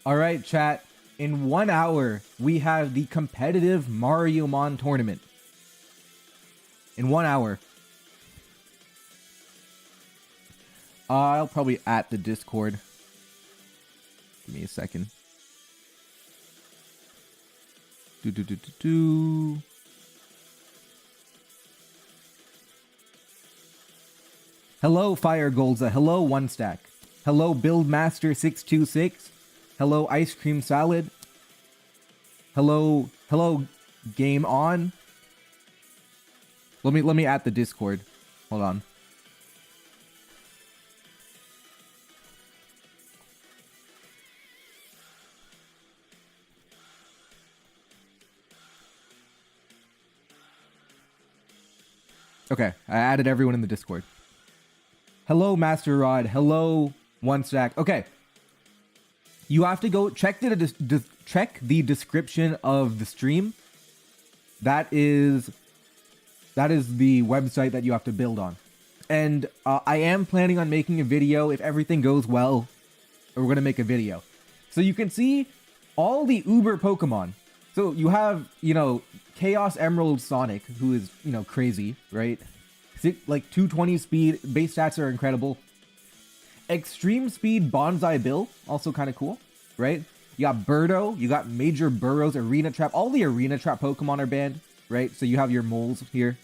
All right, chat. In 1 hour, we have the competitive Mariomon tournament. In 1 hour. I'll probably at the Discord. Give me a second. Hello, Fire Golza. Hello, One Stack. Hello, Buildmaster626. Hello, Ice Cream Salad. Hello, Game On. Let me at the Discord. Hold on. Okay, I added everyone in the Discord. Hello, Master Rod. Hello, One Stack. Okay. You have to go check the description of the stream. That is the website that you have to build on. And I am planning on making a video. If everything goes well, we're going to make a video. So you can see all the Uber Pokemon. So you have, Chaos Emerald Sonic, who is, crazy, right? Like 220 speed, base stats are incredible. Extreme speed Bonsai Bill, also kind of cool, right? You got Birdo, you got Major Burrows, Arena Trap. All the Arena Trap Pokemon are banned, right? So you have your moles here.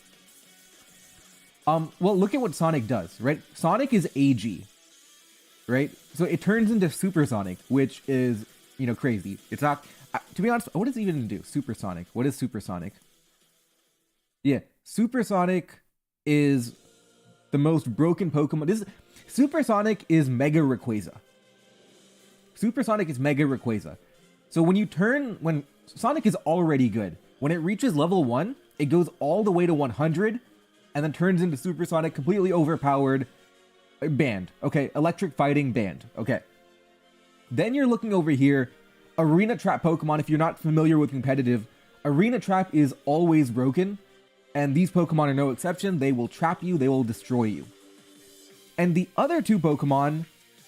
Well, look at what Sonic does, right? Sonic is AG, right? So it turns into Supersonic, which is, crazy. It's not, to be honest, what does it even do? Supersonic. What is Supersonic? Yeah, Supersonic is the most broken Pokemon. Supersonic is Mega Rayquaza. Supersonic is Mega Rayquaza. So when Sonic is already good, when it reaches level 1, it goes all the way to 100 and then turns into Supersonic, completely overpowered, banned. Okay, electric fighting banned. Okay. Then you're looking over here, Arena Trap Pokemon. If you're not familiar with competitive, Arena Trap is always broken. And these Pokemon are no exception. They will trap you. They will destroy you. And the other two Pokemon,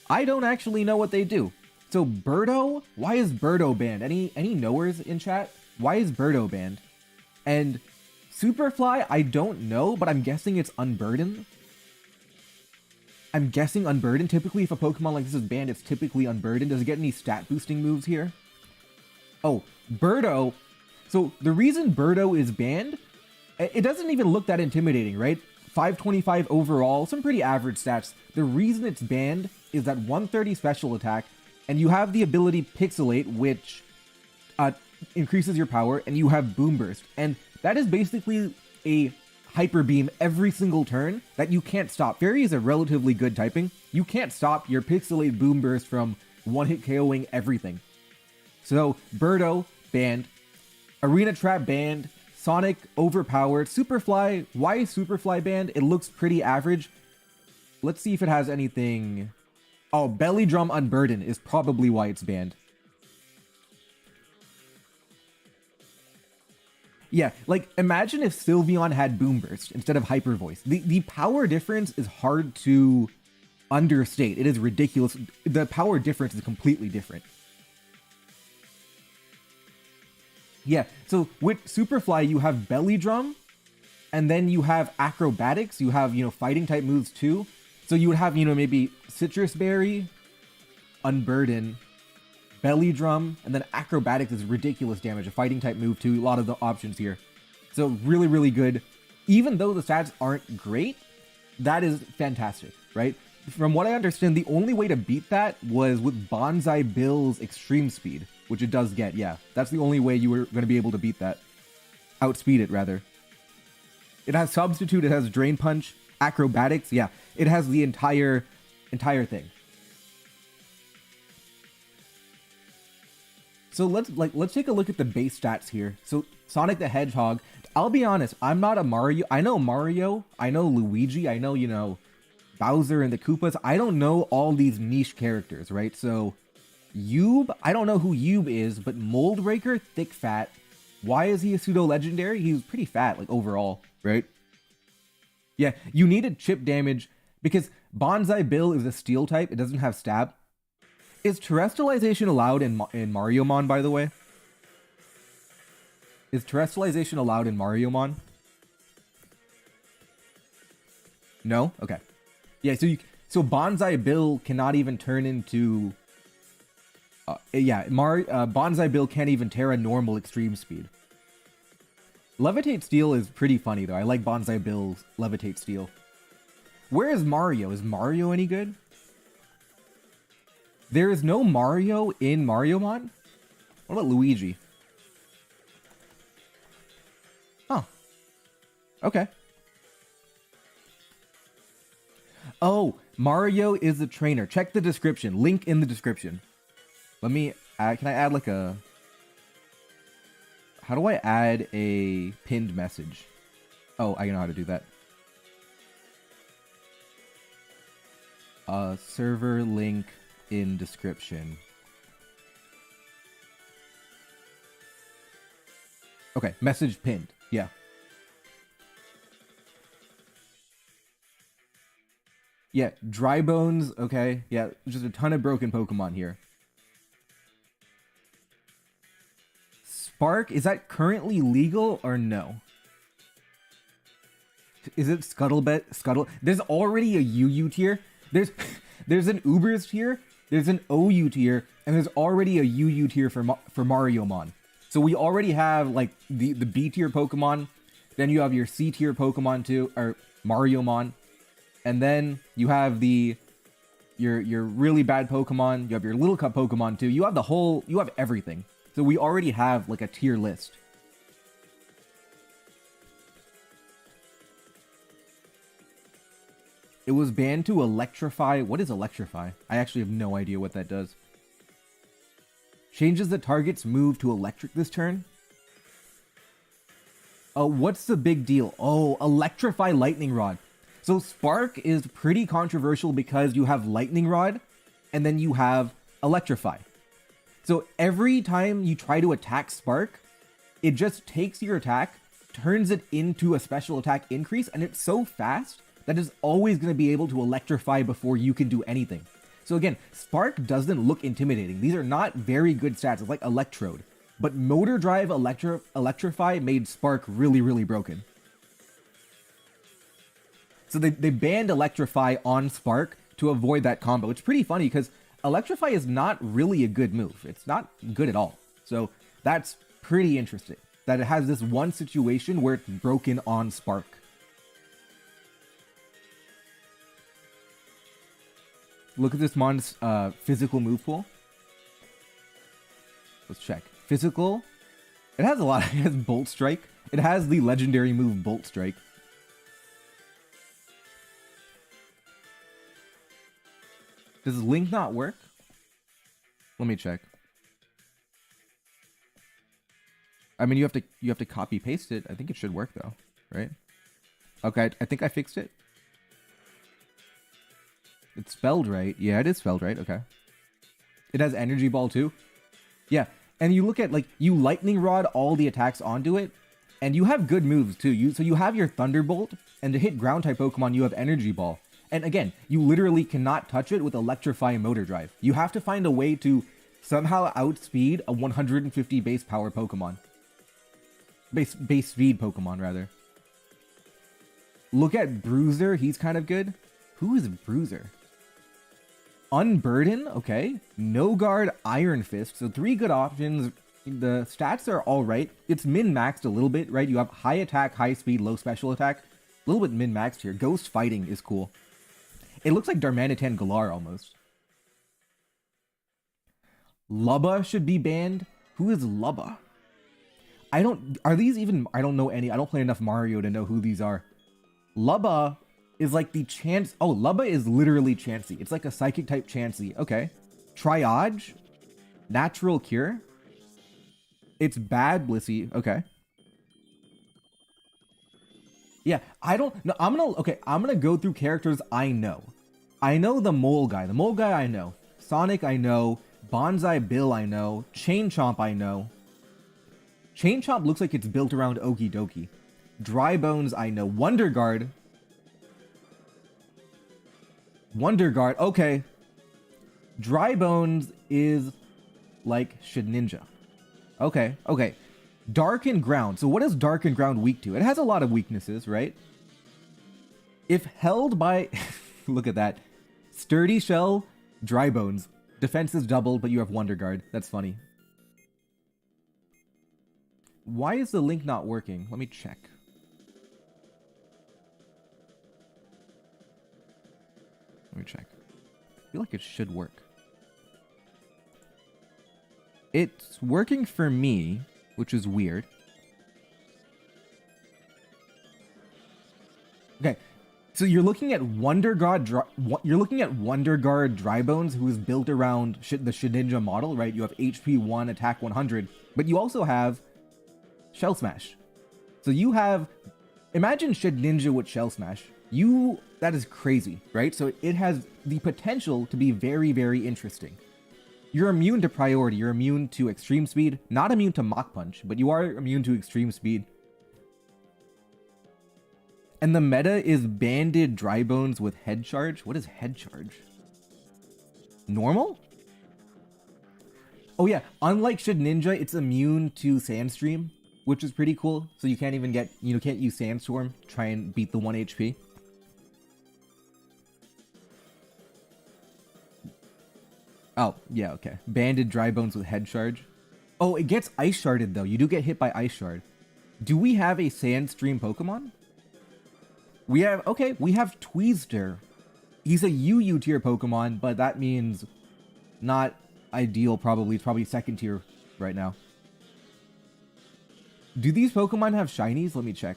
I don't actually know what they do. So Birdo, why is Birdo banned? Any knowers in chat? Why is Birdo banned? And Superfly, I don't know, but I'm guessing it's Unburdened. I'm guessing Unburdened. Typically, if a Pokemon like this is banned, it's typically Unburdened. Does it get any stat boosting moves here? Oh, Birdo. So the reason Birdo is banned, it doesn't even look that intimidating, right? 525 overall, some pretty average stats. The reason it's banned is that 130 special attack, and you have the ability Pixelate, which increases your power, and you have Boom Burst. And that is basically a Hyper Beam every single turn that you can't stop. Fairy is a relatively good typing. You can't stop your Pixelate Boom Burst from one-hit KOing everything. So, Birdo, banned. Arena Trap, banned. Sonic, overpowered. Superfly, why is Superfly banned? It looks pretty average. Let's see if it has anything. Oh, Belly Drum Unburden is probably why it's banned. Yeah, like, imagine if Sylveon had Boom Burst instead of Hyper Voice. The power difference is hard to understate. It is ridiculous. The power difference is completely different. Yeah, so with Superfly, you have Belly Drum, and then you have Acrobatics. You have, fighting type moves too. So you would have, maybe Citrus Berry, Unburden, Belly Drum, and then Acrobatics is ridiculous damage. A fighting type move too. A lot of the options here. So really, really good. Even though the stats aren't great, that is fantastic, right? From what I understand, the only way to beat that was with Bonsai Bill's Extreme Speed, which it does get, yeah. That's the only way you were going to be able to beat that. Outspeed it, rather. It has Substitute, it has Drain Punch, Acrobatics, yeah. It has the entire thing. So let's take a look at the base stats here. So Sonic the Hedgehog, I'll be honest, I'm not a Mario. I know Mario, I know Luigi, I know, Bowser and the Koopas. I don't know all these niche characters, right? So Yube, I don't know who Yube is, but Mold Breaker, thick fat. Why is he a pseudo legendary? He was pretty fat, like overall, right? Yeah, you needed chip damage because Bonsai Bill is a steel type. It doesn't have stab. Is terrestrialization allowed in Mariomon, by the way? Is terrestrialization allowed in Mariomon? No? Okay. Yeah, so Bonsai Bill cannot even turn into... Bonsai Bill can't even tear a normal extreme speed. Levitate Steel is pretty funny, though. I like Bonsai Bill's Levitate Steel. Where is Mario? Is Mario any good? There is no Mario in Mariomon? What about Luigi? Huh. Okay. Oh, Mario is the trainer. Check the description. Link in the description. Let me add, can I add like a... How do I add a pinned message? Oh, I know how to do that. Server link in description. Okay, message pinned. Yeah. Yeah, Dry Bones, okay. Yeah, just a ton of broken Pokemon here. Spark, is that currently legal or no? Is it Scuttle? There's already a UU tier. There's an Ubers tier, there's an OU tier, and there's already a UU tier for Mariomon. So we already have like the B tier Pokemon, then you have your C tier Pokemon too, or Mariomon, and then you have your really bad Pokemon, you have your Little Cup Pokemon too. You have everything. So we already have like a tier list. It was banned to electrify. What is electrify? I actually have no idea what that does. Changes the target's move to electric this turn. What's the big deal? Oh, electrify lightning rod. So Spark is pretty controversial because you have lightning rod and then you have electrify. So every time you try to attack Spark, it just takes your attack, turns it into a special attack increase, and it's so fast that is always going to be able to electrify before you can do anything. So again, Spark doesn't look intimidating. These are not very good stats. It's like Electrode. But Motor Drive Electrify made Spark really, really broken. So they banned Electrify on Spark to avoid that combo. It's pretty funny because Electrify is not really a good move. It's not good at all. So that's pretty interesting. That it has this one situation where it's broken on Spark. Look at this mon's physical move pool. Let's check. Physical. It has a lot. It has Bolt Strike. It has the legendary move Bolt Strike. Does Link not work? Let me check. I mean, you have to copy paste it. I think it should work though, right? Okay, I think I fixed it. It's spelled right. Yeah, it is spelled right. Okay. It has Energy Ball too. Yeah, and you look at like you Lightning Rod all the attacks onto it, and you have good moves too. So you have your Thunderbolt, and to hit Ground type Pokemon, you have Energy Ball. And again, you literally cannot touch it with Electrify and Motor Drive. You have to find a way to somehow outspeed a 150 base power Pokemon. Base speed Pokemon, rather. Look at Bruiser. He's kind of good. Who is Bruiser? Unburden. Okay. No Guard, Iron Fist. So 3 good options. The stats are alright. It's min-maxed a little bit, right? You have high attack, high speed, low special attack. A little bit min-maxed here. Ghost Fighting is cool. It looks like Darmanitan Galar almost. Lubba should be banned. Who is Lubba? Are these even, I don't know any, I don't play enough Mario to know who these are. Lubba is like the chance, oh, Lubba is literally Chansey. It's like a psychic type Chansey. Okay. Triage? Natural Cure? It's bad Blissey. Okay. Yeah, I don't know. I'm gonna go through characters I know. I know the Mole Guy. The Mole Guy I know. Sonic I know. Bonsai Bill I know. Chain Chomp I know. Chain Chomp looks like it's built around Okie Dokie. Dry Bones I know. Wonder Guard. Wonder Guard, okay. Dry Bones is like Shedinja. Okay, okay. Dark and Ground. So what is Dark and Ground weak to? It has a lot of weaknesses, right? If held by... Look at that. Sturdy Shell, Dry Bones. Defense is doubled, but you have Wonder Guard. That's funny. Why is the link not working? Let me check. Let me check. I feel like it should work. It's working for me, which is weird. Okay, so you're looking at Wonder Guard. You're looking at Wonder Guard Dry Bones, who is built around the Shedinja model, right? You have HP 1, attack 100, but you also have Shell Smash. So you have, imagine Shedinja with Shell Smash. That is crazy, right? So it has the potential to be very, very interesting. You're immune to priority, you're immune to extreme speed, not immune to Mach Punch, but you are immune to extreme speed. And the meta is Banded Dry Bones with Head Charge. What is Head Charge? Normal? Oh yeah, unlike Shedinja, it's immune to Sandstream, which is pretty cool. So you can't even get, can't use Sandstorm, try and beat the 1 HP. Oh, yeah, okay. Banded Dry Bones with Head Charge. Oh, it gets Ice Sharded, though. You do get hit by Ice Shard. Do we have a Sandstream Pokemon? We have Tweezter. He's a UU tier Pokemon, but that means not ideal, probably. It's probably second tier right now. Do these Pokemon have shinies? Let me check.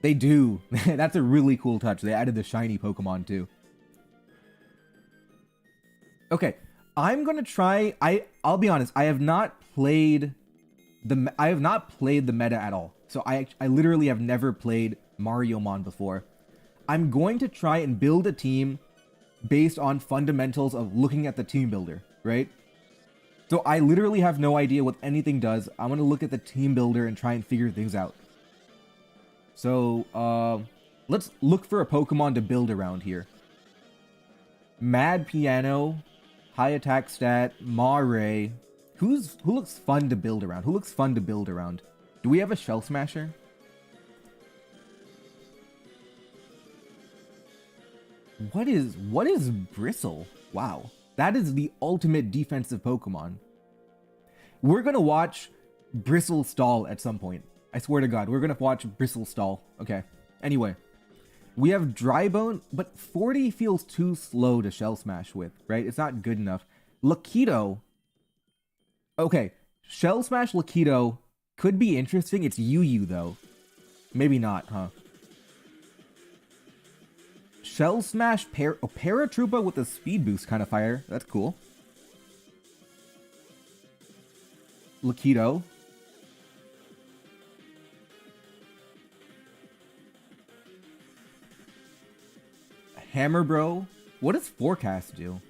They do. That's a really cool touch. They added the shiny Pokemon, too. Okay, I'm gonna try. I'll be honest. I have not played the meta at all. So I literally have never played Mariomon before. I'm going to try and build a team based on fundamentals of looking at the team builder, right? So I literally have no idea what anything does. I'm gonna look at the team builder and try and figure things out. So let's look for a Pokemon to build around here. Mad Piano. High attack stat, Mare. Who looks fun to build around? Do we have a Shell Smasher? What is Bristle? Wow. That is the ultimate defensive Pokemon. We're gonna watch Bristle stall at some point. I swear to God, we're gonna watch Bristle stall. Okay. Anyway. We have Dry Bone, but 40 feels too slow to Shell Smash with, right? It's not good enough. Lakido. Okay, Shell Smash Lakido could be interesting. It's UU, though. Maybe not, huh? Shell Smash Paratroopa with a speed boost kind of fire. That's cool. Lakido. Hammer Bro. What does Forecast do?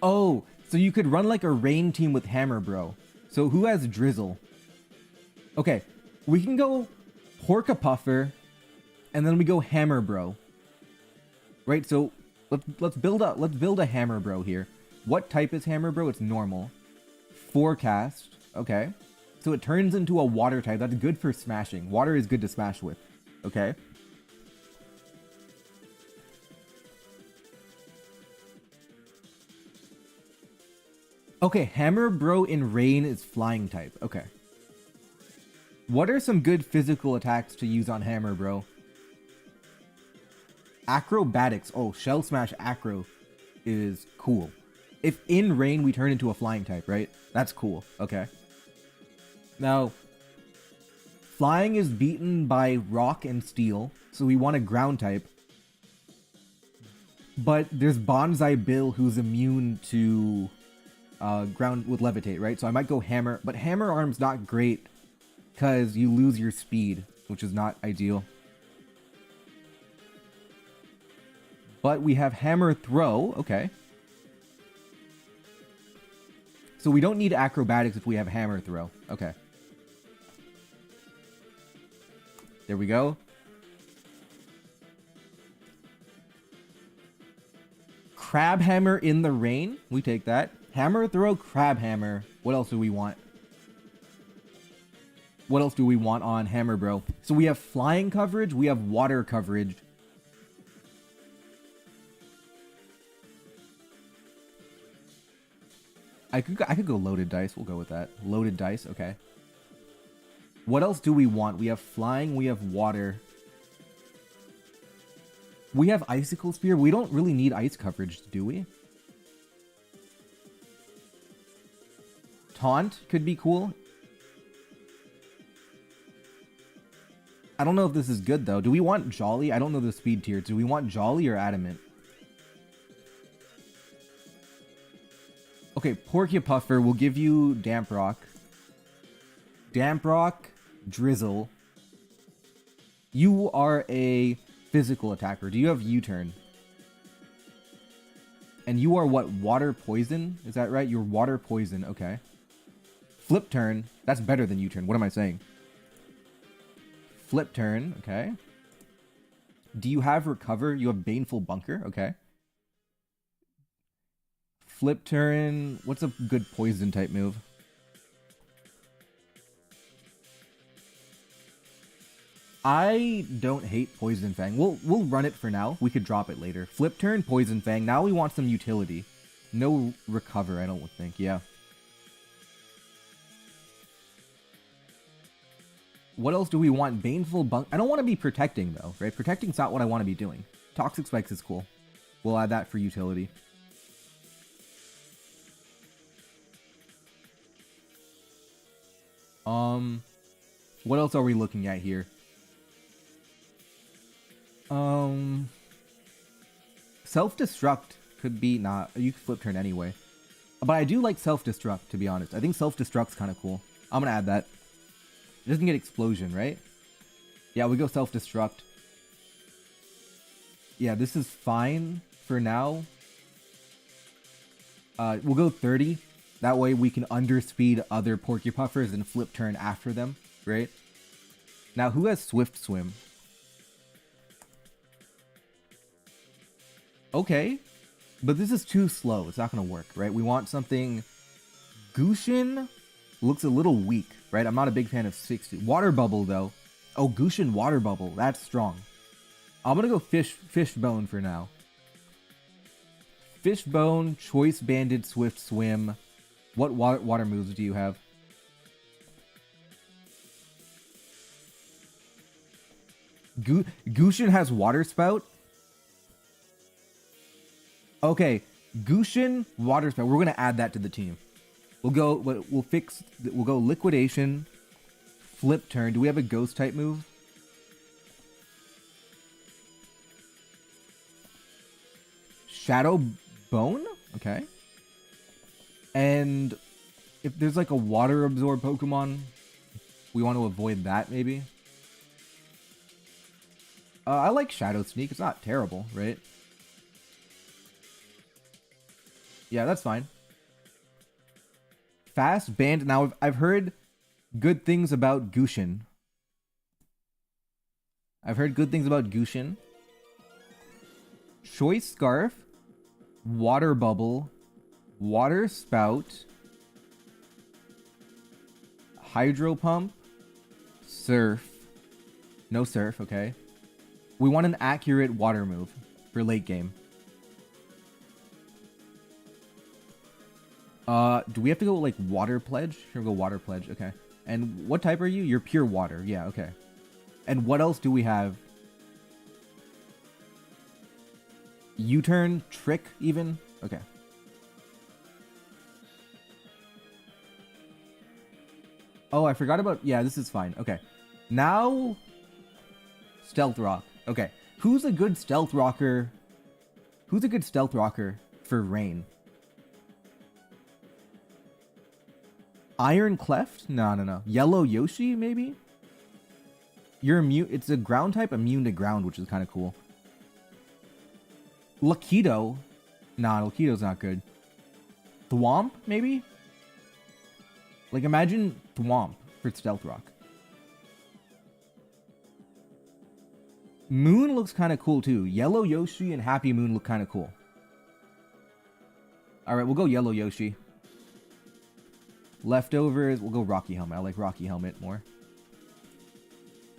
Oh, so you could run like a rain team with Hammer Bro. So who has Drizzle? Okay, we can go Porka Puffer, and then we go Hammer Bro. Right, so let's build a Hammer Bro here. What type is Hammer Bro? It's normal. Forecast. Okay. So it turns into a water type. That's good for smashing. Water is good to smash with. Okay. Okay, Hammer Bro in Rain is flying type. Okay. What are some good physical attacks to use on Hammer Bro? Acrobatics. Oh, Shell Smash Acro is cool. If in Rain we turn into a flying type, right? That's cool. Okay. Now, flying is beaten by rock and steel, so we want a ground type. But there's Bonsai Bill who's immune to ground with levitate, right? So I might go hammer, but hammer arm's not great because you lose your speed, which is not ideal. But we have hammer throw. Okay. So we don't need acrobatics if we have hammer throw. Okay. There we go. Crab Hammer in the rain. We take that. Hammer throw, Crab Hammer. What else do we want? What else do we want on Hammer Bro? So we have flying coverage. We have water coverage. I could go loaded dice. We'll go with that. Loaded dice. Okay. What else do we want? We have flying. We have water. We have Icicle Spear. We don't really need ice coverage, do we? Taunt could be cool. I don't know if this is good, though. Do we want Jolly? I don't know the speed tiers. Do we want Jolly or Adamant? Okay, Porcupuffer will give you Damp Rock. Damp Rock, Drizzle. You are a physical attacker. Do you have U-turn? And you are what? Water Poison? Is that right? You're Water Poison. Okay. Flip Turn. That's better than U-turn. What am I saying? Flip Turn. Okay. Do you have Recover? You have Baneful Bunker. Okay. Flip Turn. What's a good poison type move? I don't hate Poison Fang. We'll run it for now. We could drop it later. Flip Turn, Poison Fang. Now we want some utility. No Recover, I don't think. Yeah. What else do we want? Baneful Bunk. I don't want to be protecting, though, right? Protecting's not what I want to be doing. Toxic Spikes is cool. We'll add that for utility. What else are we looking at here? Self-destruct could be not. You could flip turn anyway. But I do like self-destruct, to be honest. I think self-destruct's kind of cool. I'm gonna add that. It doesn't get explosion, right? Yeah, we go self-destruct. Yeah, this is fine for now. We'll go 30. That way we can underspeed other Porcupuffers and flip turn after them, right? Now, who has Swift Swim? Okay. But this is too slow. It's not going to work, right? We want something... Gushin looks a little weak, right? I'm not a big fan of 60. Water Bubble, though. Oh, Gushin Water Bubble. That's strong. I'm going to go Fishbone for now. Fishbone, Choice Banded, Swift Swim. What water moves do you have? Gushin has Water Spout? Okay, Gushin, Water Spout. We're gonna add that to the team. We'll go Liquidation, Flip Turn. Do we have a Ghost type move? Shadow Bone? Okay. And if there's like a Water Absorb Pokemon, we want to avoid that maybe. I like Shadow Sneak. It's not terrible, right? Yeah, that's fine. Fast Band. Now, I've heard good things about Gushin. I've heard good things about Gushin. Choice Scarf. Water Bubble. Water Spout. Hydro Pump. Surf. No Surf, okay. We want an accurate water move for late game. Do we have to go like Water Pledge? Sure, go Water Pledge, okay. And what type are you? You're pure water, yeah, okay. And what else do we have? U-turn, Trick, even? Okay. Oh, I forgot about... Yeah, this is fine. Okay. Now... Stealth Rock. Okay. Who's a good Stealth Rocker? Who's a good Stealth Rocker for Rain? Iron Cleft? No. Yellow Yoshi, maybe? You're immune... It's a ground type immune to ground, which is kind of cool. Lakido? Nah, Lakido's not good. Thwomp, maybe? Like, imagine Thwomp for Stealth Rock. Moon looks kind of cool too. Yellow Yoshi and Happy Moon look kind of cool. Alright, we'll go Yellow Yoshi. Leftovers, we'll go Rocky Helmet. I like Rocky Helmet more.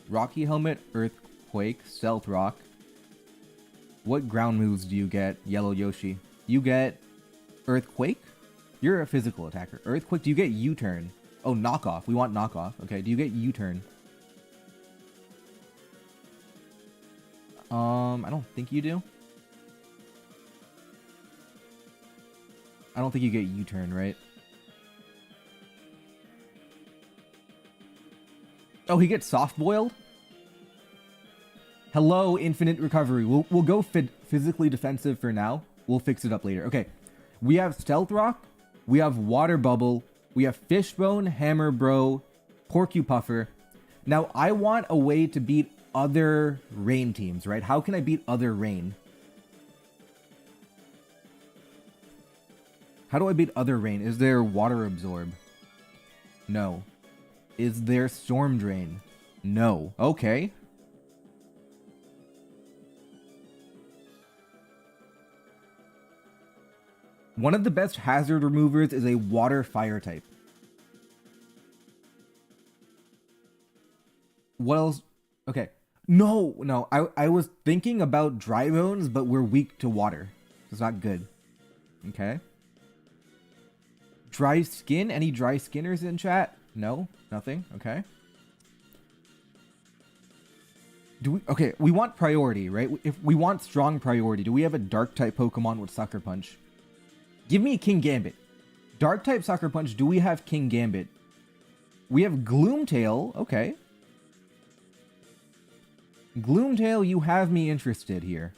Rocky Helmet, Earthquake, Stealth Rock. What ground moves do you get, Yellow Yoshi? You get Earthquake? You're a physical attacker. Earthquake, do you get U-turn? Oh, knockoff. We want knockoff. Okay, do you get U-turn? I don't think you do. I don't think you get U-turn, right? Oh, he gets soft-boiled? Hello, infinite recovery. We'll go physically defensive for now. We'll fix it up later. Okay, we have Stealth Rock. We have Water Bubble. We have Fishbone, Hammer Bro, Porcupuffer. Now, I want a way to beat other rain teams, right? How can I beat other rain? How do I beat other rain? Is there Water Absorb? No. Is there Storm Drain? No. Okay. One of the best hazard removers is a Water Fire type. What else? Okay. No. I was thinking about Dry Bones, but we're weak to water. It's not good. Okay. Dry Skin? Any Dry Skinners in chat? No? Nothing? Okay. Okay, we want priority, right? If we want strong priority, do we have a Dark-type Pokemon with Sucker Punch? Give me King Gambit. Dark-type Sucker Punch, do we have King Gambit? We have Gloomtail. Okay. Gloomtail, you have me interested here.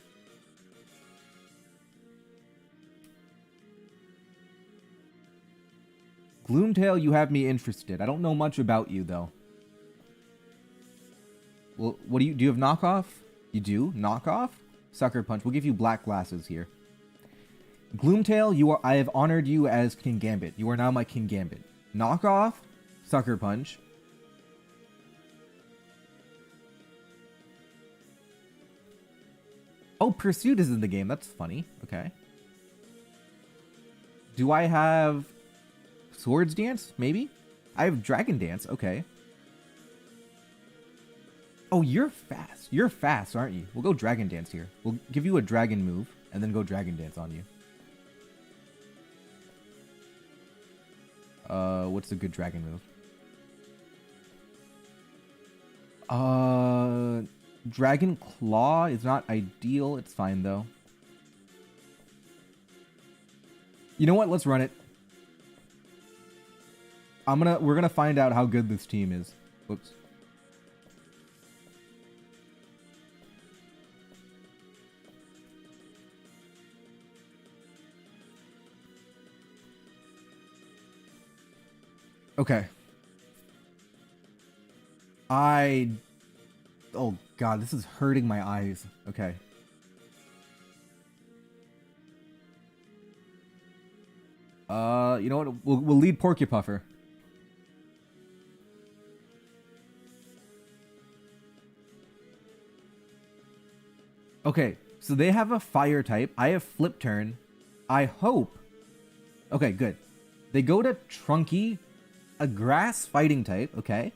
Gloomtail, you have me interested. I don't know much about you, though. Well, what do you have knockoff? You do? Knockoff? Sucker Punch. We'll give you black glasses here. Gloomtail, I have honored you as King Gambit. You are now my King Gambit. Knockoff, Sucker Punch. Oh, Pursuit is in the game. That's funny. Okay. Do I have Swords Dance? Maybe? I have Dragon Dance. Okay. Oh, you're fast. You're fast, aren't you? We'll go Dragon Dance here. We'll give you a Dragon move, and then go Dragon Dance on you. What's a good Dragon move? Dragon Claw is not ideal. It's fine, though. You know what? Let's run it. We're gonna find out how good this team is. Whoops. Okay. Oh god, this is hurting my eyes. Okay. You know what? We'll lead Porcupuffer. Okay, so they have a fire type. I have Flip Turn. I hope. Okay, good. They go to Trunky, a grass fighting type. Okay.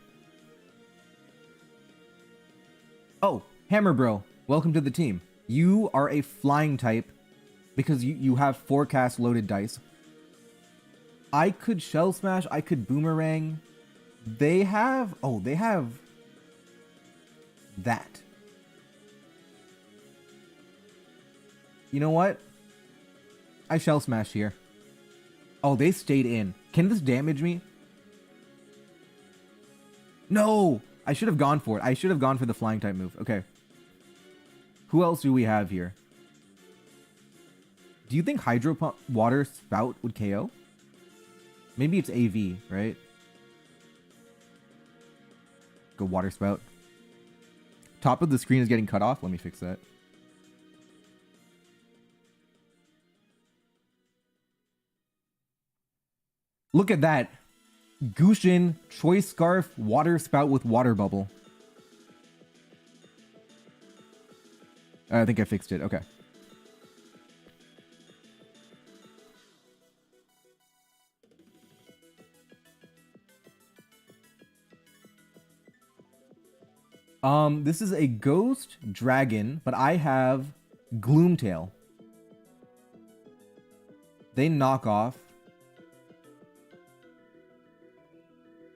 Oh, Hammer Bro, welcome to the team. You are a flying type because you have forecast loaded dice. I could Shell Smash, I could Boomerang. They have that. You know what? I Shell Smash here. Oh, they stayed in. Can this damage me? No! I should have gone for it. I should have gone for the flying type move. Okay. Who else do we have here? Do you think Hydro Pump Water Spout would KO? Maybe it's AV, right? Go Water Spout. Top of the screen is getting cut off. Let me fix that. Look at that. Gushin, Choice Scarf, Water Spout with Water Bubble. I think I fixed it. Okay. This is a ghost dragon, but I have Gloomtail. They knock off.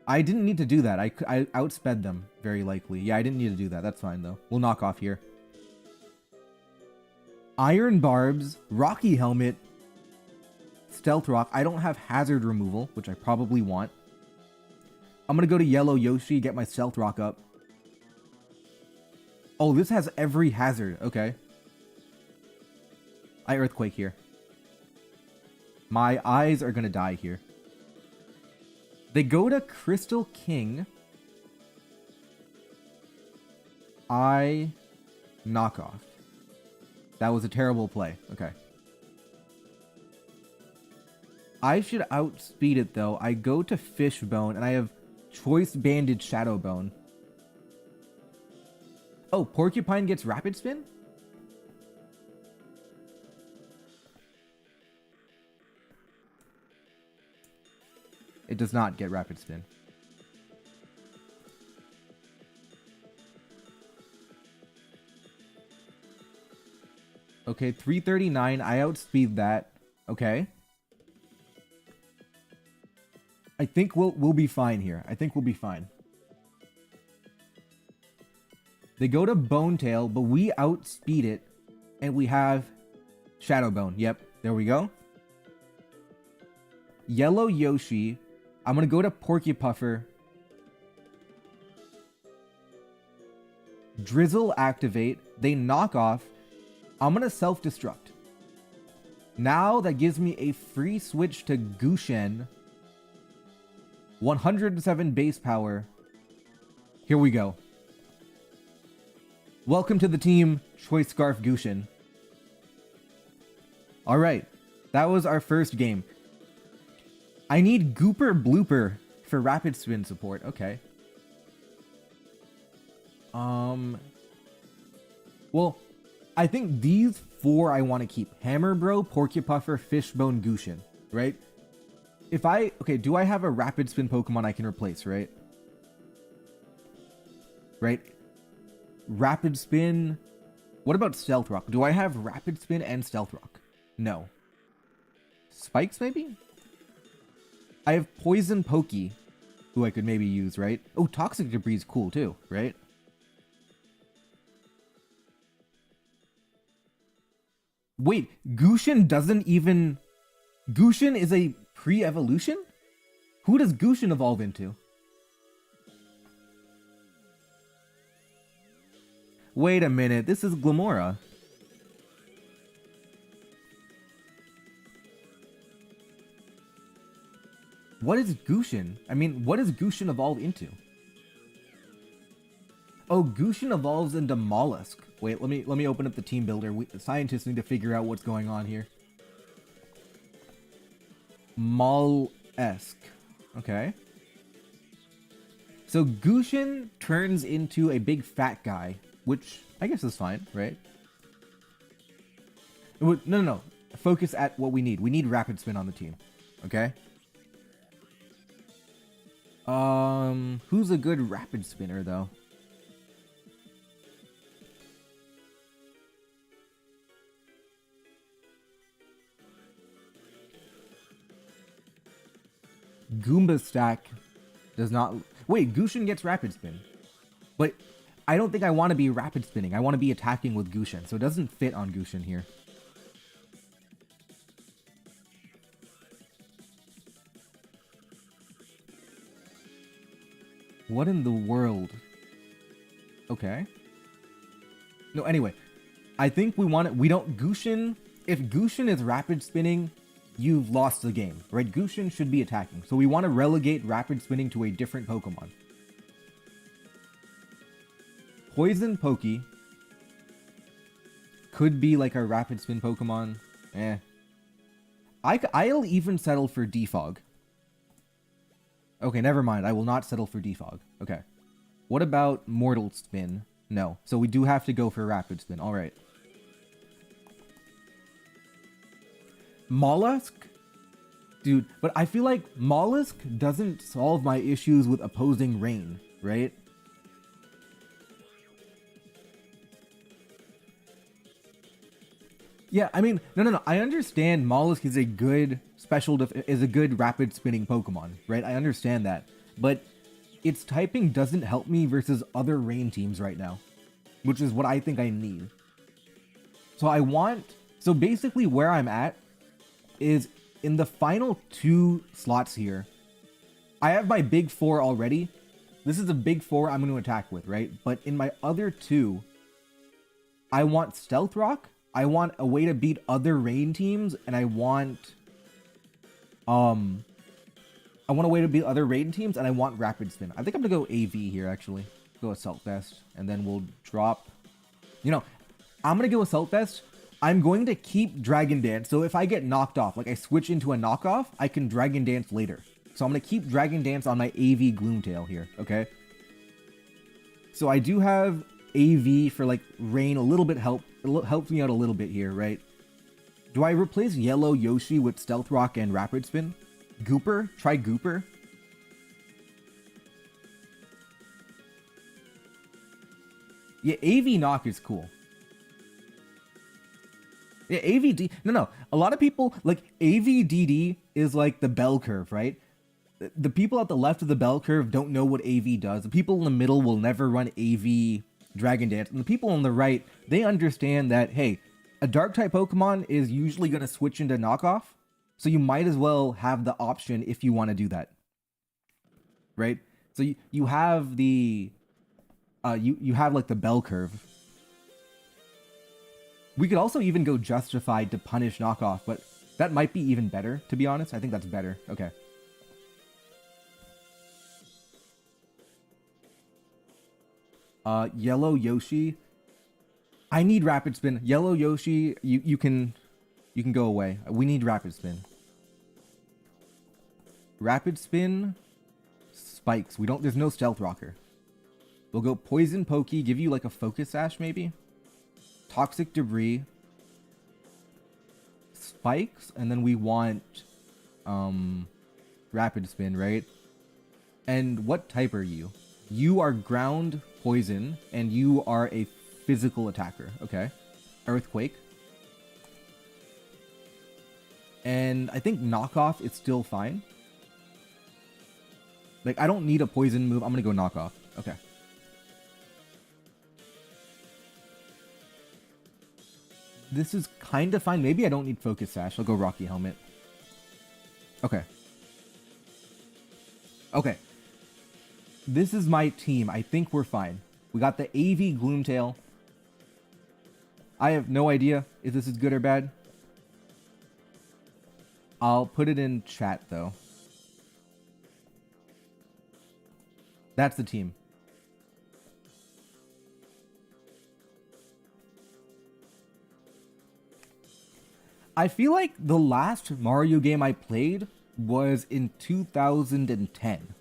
I didn't need to do that. I outsped them, very likely. Yeah, I didn't need to do that. That's fine, though. We'll knock off here. Iron Barbs, Rocky Helmet, Stealth Rock. I don't have Hazard Removal, which I probably want. I'm going to go to Yellow Yoshi, get my Stealth Rock up. Oh, this has every hazard. Okay. I Earthquake here. My eyes are going to die here. They go to Crystal King. I knock off. That was a terrible play. Okay. I should outspeed it, though. I go to Fishbone, and I have Choice Banded Shadowbone. Oh, Porcupine gets Rapid Spin? It does not get Rapid Spin. Okay, 339. I outspeed that. Okay. I think we'll be fine here. I think we'll be fine. They go to Bone Tail, but we outspeed it, and we have Shadowbone. Yep, there we go. Yellow Yoshi. I'm going to go to Porcupuffer. Drizzle activate. They knock off. I'm going to self-destruct. Now that gives me a free switch to Gushen. 107 base power. Here we go. Welcome to the team, Choice Scarf Gushen. Alright, that was our first game. I need Gooper Blooper for Rapid Spin support. Okay. Well, I think these four I want to keep. Hammer Bro, Porcupuffer, Fishbone, Gushen, right? Okay, do I have a Rapid Spin Pokemon I can replace, right? Right? Rapid Spin. What about Stealth Rock? Do I have Rapid Spin and Stealth Rock? No. Spikes, maybe? I have Poison Pokey, who I could maybe use, right? Oh, Toxic Debris is cool too, right? Wait, Gushen doesn't even... Gushen is a pre-evolution? Who does Gushen evolve into? Wait a minute, this is Glamora. What is Gushen? I mean, what does Gushen evolve into? Oh, Gushen evolves into Mollusk. Wait, let me open up the team builder. The scientists need to figure out what's going on here. Mollusk. Okay. So Gushen turns into a big fat guy, which I guess is fine, right? No. Focus at what we need. We need Rapid Spin on the team. Okay? Who's a good Rapid Spinner, though? Goomba Stack does not... Wait, Gushen gets Rapid Spin. But I don't think I want to be Rapid Spinning. I want to be attacking with Gushen, so it doesn't fit on Gushen here. What in the world? Okay. No, anyway. I think we want it... We don't... Gushen... If Gushen is Rapid Spinning... You've lost the game, right? Gushen should be attacking. So we want to relegate Rapid Spinning to a different Pokemon. Poison Pokey could be like a Rapid Spin Pokemon. I'll even settle for Defog. Okay, never mind. I will not settle for Defog. Okay. What about Mortal Spin? No. So we do have to go for Rapid Spin. Alright. Mollusk? Dude, but I feel like Mollusk doesn't solve my issues with opposing rain, right? Yeah, I mean, no. I understand Mollusk is a good is a good rapid spinning Pokemon, right? I understand that. But its typing doesn't help me versus other rain teams right now, which is what I think I need. So basically where I'm at is in the final 2 slots here. I have my big 4 already. This is a big 4 I'm going to attack with, right? But in my other 2, I want Stealth Rock, I want a way to beat other rain teams, and I want a way to beat other rain teams, and I want Rapid Spin. I think I'm gonna go AV here, actually. Go Assault Vest, and then we'll drop... You know, I'm gonna go Assault Vest. I'm going to keep Dragon Dance, so if I get knocked off, like I switch into a knockoff, I can Dragon Dance later. So I'm gonna keep Dragon Dance on my AV Gloomtail here, okay? So I do have AV for, like, rain, a little bit helps me out a little bit here, right? Do I replace Yellow Yoshi with Stealth Rock and Rapid Spin? Gooper? Try Gooper. Yeah, AV Knock is cool. Yeah, AVD... No. A lot of people, like, AVDD is like the bell curve, right? The people at the left of the bell curve don't know what AV does. The people in the middle will never run AV Dragon Dance. And the people on the right, they understand that, hey, a Dark-type Pokemon is usually going to switch into knockoff. So you might as well have the option if you want to do that. Right? So you have the... you have, like, the bell curve. We could also even go Justified to punish knockoff, but that might be even better, to be honest. I think that's better. Okay. Yellow Yoshi. I need Rapid Spin. Yellow Yoshi, you can go away. We need Rapid Spin. Rapid Spin. Spikes. There's no Stealth Rocker. We'll go Poison Pokey, give you like a Focus Sash maybe. Toxic Debris. Spikes, and then we want Rapid Spin, right? And what type are you? You are ground poison, and you are a physical attacker. Okay. Earthquake. And I think knockoff is still fine. Like, I don't need a poison move. I'm gonna go knockoff. Okay. This is kind of fine. Maybe I don't need Focus Sash. I'll go Rocky Helmet. Okay. Okay. This is my team. I think we're fine. We got the AV Gloomtail. I have no idea if this is good or bad. I'll put it in chat, though. That's the team. I feel like the last Mario game I played was in 2010.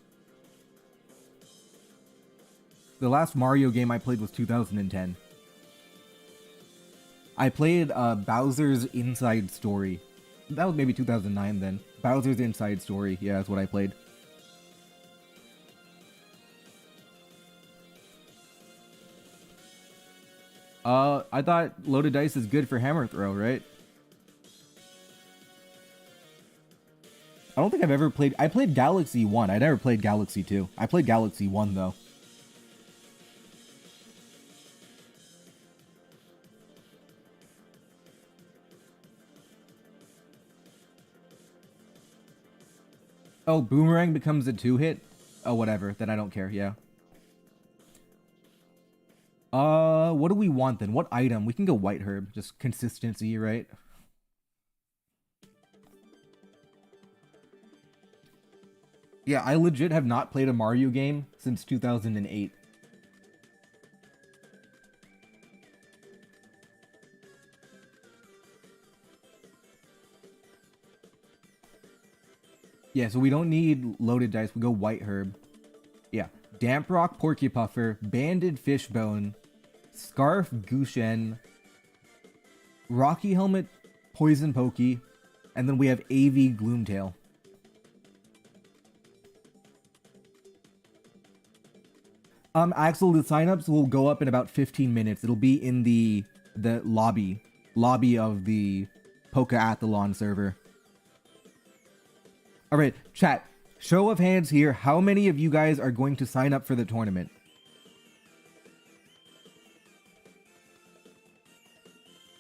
The last Mario game I played was 2010. I played Bowser's Inside Story. That was maybe 2009 then. Bowser's Inside Story. Yeah, that's what I played. I thought Loaded Dice is good for Hammer Throw, right? I don't think I've ever played... I played Galaxy 1. I never played Galaxy 2. I played Galaxy 1, though. Oh, Boomerang becomes a 2-hit? Oh, whatever. Then I don't care, yeah. What do we want then? What item? We can go White Herb. Just consistency, right? Yeah, I legit have not played a Mario game since 2008. Yeah, so we don't need Loaded Dice. We go White Herb. Yeah. Damp Rock Porcupuffer, Banded Fishbone, Scarf Gushen, Rocky Helmet Poison Pokey, And then we have AV Gloomtail. Axel, the signups will go up in about 15 minutes. It'll be in the lobby of the Pokeathlon server. All right, chat. Show of hands here. How many of you guys are going to sign up for the tournament?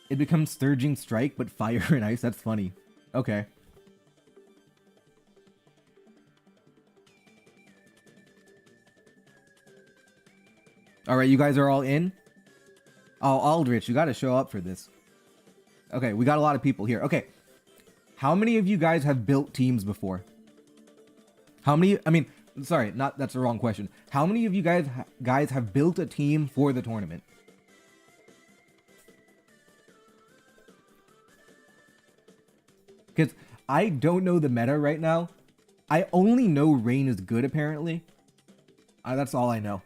It becomes Surging Strike, but fire and ice. That's funny. Okay. All right, you guys are all in? Oh, Aldrich, you got to show up for this. Okay, we got a lot of people here. Okay. How many of you guys have built teams before? How many? I mean, sorry, that's the wrong question. How many of you guys have built a team for the tournament? Because I don't know the meta right now. I only know Rain is good, apparently. That's all I know.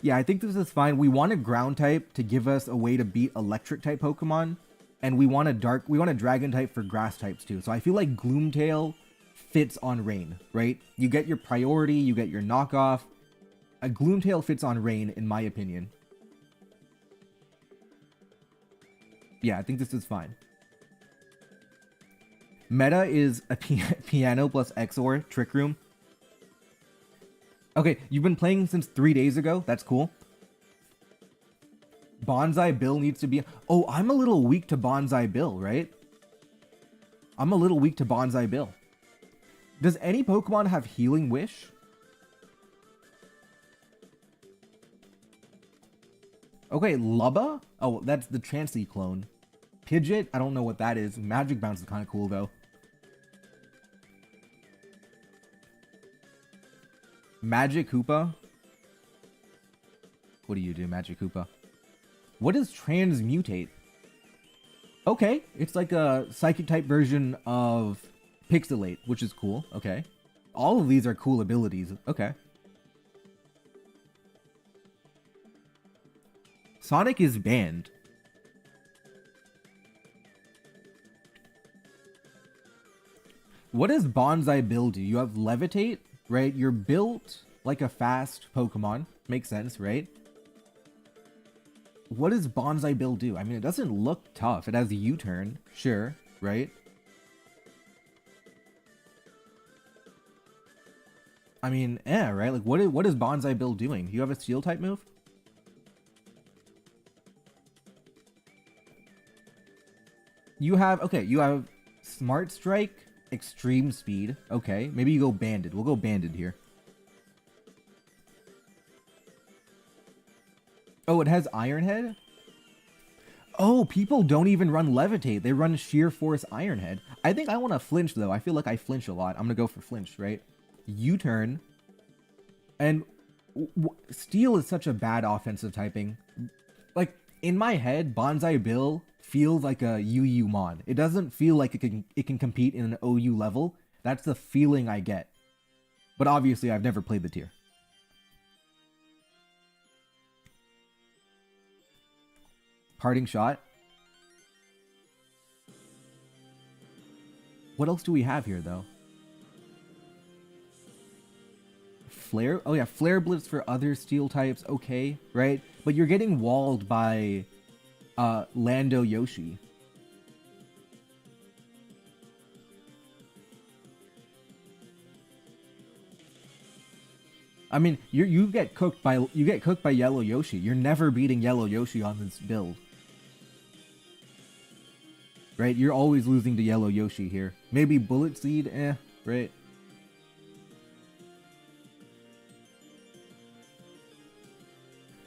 Yeah, I think this is fine. We want a ground type to give us a way to beat electric type Pokemon. And we want a dragon type for grass types too. So I feel like Gloomtail fits on Rain, right? You get your priority, you get your knockoff. A Gloomtail fits on Rain, in my opinion. Yeah, I think this is fine. Meta is a piano plus XOR Trick Room. Okay, you've been playing since 3 days ago. That's cool. Bonsai Bill needs to be... Oh, I'm a little weak to Bonsai Bill, right? I'm a little weak to Bonsai Bill. Does any Pokemon have Healing Wish? Okay, Lubba? Oh, that's the Chansey clone. Pidgeot? I don't know what that is. Magic Bounce is kind of cool, though. Magic Koopa? What do you do, Magic Koopa? What is Transmutate? Okay, it's like a Psychic-type version of Pixelate, which is cool. Okay. All of these are cool abilities. Okay. Sonic is banned. What does Bonsai Bill do? You have Levitate, right? You're built like a fast Pokemon. Makes sense, right? What does Bonsai Bill do? I mean, it doesn't look tough. It has a U-turn. Sure, right? I mean, right? Like, what is Bonsai Bill doing? You have a Steel-type move? You have Smart Strike, Extreme Speed. Okay, maybe you go Banded. We'll go Banded here. Oh, it has Iron Head? Oh, people don't even run Levitate. They run Sheer Force Iron Head. I think I want to flinch, though. I feel like I flinch a lot. I'm going to go for flinch, right? U-turn. And Steel is such a bad offensive typing. Like, in my head, Bonsai Bill feels like a UU Mon. It doesn't feel like it can compete in an OU level. That's the feeling I get. But obviously, I've never played the tier. Parting Shot. What else do we have here, though? Flare? Oh, yeah, Flare Blitz for other Steel types. Okay, right? But you're getting walled by Lando Yoshi. I mean, you get cooked by Yellow Yoshi. You're never beating Yellow Yoshi on this build. Right? You're always losing to Yellow Yoshi here. Maybe Bullet Seed, right?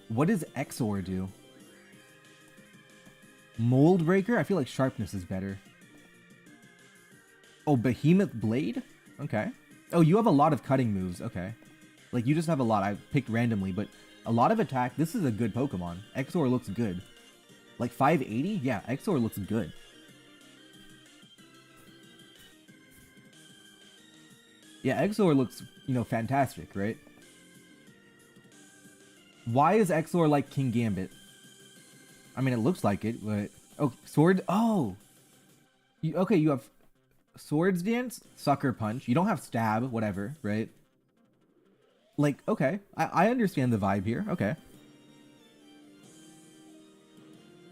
What does Exor do? Mold Breaker? I feel like Sharpness is better. Oh, Behemoth Blade? Okay. Oh, you have a lot of cutting moves. Okay. Like, you just have a lot. I picked randomly, but a lot of attack. This is a good Pokemon. Exor looks good. Like, 580? Yeah, Exor looks good. Yeah, Exor looks, fantastic, right? Why is Exor like King Gambit? I mean, it looks like it, but... Oh, sword... Oh! Okay, you have swords dance, sucker punch. You don't have stab, whatever, right? Like, okay. I understand the vibe here. Okay.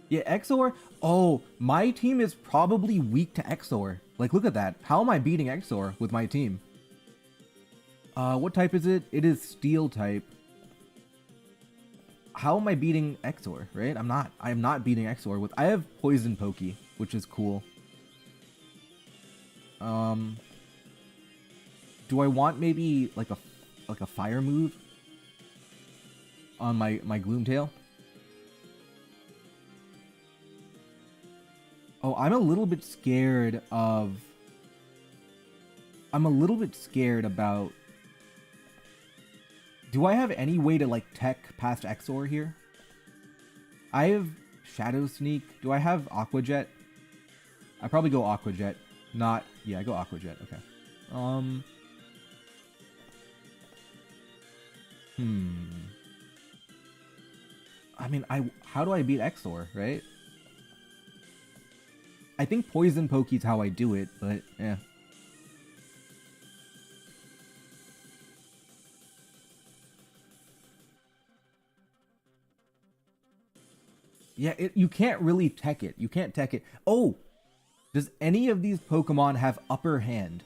Yeah, Exor... Oh, my team is probably weak to Exor. Like, look at that. How am I beating Exor with my team? What type is it? It is steel type. How am I beating Exor, right? I am not beating Exor with... I have Poison Pokey, which is cool. Do I want maybe like a fire move on my Gloomtail? Oh, I'm a little bit scared of... I'm a little bit scared about... Do I have any way to, like, tech past Exor here? I have Shadow Sneak. Do I have Aqua Jet? I probably go Aqua Jet. Not... Yeah, I go Aqua Jet. Okay. I mean, how do I beat Exor, right? I think Poison Poke's how I do it, but, yeah. Yeah, you can't really tech it. You can't tech it. Oh! Does any of these Pokemon have upper hand?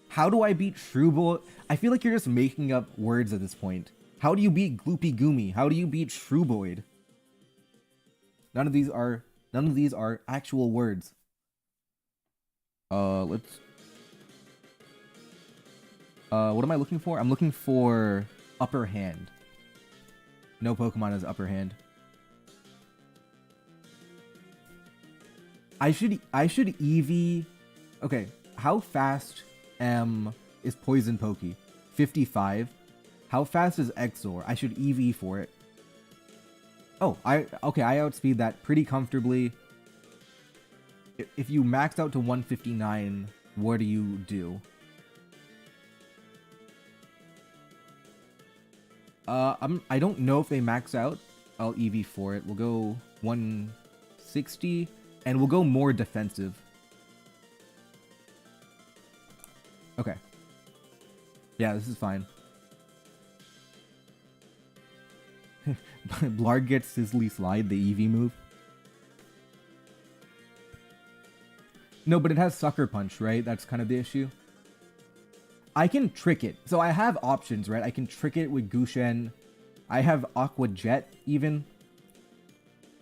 How do I beat Shrooboy? I feel like you're just making up words at this point. How do you beat Gloopy Goomy? How do you beat Shrooboyd? None of these are actual words. Let's... what am I looking for? I'm looking for upper hand. No Pokemon has upper hand. I should EV... Okay, how fast is Poison Pokey? 55. How fast is Exor? I should EV for it. Oh, I outspeed that pretty comfortably. If you max out to 159, what do you do? I don't know if they max out. I'll EV for it. We'll go 160, and we'll go more defensive. Okay. Yeah, this is fine. Blarg gets Sizzly Slide, the EV move. No, but it has Sucker Punch, right? That's kind of the issue. I can trick it. So I have options, right? I can trick it with Gushen. I have Aqua Jet, even.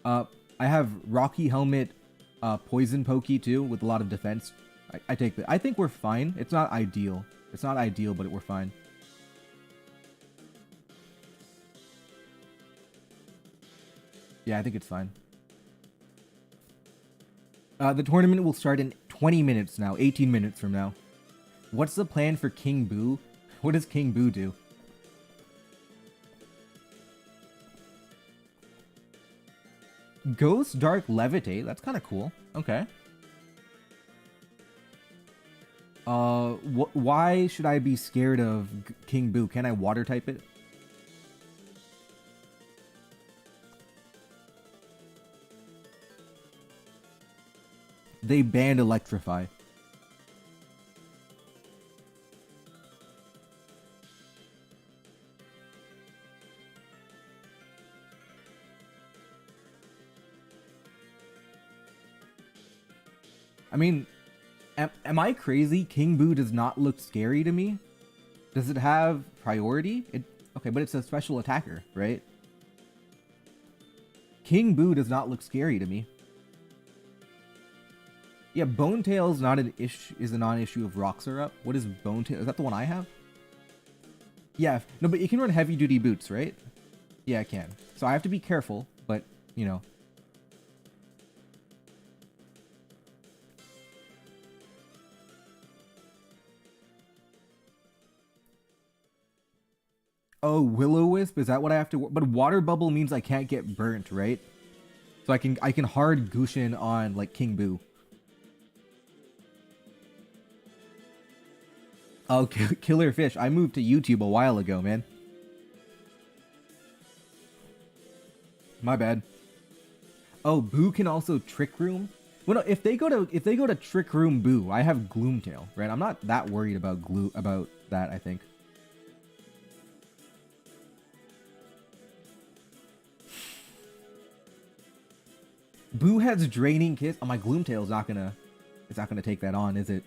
I have Rocky Helmet, Poison Pokey, too, with a lot of defense. I take that. I think we're fine. It's not ideal. It's not ideal, but we're fine. Yeah, I think it's fine. The tournament will start in 20 minutes now. 18 minutes from now. What's the plan for King Boo? What does King Boo do? Ghost Dark Levitate? That's kind of cool. Okay. Why should I be scared of King Boo? Can I water type it? They banned Electrify. I mean, am I crazy? King Boo does not look scary to me. Does it have priority? Okay, but it's a special attacker, right? King Boo does not look scary to me. Yeah, Bone Tail's not an issue. Is a non-issue of Rock Syrup. What is Bone Tail? Is that the one I have? Yeah, no, but you can run heavy duty boots, right? Yeah, I can. So I have to be careful, but you know. Oh, Will-O-Wisp? Is that what I have to... But Water Bubble means I can't get burnt, right? So I can hard Gushin on, like, King Boo. Oh, Killer Fish. I moved to YouTube a while ago, man. My bad. Oh, Boo can also Trick Room. Well, no, if they go to Trick Room Boo, I have Gloomtail, right? I'm not that worried about that, I think. Boo has Draining Kiss. Oh, my Gloomtail's not gonna take that on, is it?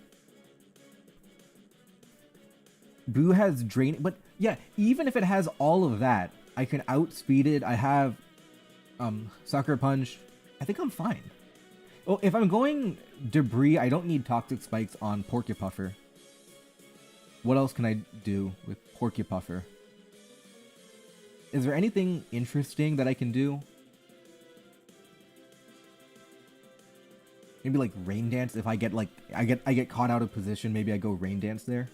Boo has Draining, but yeah, even if it has all of that, I can outspeed it. I have Sucker Punch. I think I'm fine. Oh, if I'm going Debris, I don't need Toxic Spikes on Porcupuffer. What else can I do with Porcupuffer? Is there anything interesting that I can do? Maybe like Rain Dance if I get like I get caught out of position, maybe I go Rain Dance there.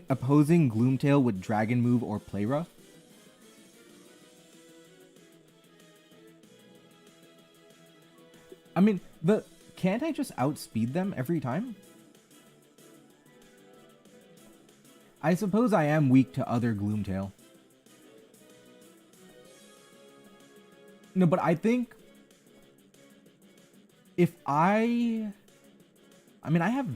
Opposing Gloomtail with Dragon Move or Play Rough? I mean, can't I just outspeed them every time? I suppose I am weak to other Gloomtail. No, but I think if I mean, I have...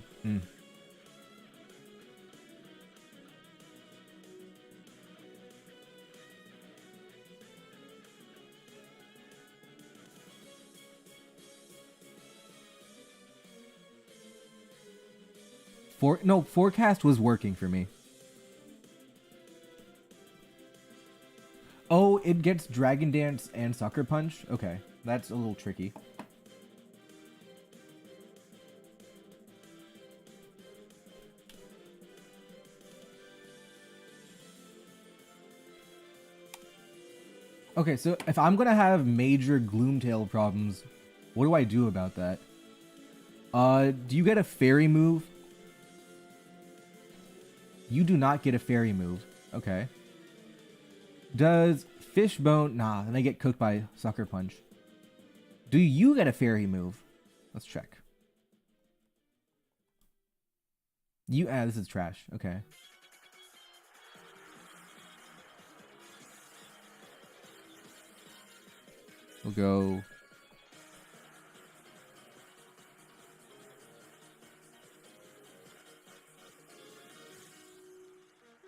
Forecast was working for me. Oh, it gets Dragon Dance and Sucker Punch? Okay, that's a little tricky. Okay, so if I'm gonna have major Gloomtail problems, what do I do about that? Do you get a fairy move? You do not get a fairy move. Okay. Does Fishbone... Nah, then I get cooked by Sucker Punch. Do you get a fairy move? Let's check. This is trash. Okay. We'll go...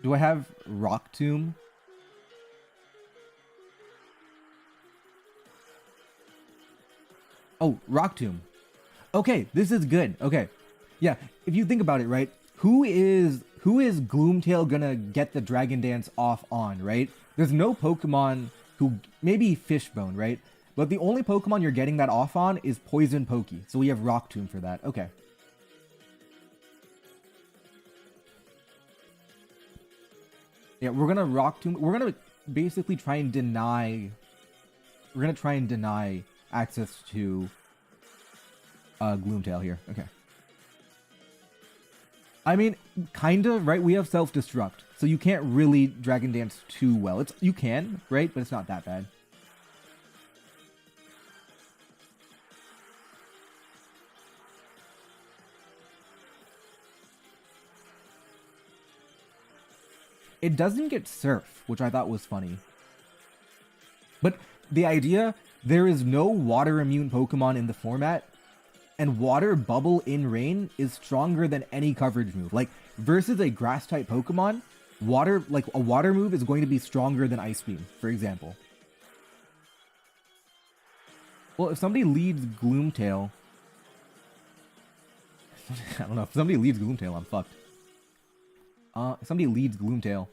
Do I have Rock Tomb? Oh, Rock Tomb. Okay, this is good. Okay. Yeah, if you think about it, right? Who is Gloomtail gonna get the Dragon Dance off on, right? There's no Pokemon who... Maybe Fishbone, right? But the only Pokemon you're getting that off on is Poison Pokey. So we have Rock Tomb for that. Okay. Yeah, we're gonna Rock Tomb. We're gonna basically try and deny... We're gonna try and deny access to Gloomtail here. Okay. I mean, kinda, right? We have Self-Destruct, so you can't really Dragon Dance too well. You can, right? But it's not that bad. It doesn't get Surf, which I thought was funny. But the idea, there is no water immune Pokemon in the format, and Water Bubble in Rain is stronger than any coverage move. Like, versus a grass type Pokemon, a water move is going to be stronger than Ice Beam, for example. Well, if somebody leads Gloomtail... I don't know, if somebody leads Gloomtail, I'm fucked. If somebody leads Gloomtail,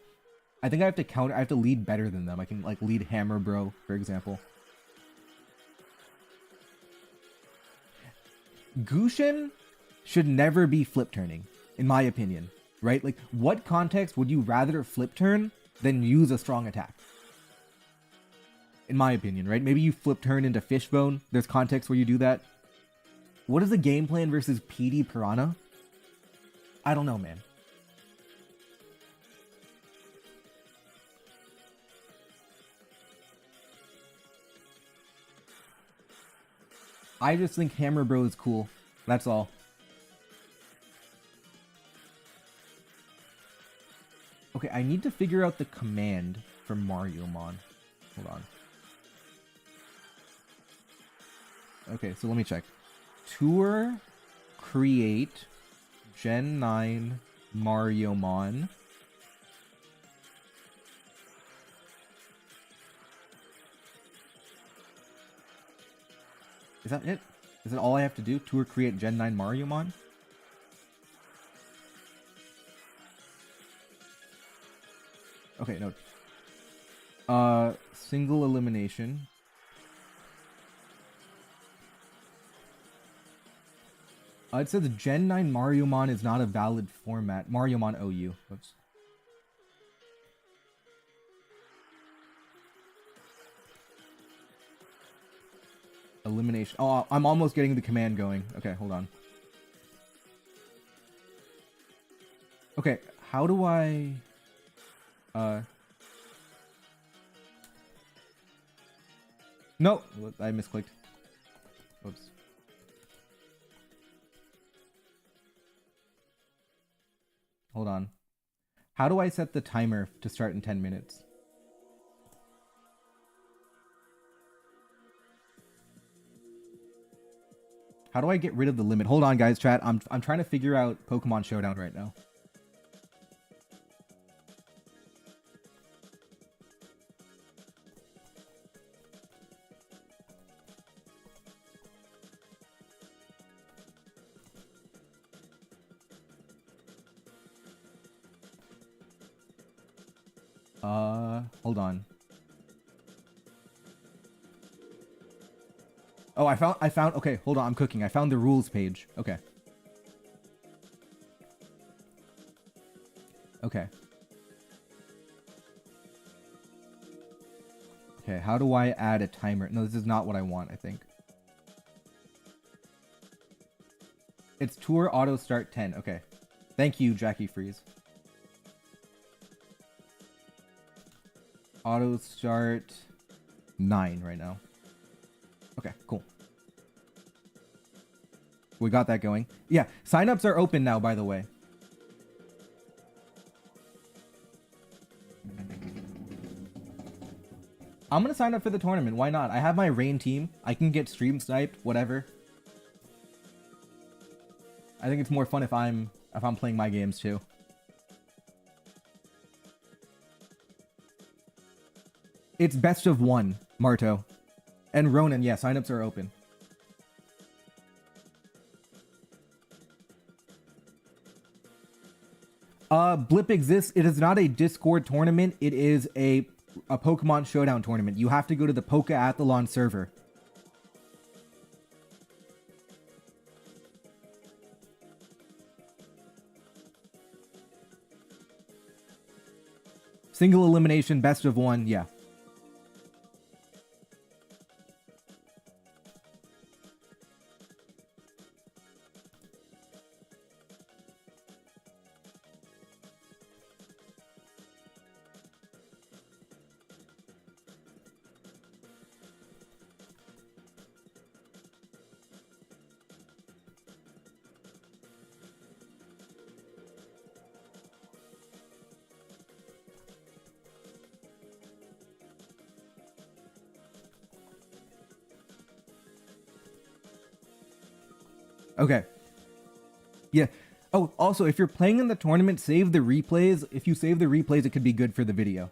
I think I have to lead better than them. I can, like, lead Hammer Bro, for example. Gushin should never be flip turning, in my opinion. right? Like, what context would you rather flip turn than use a strong attack? In my opinion, right? Maybe you flip turn into Fishbone. There's context where you do that. What is the game plan versus PD Piranha? I don't know, man. I just think Hammer Bro is cool. That's all. Okay, I need to figure out the command for Mariomon. Hold on. Okay, so let me check. Tour, create, Gen 9, Mariomon. Is that it? Is that all I have to do? Tour, create, Gen 9, Mariomon? Okay, no. Single elimination. It says Gen 9 Mariomon is not a valid format. Mariomon OU. Whoops. Elimination. Oh, I'm almost getting the command going. Okay, hold on. Okay, how do I... No! I misclicked. Oops. Hold on. How do I set the timer to start in 10 minutes? How do I get rid of the limit? Hold on, guys, chat. I'm trying to figure out Pokemon Showdown right now. Hold on. Oh, I found, okay, hold on, I'm cooking. I found the rules page. Okay. Okay. Okay, how do I add a timer? No, this is not what I want, I think. It's tour auto start 10. Okay. Thank you, Jackie Freeze. Auto start 9 right now. Okay, cool. We got that going. Yeah, signups are open now, by the way. I'm gonna sign up for the tournament. Why not? I have my Rain team. I can get stream sniped, whatever. I think it's more fun if I'm playing my games too. It's best of 1, Marto. And Ronan, yeah, signups are open. Blip exists. It is not a Discord tournament. It is a Pokemon Showdown tournament. You have to go to the Pokeathlon server. Single elimination, best of 1, yeah. Okay. Yeah. Oh, also, if you're playing in the tournament, save the replays. If you save the replays, it could be good for the video.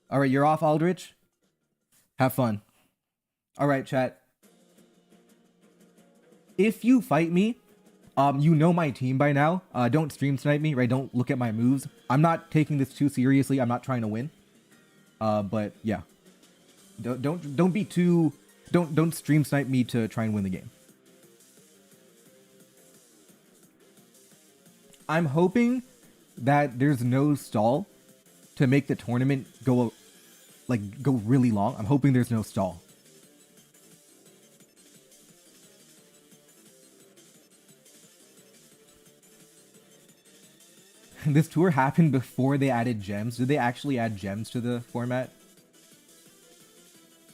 All right, you're off, Aldrich. Have fun. All right, chat. If you fight me, you know my team by now. Don't stream snipe me, right? Don't look at my moves. I'm not taking this too seriously. I'm not trying to win. But yeah, don't be too Don't stream snipe me to try and win the game. I'm hoping that there's no stall to make the tournament go really long. I'm hoping there's no stall. This tour happened before they added gems. Did they actually add gems to the format?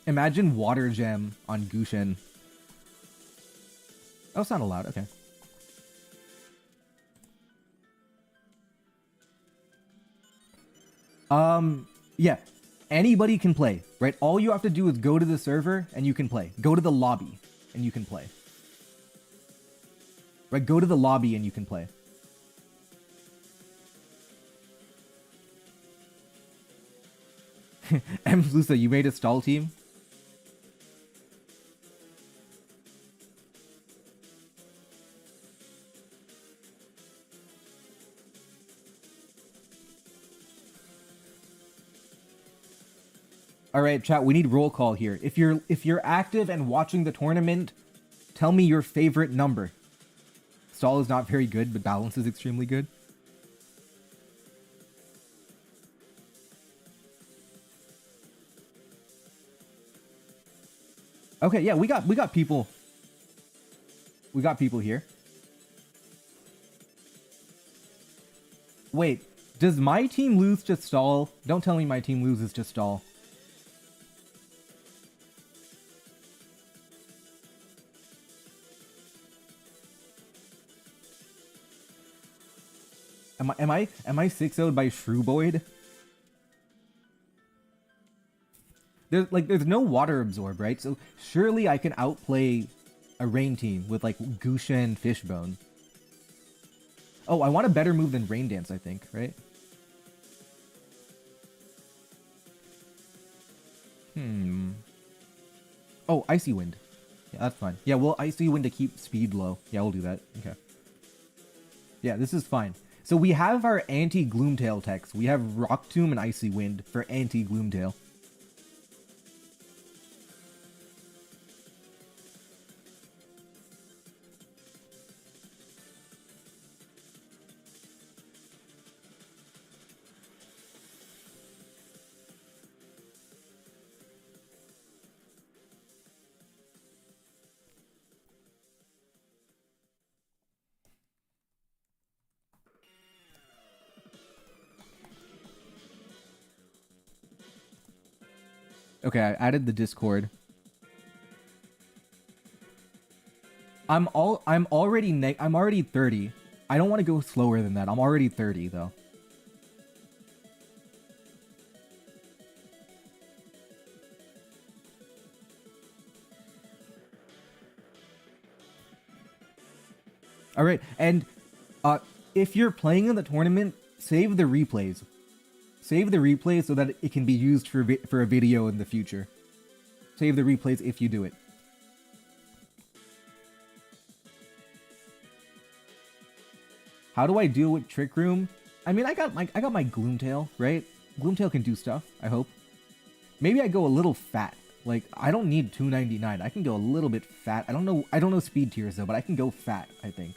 Imagine water gem on Gushen. Oh, it's not allowed. Okay. Yeah. Anybody can play, right? All you have to do is go to the server and you can play. Go to the lobby and you can play. Right? Go to the lobby and you can play. M. Lusa, you made a stall team? All right, chat, we need roll call here. If you're active and watching the tournament, tell me your favorite number. Stall is not very good, but balance is extremely good. Okay, yeah, we got people. We got people here. Wait, does my team lose to stall? Don't tell me my team loses to stall. Am I 6-0'd by Shrewboyd? There's no water absorb, right? So surely I can outplay a rain team with like Gushen Fishbone. Oh, I want a better move than Rain Dance, I think, right? Oh, Icy Wind. Yeah, that's fine. Yeah, we'll Icy Wind to keep speed low. Yeah, we'll do that. Okay. Yeah, this is fine. So we have our anti-Gloomtail techs. We have Rock Tomb and Icy Wind for anti-Gloomtail. Okay, I added the Discord. I'm already 30. I don't want to go slower than that. I'm already 30 though. All right, and if you're playing in the tournament, save the replays. Save the replays so that it can be used for a video in the future. Save the replays if you do it. How do I deal with Trick Room? I mean, I got my Gloomtail, right? Gloomtail can do stuff, I hope. Maybe I go a little fat. Like, I don't need 299. I can go a little bit fat. I don't know speed tiers though, but I can go fat, I think.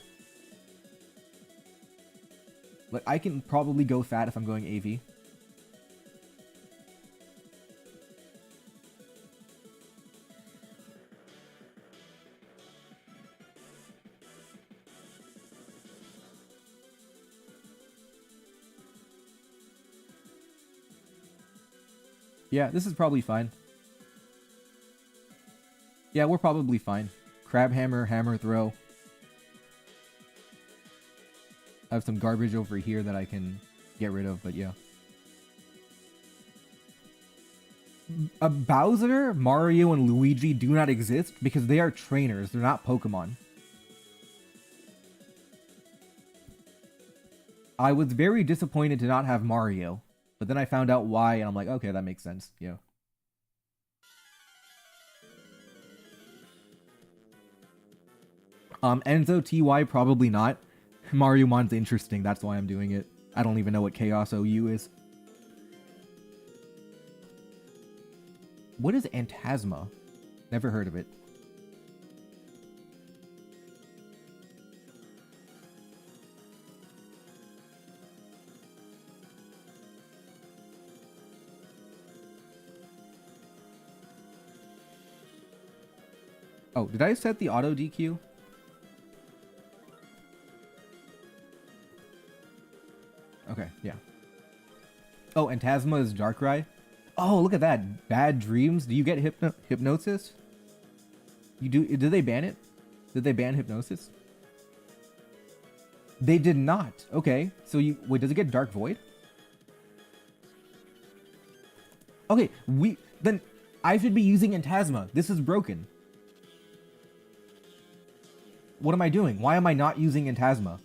Like, I can probably go fat if I'm going AV. Yeah, this is probably fine. Yeah, we're probably fine. Crab Hammer, Hammer Throw. I have some garbage over here that I can get rid of, but yeah. Bowser, Mario, and Luigi do not exist because they are trainers. They're not Pokemon. I was very disappointed to not have Mario, but then I found out why, and I'm like, okay, that makes sense. Yeah. Enzo TY, probably not. Mariomon's interesting, that's why I'm doing it. I don't even know what Chaos OU is. What is Antasma? Never heard of it. Oh, did I set the auto DQ? Okay, yeah. Oh, and Tasma is Darkrai? Oh, look at that. Bad Dreams? Do you get Hypnosis? You do? Did they ban it? Did they ban Hypnosis? They did not. Okay, so you... Wait, does it get Dark Void? Okay, then I should be using Antasma. This is broken. What am I doing? Why am I not using Antasma?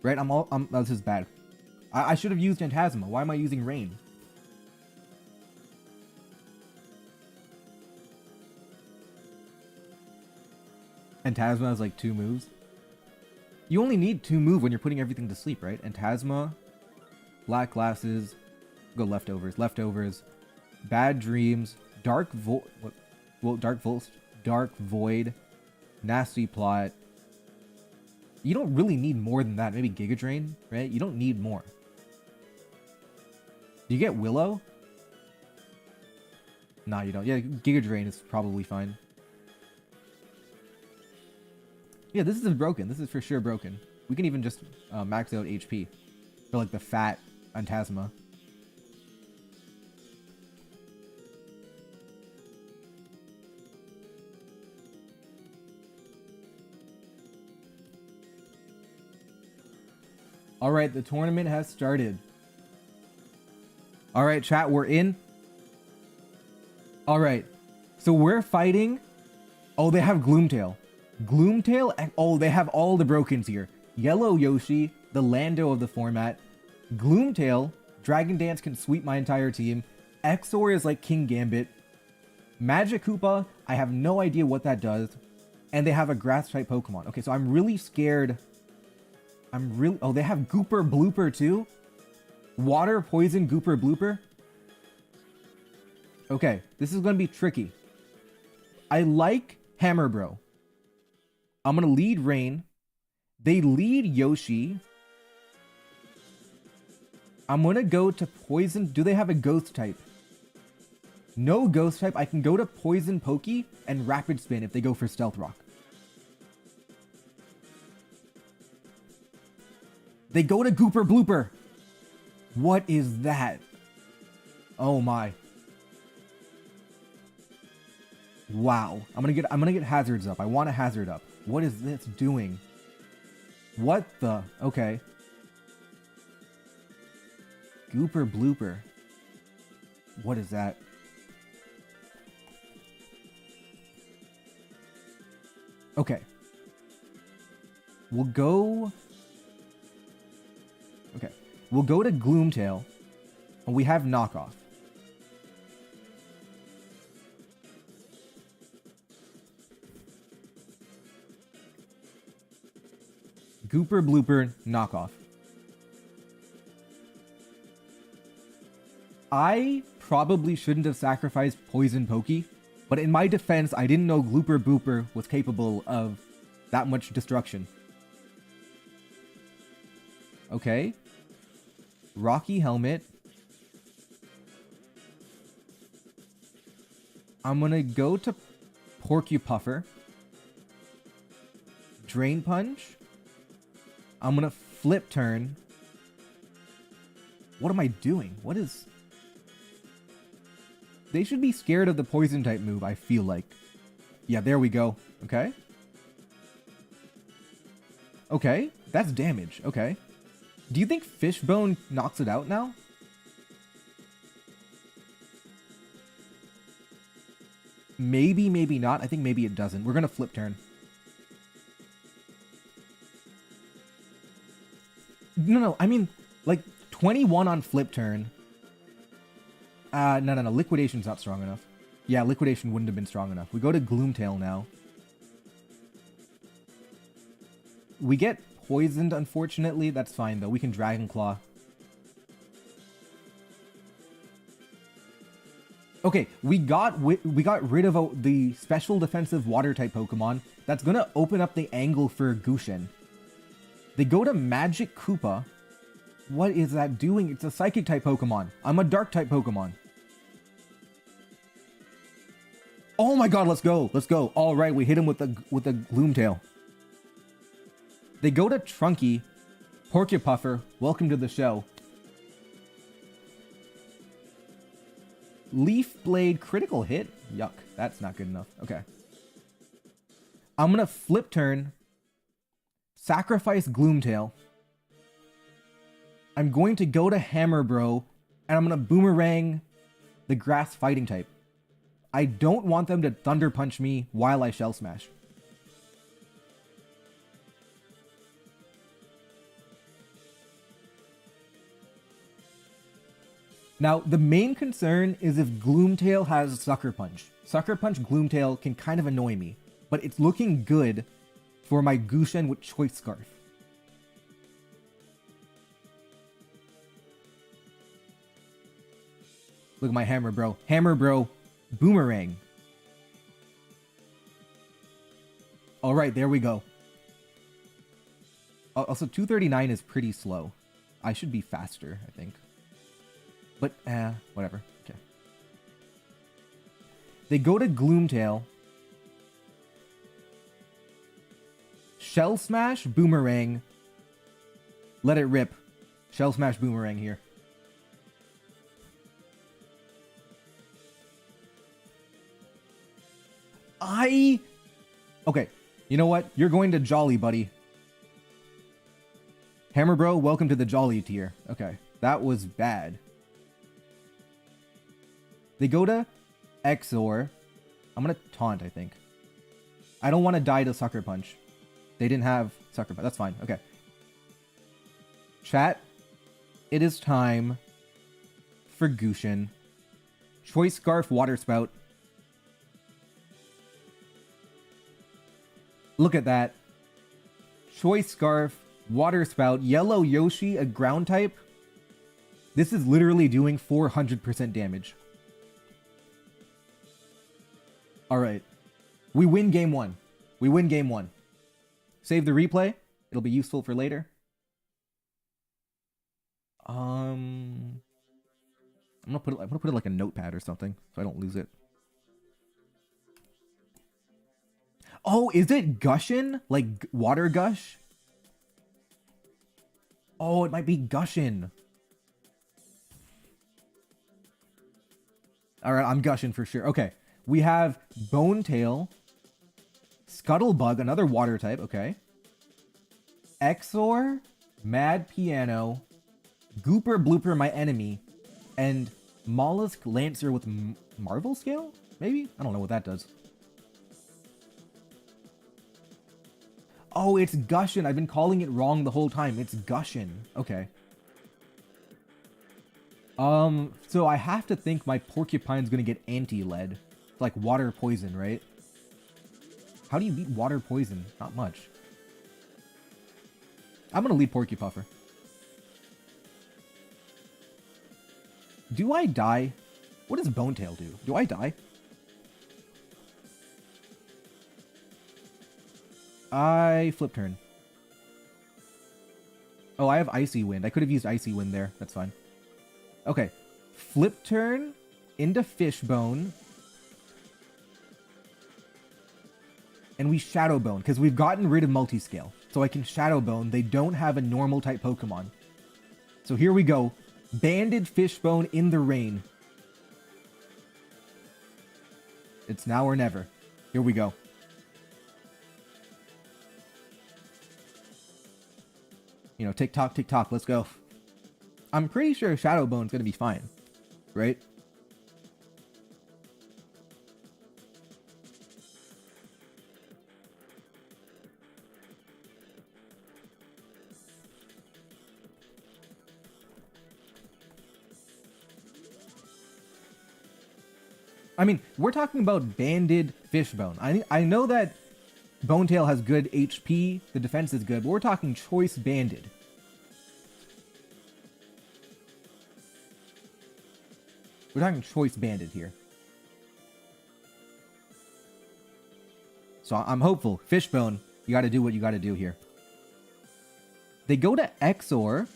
Right, this is bad. I should have used Antasma. Why am I using Rain? Antasma has like 2 moves. You only need 2 moves when you're putting everything to sleep, right? Antasma, Black Glasses, go Leftovers, Bad Dreams, Dark Void, Nasty Plot. You don't really need more than that. Maybe Giga Drain, right? You don't need more. Do you get Willow? Nah, you don't. Yeah, Giga Drain is probably fine. Yeah, this is broken. This is for sure broken. We can even just max out HP for like the fat Antasma. Alright, the tournament has started. Alright, chat, we're in. Alright, so we're fighting. Oh, they have Gloomtail. Gloomtail, and oh, they have all the brokens here. Yellow Yoshi, the Lando of the format. Gloomtail, Dragon Dance can sweep my entire team. Exor is like King Gambit. Magic Koopa, I have no idea what that does. And they have a grass-type Pokemon. Okay, so I'm really scared. Oh, they have Gooper Blooper too? Water, Poison, Gooper Blooper? Okay, this is going to be tricky. I like Hammer Bro. I'm going to lead Rain. They lead Yoshi. I'm going to go to Poison. Do they have a Ghost type? No Ghost type. I can go to Poison Pokey and Rapid Spin if they go for Stealth Rock. They go to Gooper Blooper. What is that? Oh my. Wow. I'm gonna get hazards up. I want a hazard up. What is this doing? What the? Okay. Gooper Blooper. What is that? Okay. We'll go... Okay. We'll go to Gloomtail. And we have Knockoff. Gooper Blooper Knockoff. I probably shouldn't have sacrificed Poison Pokey, but in my defense, I didn't know Glooper Booper was capable of that much destruction. Okay. Rocky Helmet. I'm gonna go to Porcupuffer. Drain Punch. I'm gonna Flip Turn. What am I doing? What is... They should be scared of the Poison type move, I feel like. Yeah, there we go. Okay. Okay, that's damage. Okay. Do you think Fishbone knocks it out now? Maybe, maybe not. I think maybe it doesn't. We're gonna Flip Turn. No, I mean, like, 21 on Flip Turn. No. Liquidation's not strong enough. Yeah, Liquidation wouldn't have been strong enough. We go to Gloomtail now. We get poisoned, unfortunately. That's fine, though. We can Dragon Claw. Okay, we got rid of the special defensive water-type Pokemon. That's gonna open up the angle for Gushin. They go to Magic Koopa. What is that doing? It's a Psychic-type Pokemon. I'm a Dark-type Pokemon. Oh my god, let's go. Let's go. All right, we hit him with the Gloomtail. They go to Trunky. Porcupuffer, welcome to the show. Leaf Blade critical hit? Yuck, that's not good enough. Okay. I'm gonna flip turn. Sacrifice Gloomtail. I'm going to go to Hammer Bro, and I'm gonna Boomerang the Grass Fighting type. I don't want them to Thunder Punch me while I Shell Smash. Now, the main concern is if Gloomtail has Sucker Punch. Sucker Punch Gloomtail can kind of annoy me, but it's looking good for my Gushin with Choice Scarf. Look at my Hammer Bro. Hammer Bro, Boomerang. Alright, there we go. Also, 239 is pretty slow. I should be faster, I think. But, whatever. Okay. They go to Gloomtail. Shell Smash, Boomerang. Let it rip. Shell Smash, Boomerang here. Okay, you know what? You're going to Jolly, buddy. Hammer Bro, welcome to the Jolly tier. Okay, that was bad. They go to Exor. I'm gonna taunt, I think. I don't want to die to Sucker Punch. They didn't have Sucker Punch. That's fine. Okay. Chat, it is time for Gushin. Choice Scarf, Water Spout. Look at that. Choice Scarf, Water Spout, Yellow Yoshi, a ground type. This is literally doing 400% damage. Alright. We win game one. We win game one. Save the replay. It'll be useful for later. I'm gonna put it like a notepad or something so I don't lose it. Oh, is it Gushin? Like Water Gush? Oh, it might be Gushin. Alright, I'm Gushin for sure. Okay. We have Bone Tail. Scuttlebug, another water type. Okay. Exor. Mad Piano. Gooper Blooper, my enemy. And Mollusk Lancer with Marvel Scale? Maybe? I don't know what that does. Oh, it's Gushin. I've been calling it wrong the whole time. It's Gushin. Okay. So I have to think my Porcupine's gonna get anti-lead. Like water poison, right? How do you beat water poison? Not much. I'm gonna lead Porcupuffer. Do I die? What does Bone Tail do? Do I die? I flip turn. Oh, I have Icy Wind. I could have used Icy Wind there. That's fine. Okay. Flip turn into Fishbone. And we Shadow Bone, because we've gotten rid of Multiscale. So I can Shadow Bone. They don't have a normal type Pokemon. So here we go. Banded Fishbone in the rain. It's now or never. Here we go. You know, tick tock, let's go. I'm pretty sure Shadow Bone's gonna be fine, right? I mean, we're talking about banded Fishbone. I know that Bonetail has good HP. The defense is good, but we're talking Choice Banded. We're talking Choice Banded here. So I'm hopeful. Fishbone, you gotta do what you gotta do here. They go to Exor.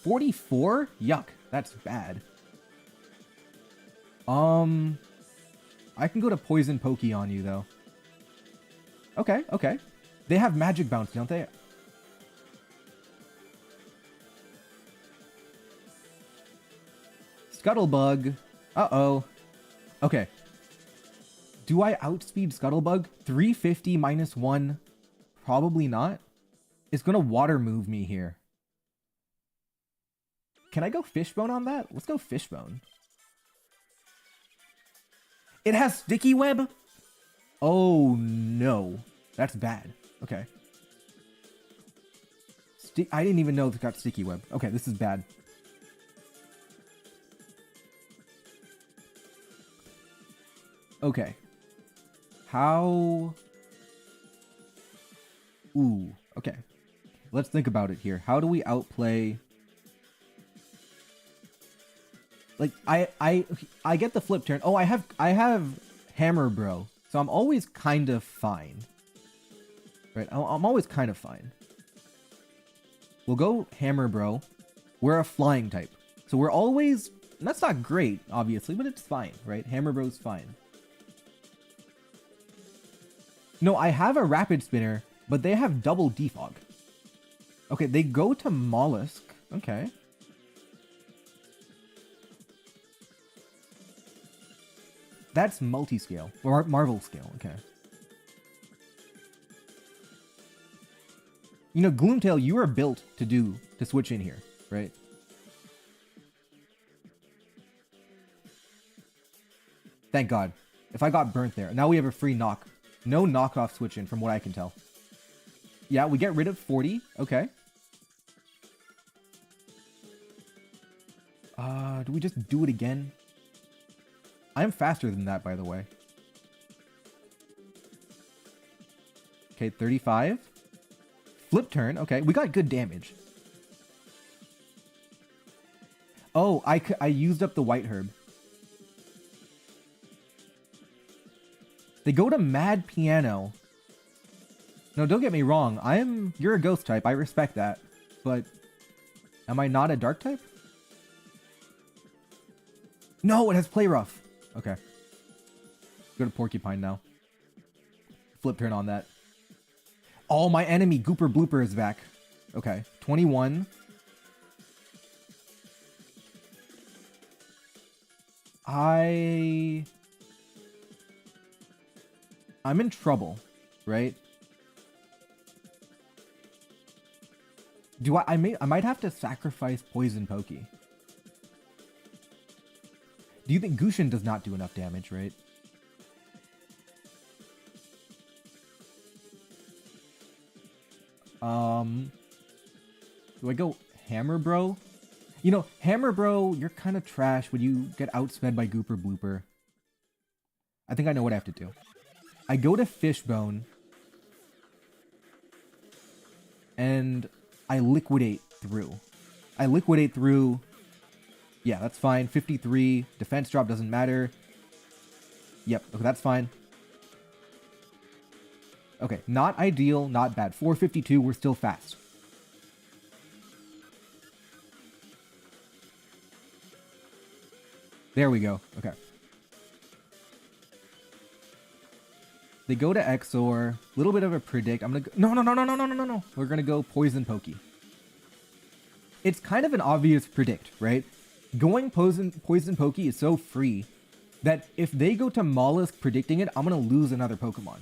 44? Yuck. That's bad. I can go to Poison Pokey on you, though. Okay, okay. They have Magic Bounce, don't they? Scuttlebug. Uh-oh. Okay. Do I outspeed Scuttlebug? 350 minus 1? Probably not. It's gonna water move me here. Can I go Fishbone on that? Let's go Fishbone. It has Sticky Web? Oh, no. That's bad. Okay. I didn't even know it got Sticky Web. Okay, this is bad. Okay. How... Ooh, okay. Let's think about it here. How do we outplay... Like, I get the flip turn. Oh, I have Hammer Bro. So I'm always kind of fine. Right? I'm always kind of fine. We'll go Hammer Bro. We're a flying type. So we're always... That's not great, obviously, but it's fine, right? Hammer Bro's fine. No, I have a Rapid Spinner, but they have double Defog. Okay, they go to Mollusk. Okay. That's multi-scale. Or Marvel scale, okay. You know, Gloomtail, you are built to switch in here, right? Thank God. If I got burnt there. Now we have a free knock. No knockoff switch in from what I can tell. Yeah, we get rid of 40. Okay. Do we just do it again? I'm faster than that, by the way. Okay, 35. Flip turn. Okay, we got good damage. Oh, I used up the White Herb. They go to Mad Piano. No, don't get me wrong. You're a ghost type. I respect that. But am I not a dark type? No, it has Play Rough. Okay. Go to Porcupine now. Flip turn on that. Oh, my enemy, Gooper Blooper, is back. Okay. 21. I'm in trouble, right? I might have to sacrifice Poison Pokey. Do you think Gushin does not do enough damage, right? Do I go Hammer Bro? You know, Hammer Bro, you're kind of trash when you get outsped by Gooper Blooper. I think I know what I have to do. I go to Fishbone. And I liquidate through. Yeah, that's fine. 53. Defense drop doesn't matter. Yep, okay, that's fine. Okay, not ideal, not bad. 452, we're still fast. There we go. Okay. They go to Exor. Little bit of a predict. I'm gonna go... No. We're gonna go Poison Pokey. It's kind of an obvious predict, right? Going Poison Pokey is so free that if they go to Mollusk predicting it, I'm gonna lose another Pokemon,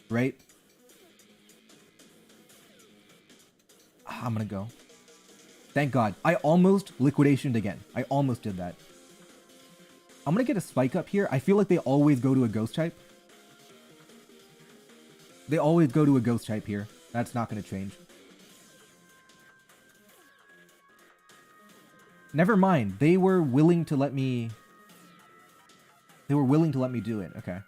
right? I'm gonna go. Thank God. I almost liquidationed again. I almost did that. I'm gonna get a Spike Up here. I feel like they always go to a Ghost type. They always go to a Ghost type here. That's not gonna change. Never mind. They were willing to let me... do it. Okay.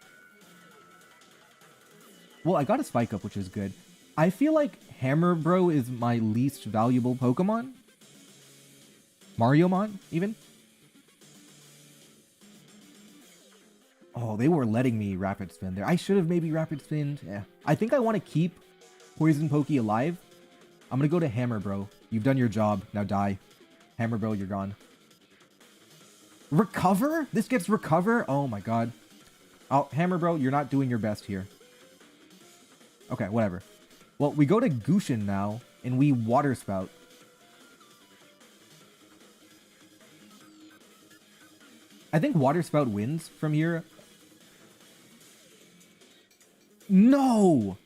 Well, I got a Spike Up, which is good. I feel like Hammer Bro is my least valuable Pokemon. Mariomon, even. Oh, they were letting me Rapid Spin there. I should have maybe Rapid Spinned. Yeah. I think I want to keep Poison Pokey alive. I'm going to go to Hammer Bro. You've done your job. Now die. Hammer Bro, you're gone. Recover? This gets Recover? Oh my god. Oh, Hammer Bro, you're not doing your best here. Okay, whatever. Well, we go to Gushin now, and we Water Spout. I think Water Spout wins from here. No!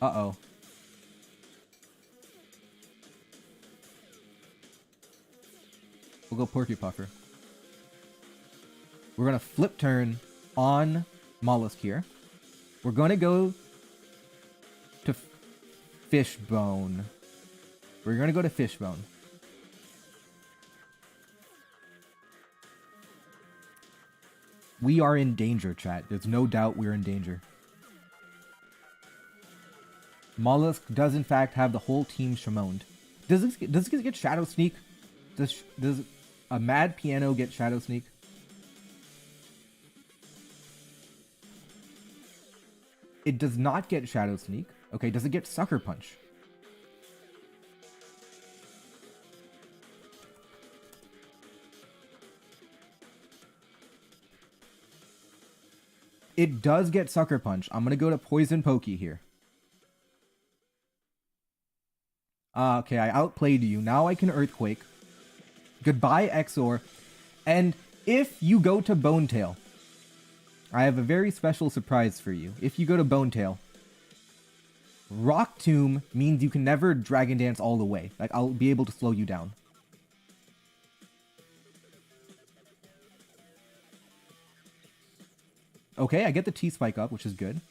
Uh-oh. We'll go Porcupuffer. We're going to flip turn on Mollusk here. We're going to go to Fishbone. We're going to go to Fishbone. We are in danger, chat. There's no doubt we're in danger. Mollusk does in fact have the whole team shamoned. Does this get Shadow Sneak? Does a Mad Piano get Shadow Sneak? It does not get Shadow Sneak. Okay, does it get Sucker Punch? It does get Sucker Punch. I'm going to go to Poison Pokey here. Okay, I outplayed you. Now I can Earthquake. Goodbye, Exor. And if you go to Bone Tail, I have a very special surprise for you. If you go to Bone Tail, Rock Tomb means you can never Dragon Dance all the way. Like, I'll be able to slow you down. Okay, I get the T-Spike up, which is good.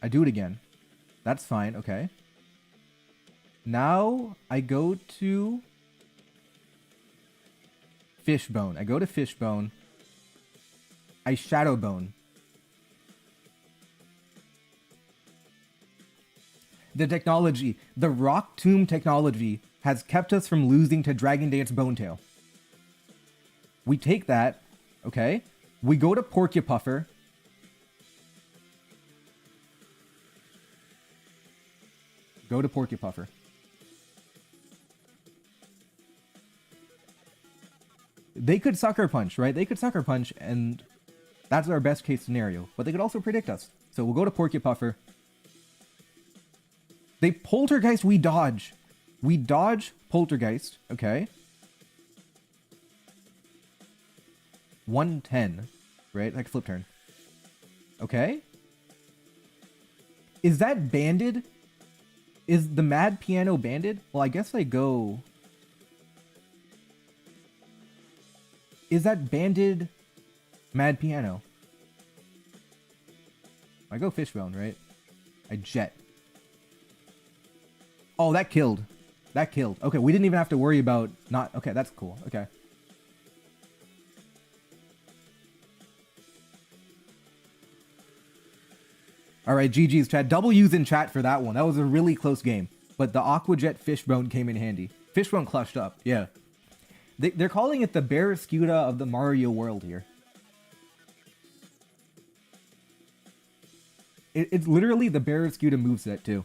I do it again. That's fine, okay. Now, I go to Fishbone. I go to Fishbone. I Shadowbone. The technology, the Rock Tomb technology, has kept us from losing to Dragon Dance Bone Tail. We take that, okay? We go to Porcupuffer. Go to Porcupuffer. They could Sucker Punch, right? They could Sucker Punch, and that's our best case scenario. But they could also predict us. So we'll go to Porcupuffer. They Poltergeist, we dodge. We dodge Poltergeist, okay? 110, right? Like flip turn. Okay. Is that banded? Is the Mad Piano banded? Well, I guess I go... Is that banded Mad Piano? I go Fishbone, right? I Jet. Oh, that killed. That killed. Okay, we didn't even have to worry about not... Okay, that's cool. Okay. Alright, GG's chat. W's in chat for that one. That was a really close game. But the Aqua Jet Fishbone came in handy. Fishbone clutched up, yeah. They're calling it the Barraskewda of the Mario world here. It's literally the Barraskewda moveset, too.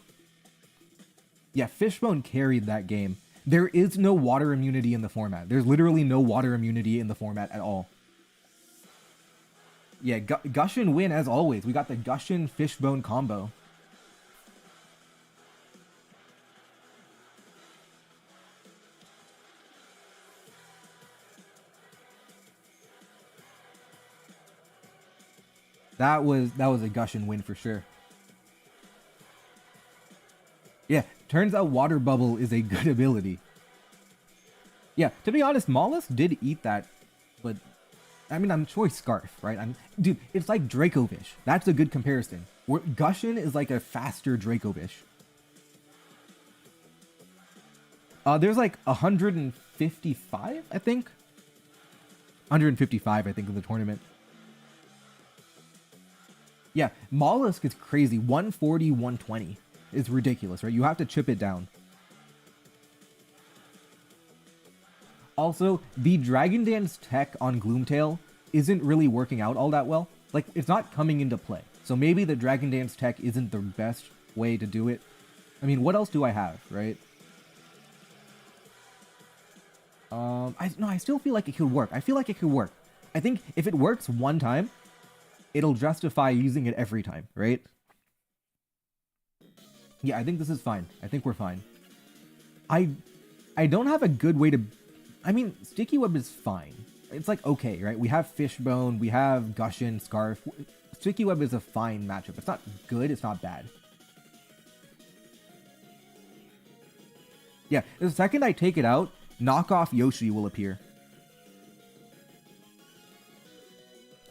Yeah, Fishbone carried that game. There is no water immunity in the format. There's literally no water immunity in the format at all. Yeah, Gushin win as always. We got the Gushin Fishbone combo. That was a Gushin win for sure. Yeah, turns out Water Bubble is a good ability. Yeah, to be honest, Mollusk did eat that, but I mean, I'm Choice Scarf, right? Dude, it's like Dracovish. That's a good comparison. Gushin is like a faster Dracovish. There's like 155, I think. 155, I think, in the tournament. Yeah, Mollusk is crazy. 140, 120. It's ridiculous, right? You have to chip it down. Also, the Dragon Dance tech on Gloomtail isn't really working out all that well. Like, it's not coming into play. So maybe the Dragon Dance tech isn't the best way to do it. I mean, what else do I have, right? I still feel like it could work. I feel like it could work. I think if it works one time, it'll justify using it every time, right? Yeah, I think this is fine. I think we're fine. I don't have a good way to... I mean, Sticky Web is fine. It's like, okay, right? We have Fishbone, we have Gushin, Scarf. Sticky Web is a fine matchup. It's not good, it's not bad. Yeah, the second I take it out, knockoff Yoshi will appear.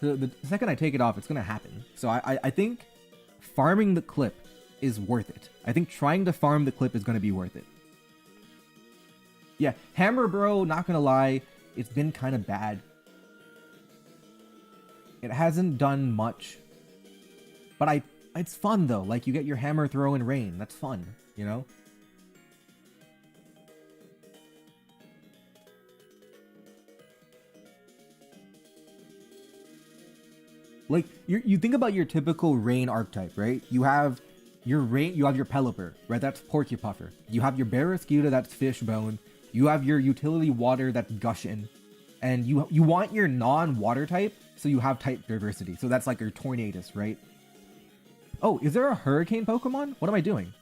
The second I take it off, it's gonna happen. So I think farming the clip is worth it. I think trying to farm the clip is gonna be worth it. Yeah, Hammer Bro, not gonna lie, it's been kind of bad. It hasn't done much. But it's fun though, like you get your hammer throw in rain, that's fun, you know? Like, you think about your typical rain archetype, right? You have your rain, you have your Pelipper, right? That's Porcupuffer. You have your Barraskewda, that's Fishbone. You have your utility water, that's Gushin. And you want your non-water type, so you have type diversity. So that's like your Tornadus, right? Oh, is there a Hurricane Pokemon? What am I doing?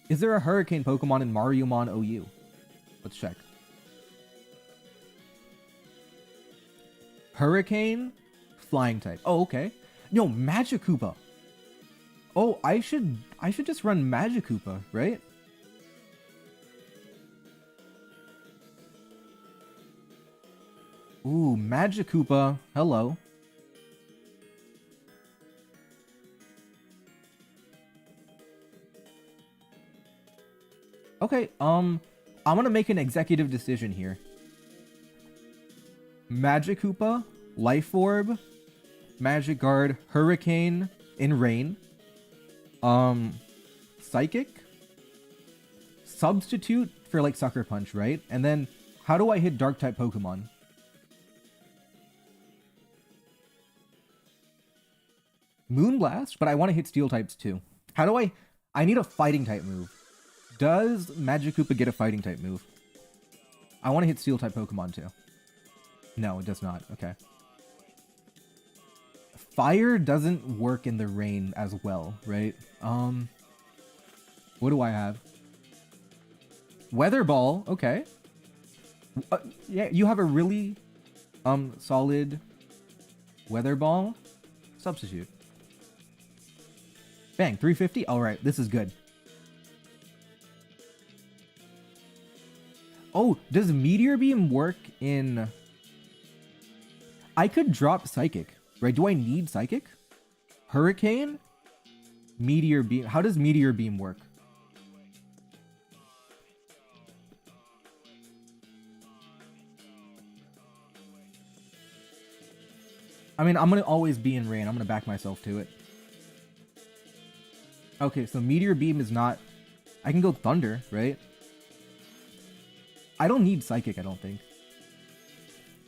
Is there a Hurricane Pokemon in Mariomon OU? Let's check. Hurricane, flying type. Oh, okay. No, Magikoopa. Oh, I should just run Magikoopa, right? Ooh, Magikoopa. Hello. Okay, I'm gonna make an executive decision here. Magikoopa, Life Orb, Magic Guard, Hurricane in Rain, Psychic, Substitute for like Sucker Punch, right? And then how do I hit Dark type Pokemon? Moonblast, but I want to hit Steel types too. How do I need a fighting type move. Does Magikoopa get a fighting type move? I want to hit Steel type Pokemon too. No, it does not. Okay. Fire doesn't work in the rain as well, right? What do I have? Weather Ball, okay. Yeah, you have a really solid Weather Ball. Substitute. Bang, 350. All right, this is good. Oh, does Meteor Beam work in... I could drop Psychic, right? Do I need Psychic? Hurricane? Meteor Beam. How does Meteor Beam work? I mean, I'm going to always be in rain. I'm going to back myself to it. Okay, so Meteor Beam is not... I can go Thunder, right? I don't need Psychic, I don't think.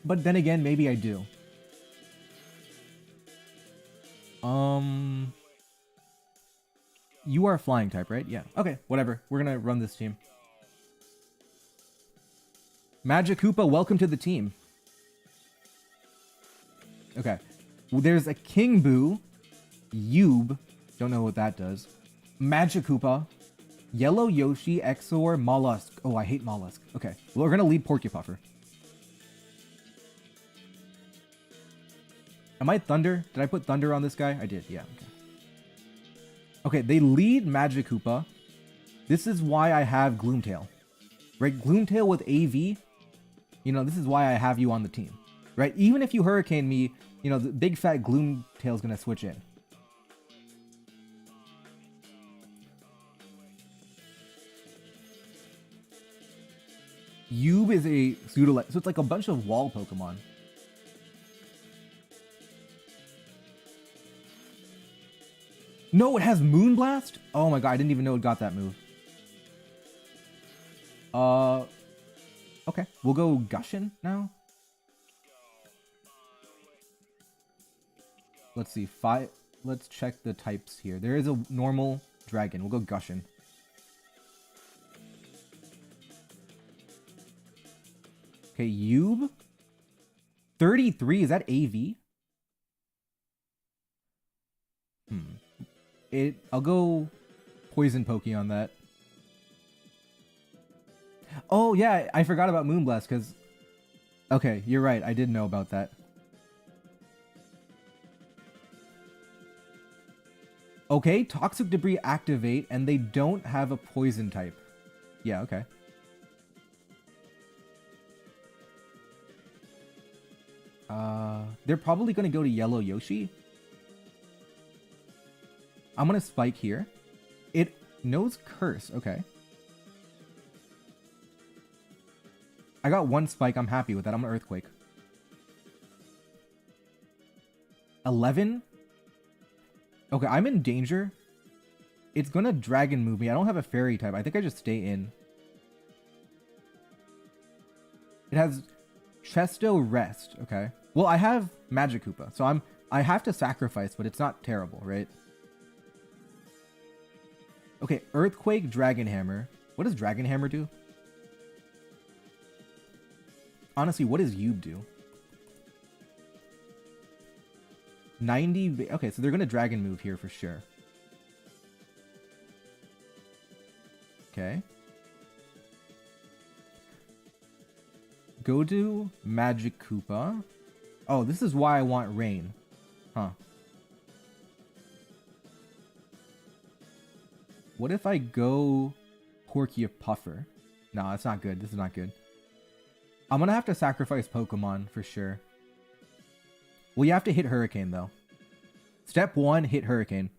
But then again, maybe I do. You are a flying type, right? Yeah. Okay, whatever. We're gonna run this team. Magikoopa, welcome to the team. Okay. Well, there's a King Boo. Yube. Don't know what that does. Magikoopa. Yellow Yoshi, Exor, Mollusk. Oh, I hate Mollusk. Okay. Well, we're gonna lead Porcupuffer. Am I Thunder? Did I put Thunder on this guy? I did, yeah. Okay. Okay, they lead Magikoopa. This is why I have Gloomtail. Right? Gloomtail with AV. You know, this is why I have you on the team. Right? Even if you Hurricane me, you know, the big fat Gloomtail's gonna switch in. Yube is a pseudo, so it's like a bunch of wall Pokemon. No, it has Moonblast? Oh my god, I didn't even know it got that move. Okay, we'll go Gushin now. Let's see, let's check the types here. There is a normal dragon. We'll go Gushin. Okay, Yube. 33, is that AV? I'll go Poison Pokey on that. Oh yeah, I forgot about Moonblast because... Okay, you're right, I did know about that. Okay, Toxic Debris activate and they don't have a poison type. Yeah, okay. They're probably going to go to Yellow Yoshi. I'm going to Spike here. It knows Curse. Okay. I got one Spike. I'm happy with that. I'm going to Earthquake. 11? Okay, I'm in danger. It's going to Dragon move me. I don't have a Fairy type. I think I just stay in. It has Chesto Rest. Okay. Well, I have Magic Koopa, so I have to sacrifice, but it's not terrible, right? Okay, Earthquake, Dragon Hammer. What does Dragon Hammer do? Honestly, what does Yube do? 90... Okay, so they're going to Dragon move here for sure. Okay. Go to Magic Koopa. Oh, this is why I want Rain. Huh. What if I go Porky of Puffer? No, that's not good. This is not good. I'm gonna have to sacrifice Pokemon for sure. Well, you have to hit Hurricane, though. Step 1, hit Hurricane.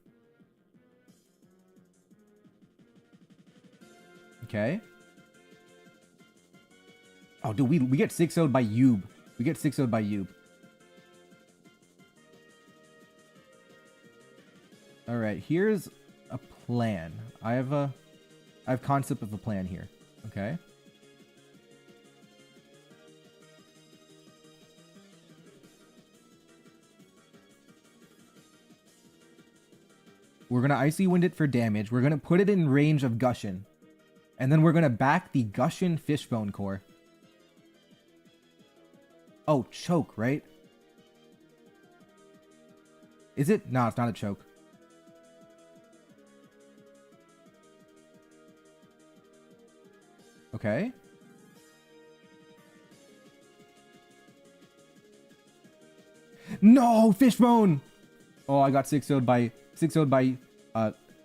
Okay. Oh, dude, we get 6-0'd by Yube. We get 6-0'd by Yube. Alright, here's a plan. I have concept of a plan here. Okay. We're going to Icy Wind it for damage. We're going to put it in range of Gushin. And then we're going to back the Gushin Fishbone Core. Oh, Choke, right? Is it? No, it's not a Choke. Okay. No, Fishbone! Oh, I got 6-0'd by... 6-0'd by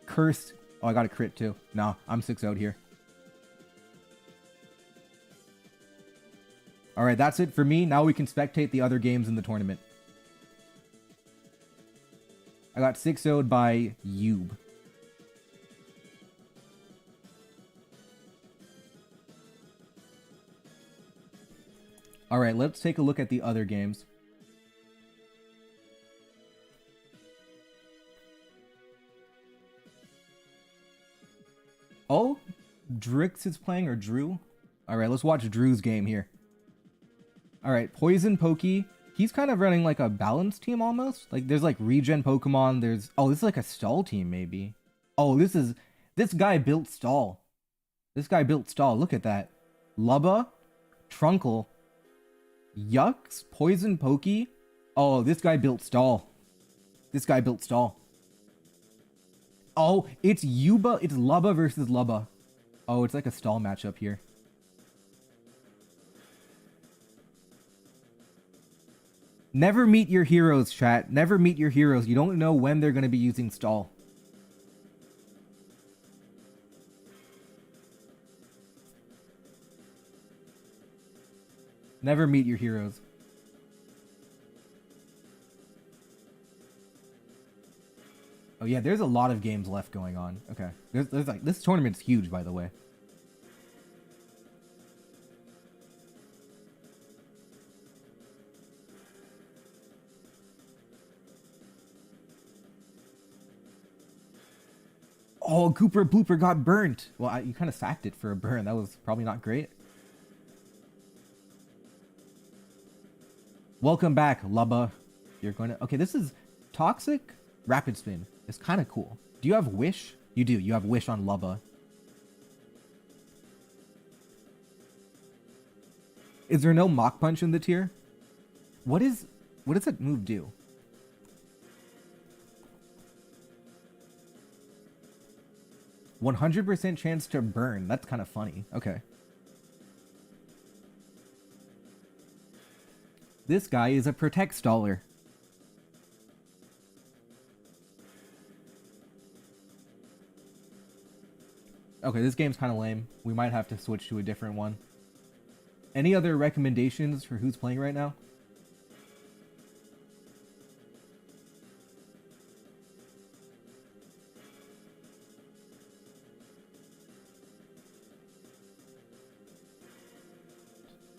Cursed. Oh, I got a crit too. No, I'm 6-0'd here. Alright, that's it for me. Now we can spectate the other games in the tournament. I got 6-0'd by Yube. Alright, let's take a look at the other games. Oh, Drix is playing, or Drew? Alright, let's watch Drew's game here. Alright, Poison Pokey. He's kind of running like a balanced team almost. Like, there's like regen Pokemon, there's... Oh, this is like a stall team, maybe. Oh, this guy built stall. This guy built stall, look at that. Lubba, Trunkle, Yucks, Poison Pokey. Oh, this guy built stall. This guy built stall. Oh, it's Yuba. It's Lubba versus Lubba. Oh, it's like a stall matchup here. Never meet your heroes, chat. Never meet your heroes. You don't know when they're going to be using stall. Never meet your heroes. Oh yeah, there's a lot of games left going on. Okay. There's like, this tournament's huge, by the way. Oh, Cooper Blooper got burnt. Well, you kind of sacked it for a burn. That was probably not great. Welcome back, Lubba. You're going to... Okay, this is Toxic Rapid Spin. It's kind of cool. Do you have Wish? You do. You have Wish on Lubba. Is there no Mach Punch in the tier? What does that move do? %100% chance to burn. That's kind of funny. Okay. This guy is a Protect Staller. Okay, this game's kind of lame. We might have to switch to a different one. Any other recommendations for who's playing right now?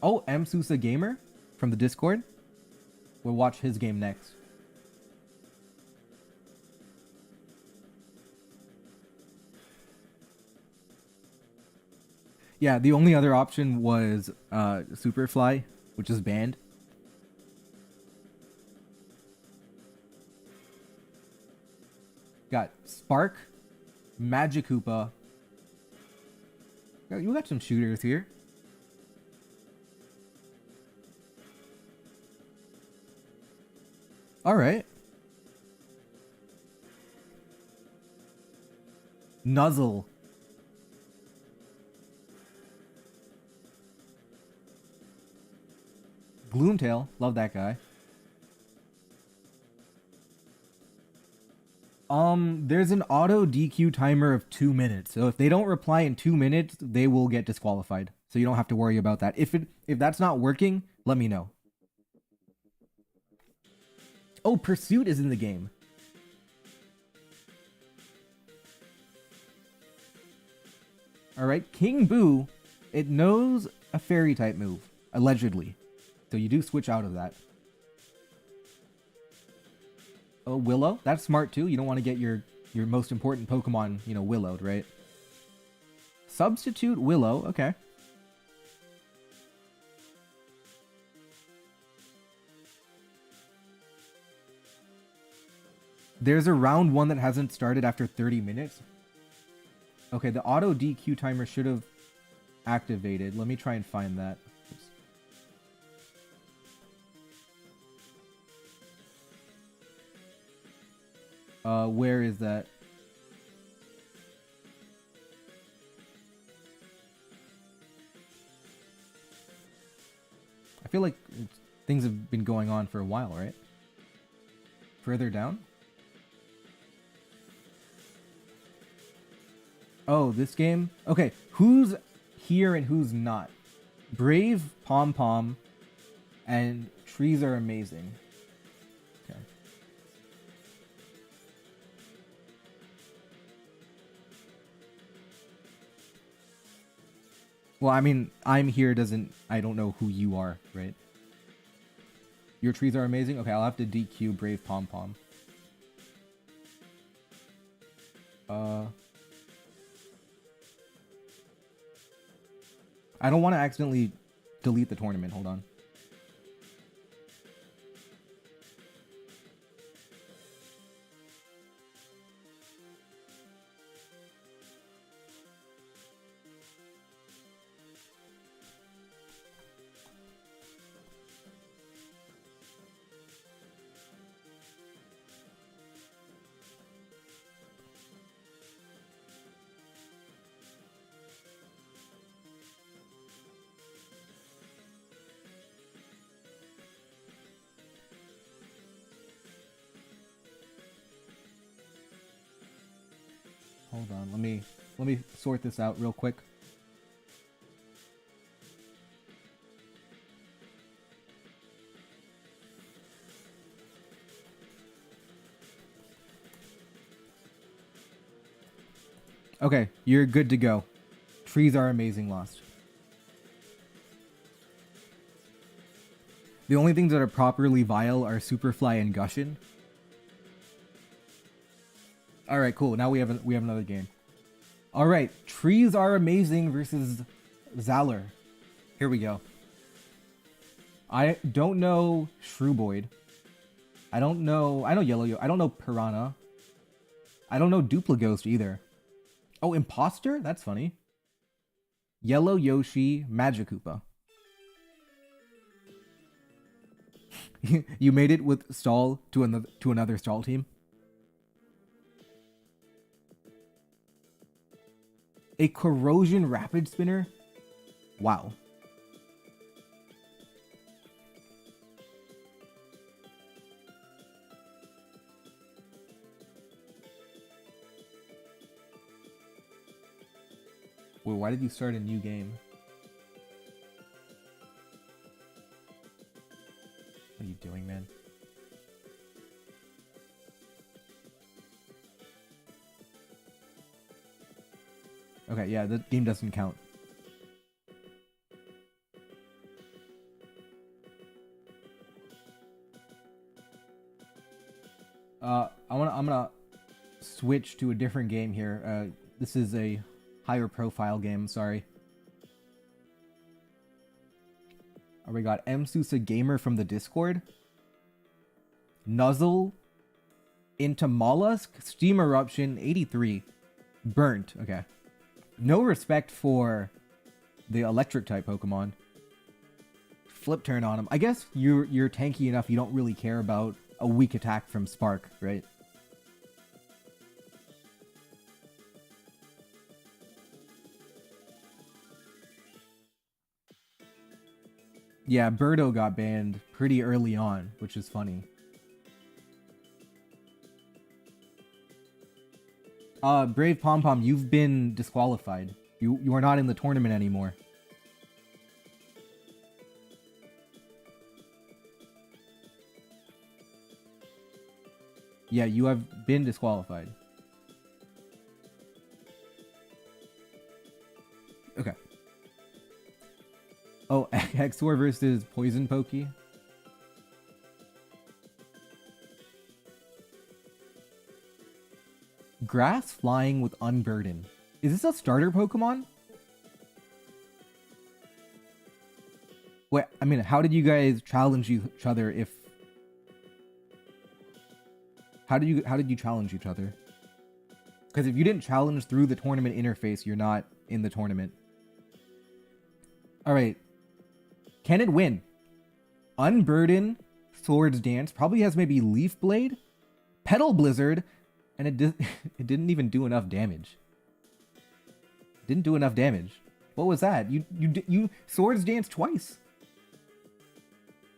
Oh, M. Sousa Gamer from the Discord. We'll watch his game next. Yeah, the only other option was Superfly, which is banned. Got Spark, Magikoopa. You got some shooters here. Alright. Nuzzle. Gloomtail. Love that guy. There's an auto DQ timer of 2 minutes. So if they don't reply in 2 minutes, they will get disqualified. So you don't have to worry about that. If that's not working, let me know. Oh, Pursuit is in the game. Alright, King Boo, it knows a fairy type move, allegedly. So you do switch out of that. Oh, Willow, that's smart too. You don't want to get your most important Pokemon, you know, Willowed, right? Substitute Willow, okay. There's a round 1 that hasn't started after 30 minutes. Okay, the auto DQ timer should have activated. Let me try and find that. Where is that? I feel like things have been going on for a while, right? Further down? Oh, this game? Okay, who's here and who's not? Brave, Pom Pom, and Trees Are Amazing. Okay. Well, I mean, I'm here doesn't... I don't know who you are, right? Your Trees Are Amazing? Okay, I'll have to DQ Brave Pom Pom. I don't want to accidentally delete the tournament. Hold on. Hold on, let me sort this out real quick. Okay, you're good to go. Trees Are Amazing lost. The only things that are properly vile are Superfly and Gushin. All right, cool. Now we have another game. All right, trees are amazing versus Zalor. Here we go. I don't know Shrewboyd. I know Yellow. I don't know Piranha. I don't know Duplighost either. Oh, Imposter? That's funny. Yellow Yoshi, Magikoopa. You made it with stall to another stall team. A corrosion rapid spinner? Wow. Wait, why did you start a new game? What are you doing, man? Okay, yeah, the game doesn't count. I'm gonna switch to a different game here. This is a higher profile game, sorry. Oh, we got Msusa Gamer from the Discord. Nuzzle. Into Mollusk. Steam Eruption 83. Burnt. Okay. No respect for the electric type Pokemon. Flip turn on him. I guess you're tanky enough you don't really care about a weak attack from Spark, right? Yeah, Birdo got banned pretty early on, which is funny. Brave Pom Pom, you've been disqualified. You are not in the tournament anymore. Yeah, you have been disqualified. Okay. Oh, Exor versus Poison Pokey. Grass flying with Unburden. Is this a starter Pokemon? Wait, I mean, how did you guys challenge each other if... How did you challenge each other? Because if you didn't challenge through the tournament interface, you're not in the tournament. Alright. Can it win? Unburden, Swords Dance, probably has maybe Leaf Blade, Petal Blizzard, and it didn't even do enough damage. Didn't do enough damage. What was that? You Swords Dance twice.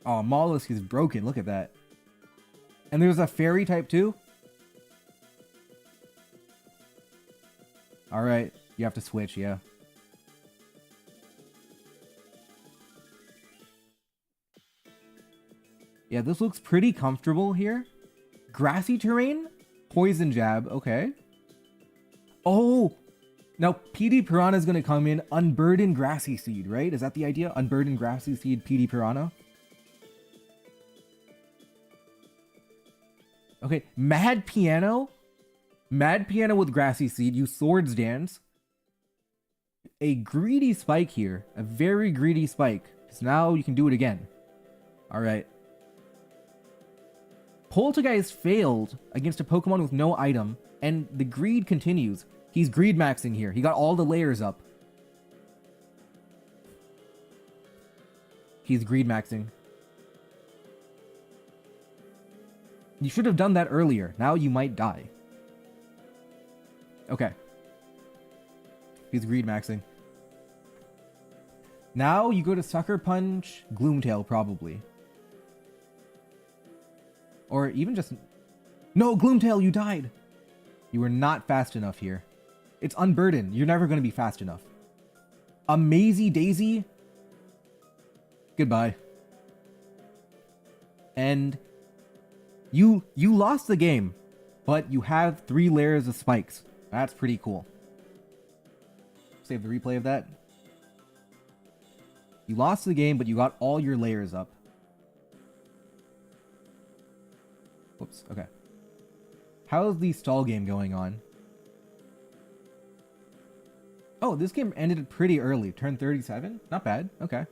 Oh, Mollusk is broken. Look at that. And there's a Fairy type too? Alright, you have to switch, yeah. Yeah, this looks pretty comfortable here. Grassy terrain? Poison Jab, okay. Oh! Now, PD Piranha is going to come in Unburden Grassy Seed, right? Is that the idea? Unburden Grassy Seed, PD Piranha? Okay, Mad Piano? Mad Piano with Grassy Seed, you Swords Dance. A greedy Spike here. A very greedy Spike. Because now you can do it again. Alright. Poltergeist failed against a Pokemon with no item, and the greed continues. He's greed maxing here. He got all the layers up. He's greed maxing. You should have done that earlier. Now you might die. Okay. He's greed maxing. Now you go to Sucker Punch, Gloomtail probably. Or even just... No, Gloomtail, you died! You were not fast enough here. It's Unburden. You're never going to be fast enough. Amazy Daisy? Goodbye. And... You lost the game, but you have 3 layers of spikes. That's pretty cool. Save the replay of that. You lost the game, but you got all your layers up. Whoops, okay. How's the stall game going on? Oh, this game ended pretty early. Turn 37? Not bad. Okay.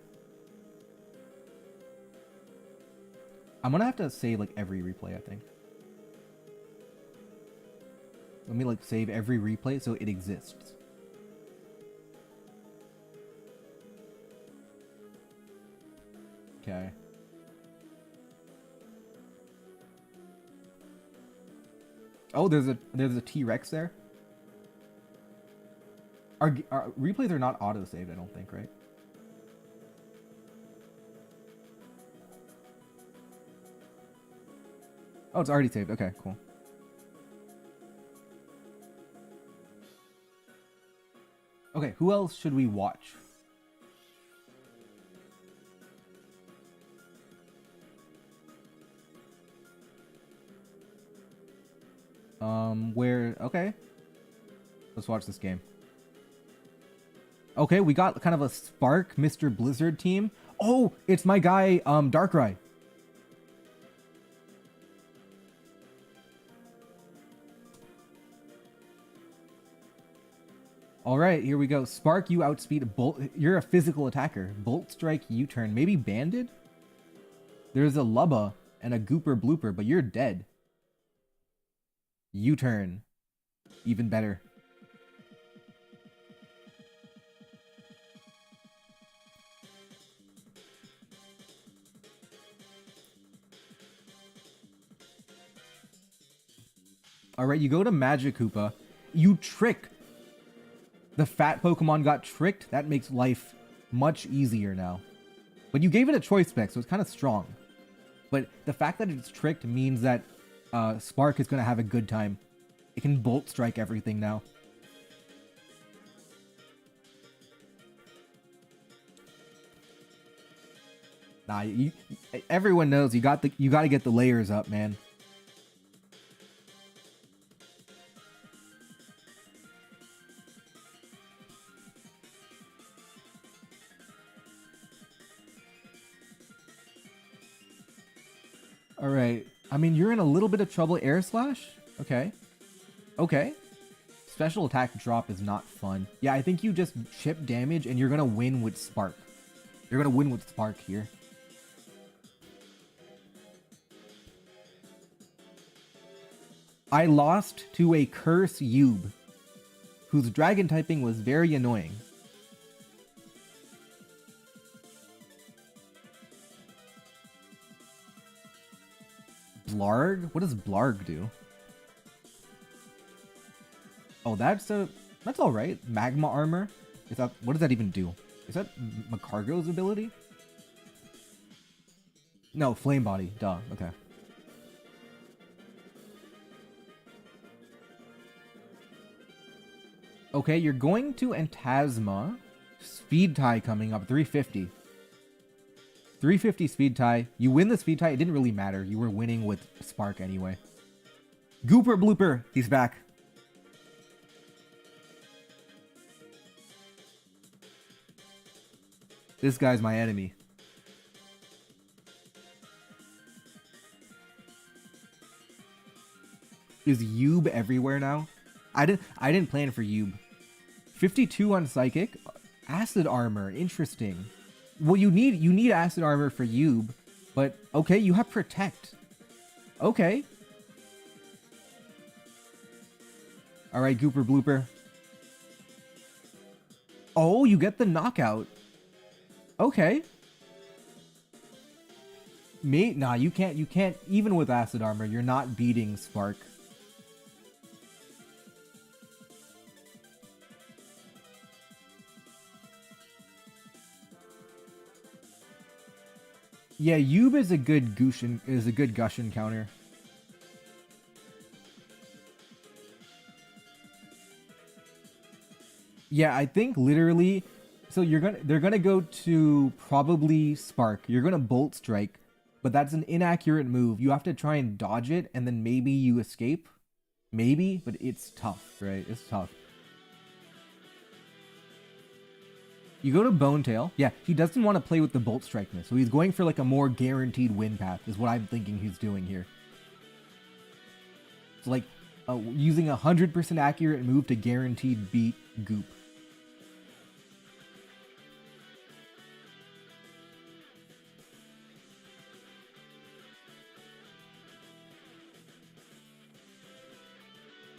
I'm gonna have to save like every replay, I think. Let me like save every replay so it exists. Okay. Oh, there's a T-Rex there. Our replays are not auto-saved, I don't think, right? Oh, it's already saved. Okay, cool. Okay, who else should we watch? Okay. Let's watch this game. Okay, we got kind of a Spark Mr. Blizzard team. Oh, it's my guy, Darkrai. All right, here we go. Spark, you outspeed Bolt. You're a physical attacker. Bolt Strike, U-turn. Maybe Banded? There's a Lubba and a Gooper Blooper, but you're dead. U-turn. Even better. All right, you go to Magikoopa. You trick. The fat Pokemon got tricked. That makes life much easier now. But you gave it a choice spec, so it's kind of strong. But the fact that it's tricked means that Spark is going to have a good time. It can Bolt Strike everything now. Nah, everyone knows you got to get the layers up, man. All right. I mean, you're in a little bit of trouble. Air Slash? Okay. Okay. Special attack drop is not fun. Yeah, I think you just chip damage and you're going to win with Spark. You're going to win with Spark here. I lost to a Curse Yube, whose dragon typing was very annoying. Blarg? What does Blarg do? Oh, that's all right. Magma armor. Is that, what does that even do? Is that Macargo's ability? No, flame body. Duh. Okay. Okay, you're going to Antasma. Speed tie coming up. 350. 350 speed tie. You win the speed tie. It didn't really matter. You were winning with Spark anyway. Gooper Blooper. He's back. This guy's my enemy. Is Yube everywhere now? I didn't plan for Yube. 52 on Psychic. Acid armor. Interesting. Well, you need acid armor for Yube, but okay, you have Protect. Okay. All right, Gooper Blooper. Oh, you get the knockout. Okay. Nah, you can't, even with acid armor, you're not beating Spark. Yeah, Yube is a good Gushin counter. Yeah, I think literally, so they're gonna go to probably Spark. You're gonna Bolt Strike, but that's an inaccurate move. You have to try and dodge it, and then maybe you escape. Maybe, but it's tough, right? It's tough. You go to Bone Tail. Yeah, he doesn't want to play with the Bolt Strike miss, so he's going for like a more guaranteed win path, is what I'm thinking he's doing here. It's like using a 100% accurate move to guaranteed beat Goop.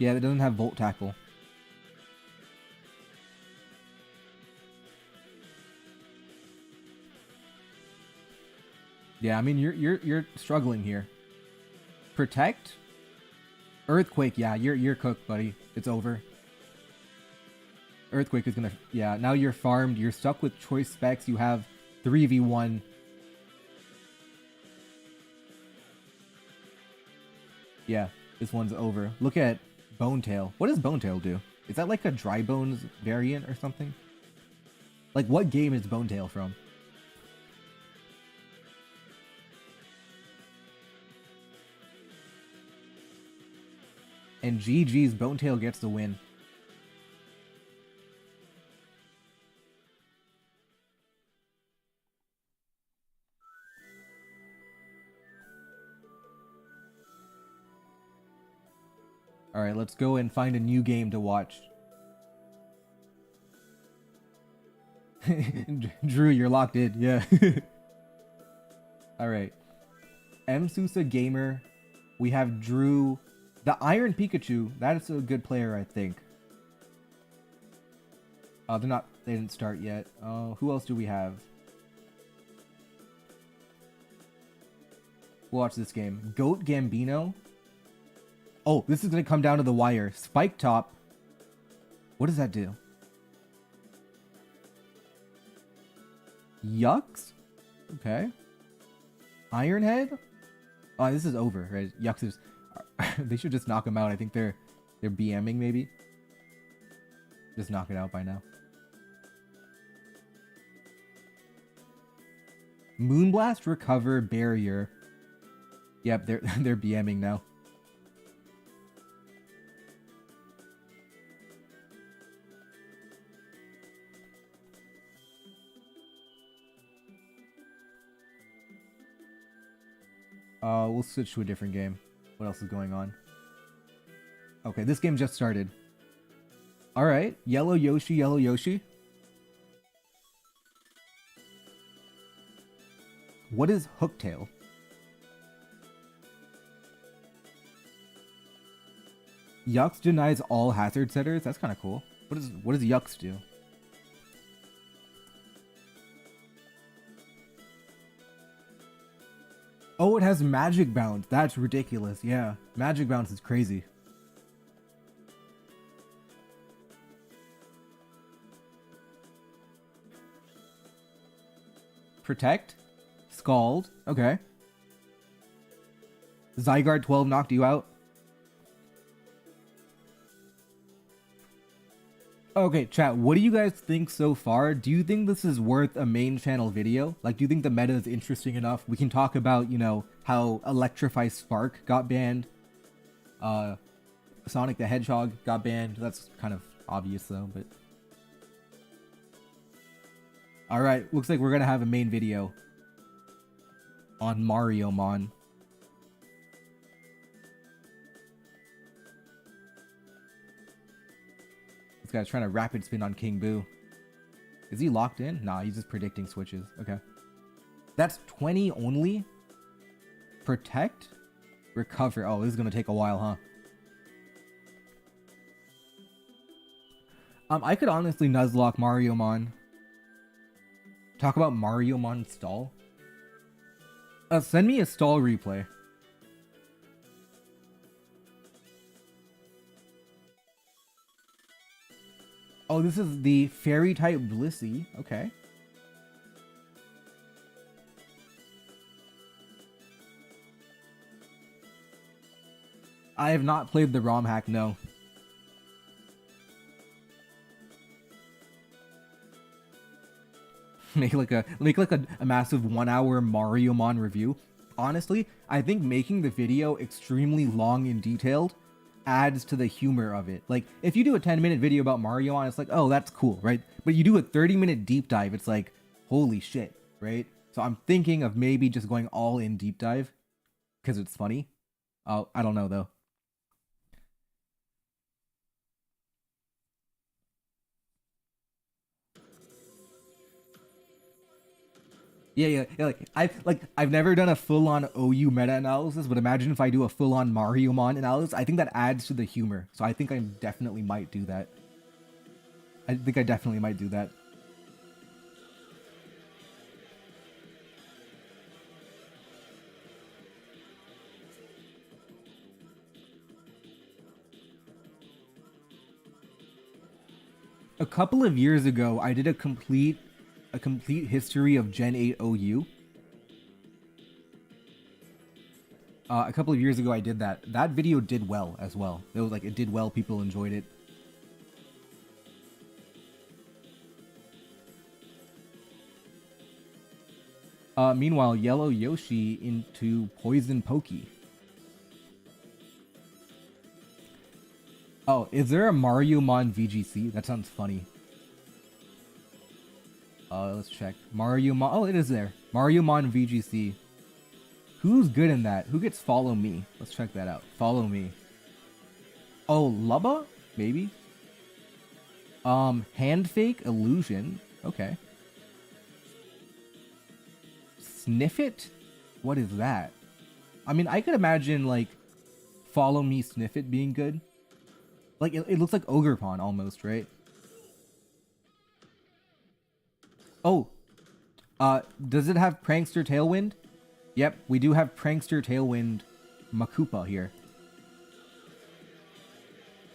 Yeah, it doesn't have Volt Tackle. Yeah, I mean you're struggling here. Protect? Earthquake, yeah, you're cooked, buddy. It's over. Earthquake is gonna, yeah, now you're farmed. You're stuck with choice specs. You have 3v1. Yeah, this one's over. Look at Bonetail. What does Bonetail do? Is that like a Dry Bones variant or something? Like, what game is Bonetail from? And GG's, Bonetail gets the win. Alright, let's go and find a new game to watch. Drew, you're locked in, yeah. Alright. M. Sousa Gamer. We have Drew. The Iron Pikachu, that is a good player, I think. They didn't start yet. Who else do we have? We'll watch this game. Goat Gambino. Oh, this is going to come down to the wire. Spike Top. What does that do? Yucks? Okay. Iron Head? Oh, this is over, right? Yucks is... They should just knock him out. I think they're BMing, maybe. Just knock it out by now. Moonblast, Recover, Barrier. Yep, they're BMing now. We'll switch to a different game. What else is going on? Okay, this game just started. Alright, Yellow Yoshi, Yellow Yoshi. What is Hooktail? Yucks denies all hazard setters? That's kind of cool. What does Yucks do? Oh, it has Magic Bounce. That's ridiculous. Yeah, Magic Bounce is crazy. Protect? Scald. Okay. Zygarde 12 knocked you out. Okay, chat, what do you guys think so far? Do you think this is worth a main channel video? Like, do you think the meta is interesting enough? We can talk about, you know, how Electrify Spark got banned. Sonic the Hedgehog got banned. That's kind of obvious, though, but... Alright, looks like we're gonna have a main video on Mariomon. This guy's trying to rapid spin on King Boo. Is he locked in? Nah, he's just predicting switches. Okay. That's 20 only? Protect? Recover. Oh, this is gonna take a while, huh? I could honestly Nuzlocke Mariomon. Talk about Mariomon stall? Send me a stall replay. Oh, this is the fairy type Blissey. Okay. I have not played the ROM hack, no. Make like a massive 1 hour Mariomon review. Honestly, I think making the video extremely long and detailed adds to the humor of it. Like, if you do a 10-minute video about Mariomon, it's like, oh, that's cool, right? But you do a 30-minute deep dive, it's like, holy shit, right? So I'm thinking of maybe just going all in deep dive because it's funny. Oh, I don't know though. Yeah. I've never done a full-on OU meta-analysis, but imagine if I do a full-on Mariomon analysis. I think that adds to the humor. So I think I definitely might do that. I think I definitely might do that. A couple of years ago, I did a complete history of Gen 8 OU. A couple of years ago, I did that. That video did well as well. It was like it did well. People enjoyed it. Meanwhile, Yellow Yoshi into Poison Pokey. Oh, is there a Mariomon VGC? That sounds funny. Let's check. Mariomon. Oh, it is there. Mariomon VGC. Who's good in that? Who gets follow me? Let's check that out. Follow me. Oh, Lubba? Maybe? Hand fake illusion. Okay. Sniff it? What is that? I mean, I could imagine, like, follow me, sniff it being good. Like, it looks like Ogerpon almost, right? Oh. Does it have Prankster Tailwind? Yep, we do have Prankster Tailwind Makupa here.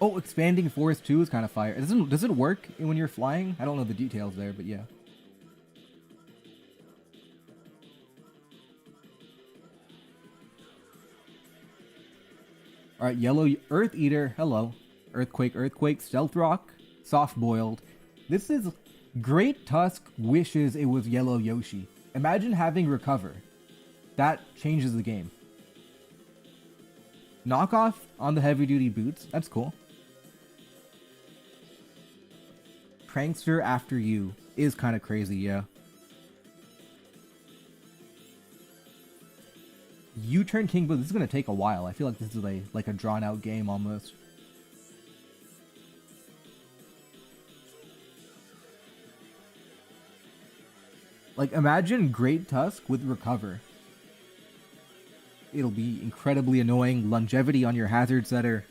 Oh, Expanding Force 2 is kind of fire. Does it work when you're flying? I don't know the details there, but yeah. Alright, Yellow Earth Eater. Hello. Earthquake, Stealth Rock, Soft Boiled. This is Great Tusk wishes it was Yellow Yoshi. Imagine having Recover. That changes the game. Knockoff on the heavy duty boots. That's cool. Prankster After You is kind of crazy, yeah. U-turn King, but this is gonna take a while. I feel like this is like a drawn out game almost. Like, imagine Great Tusk with Recover. It'll be incredibly annoying. Longevity on your hazard setter.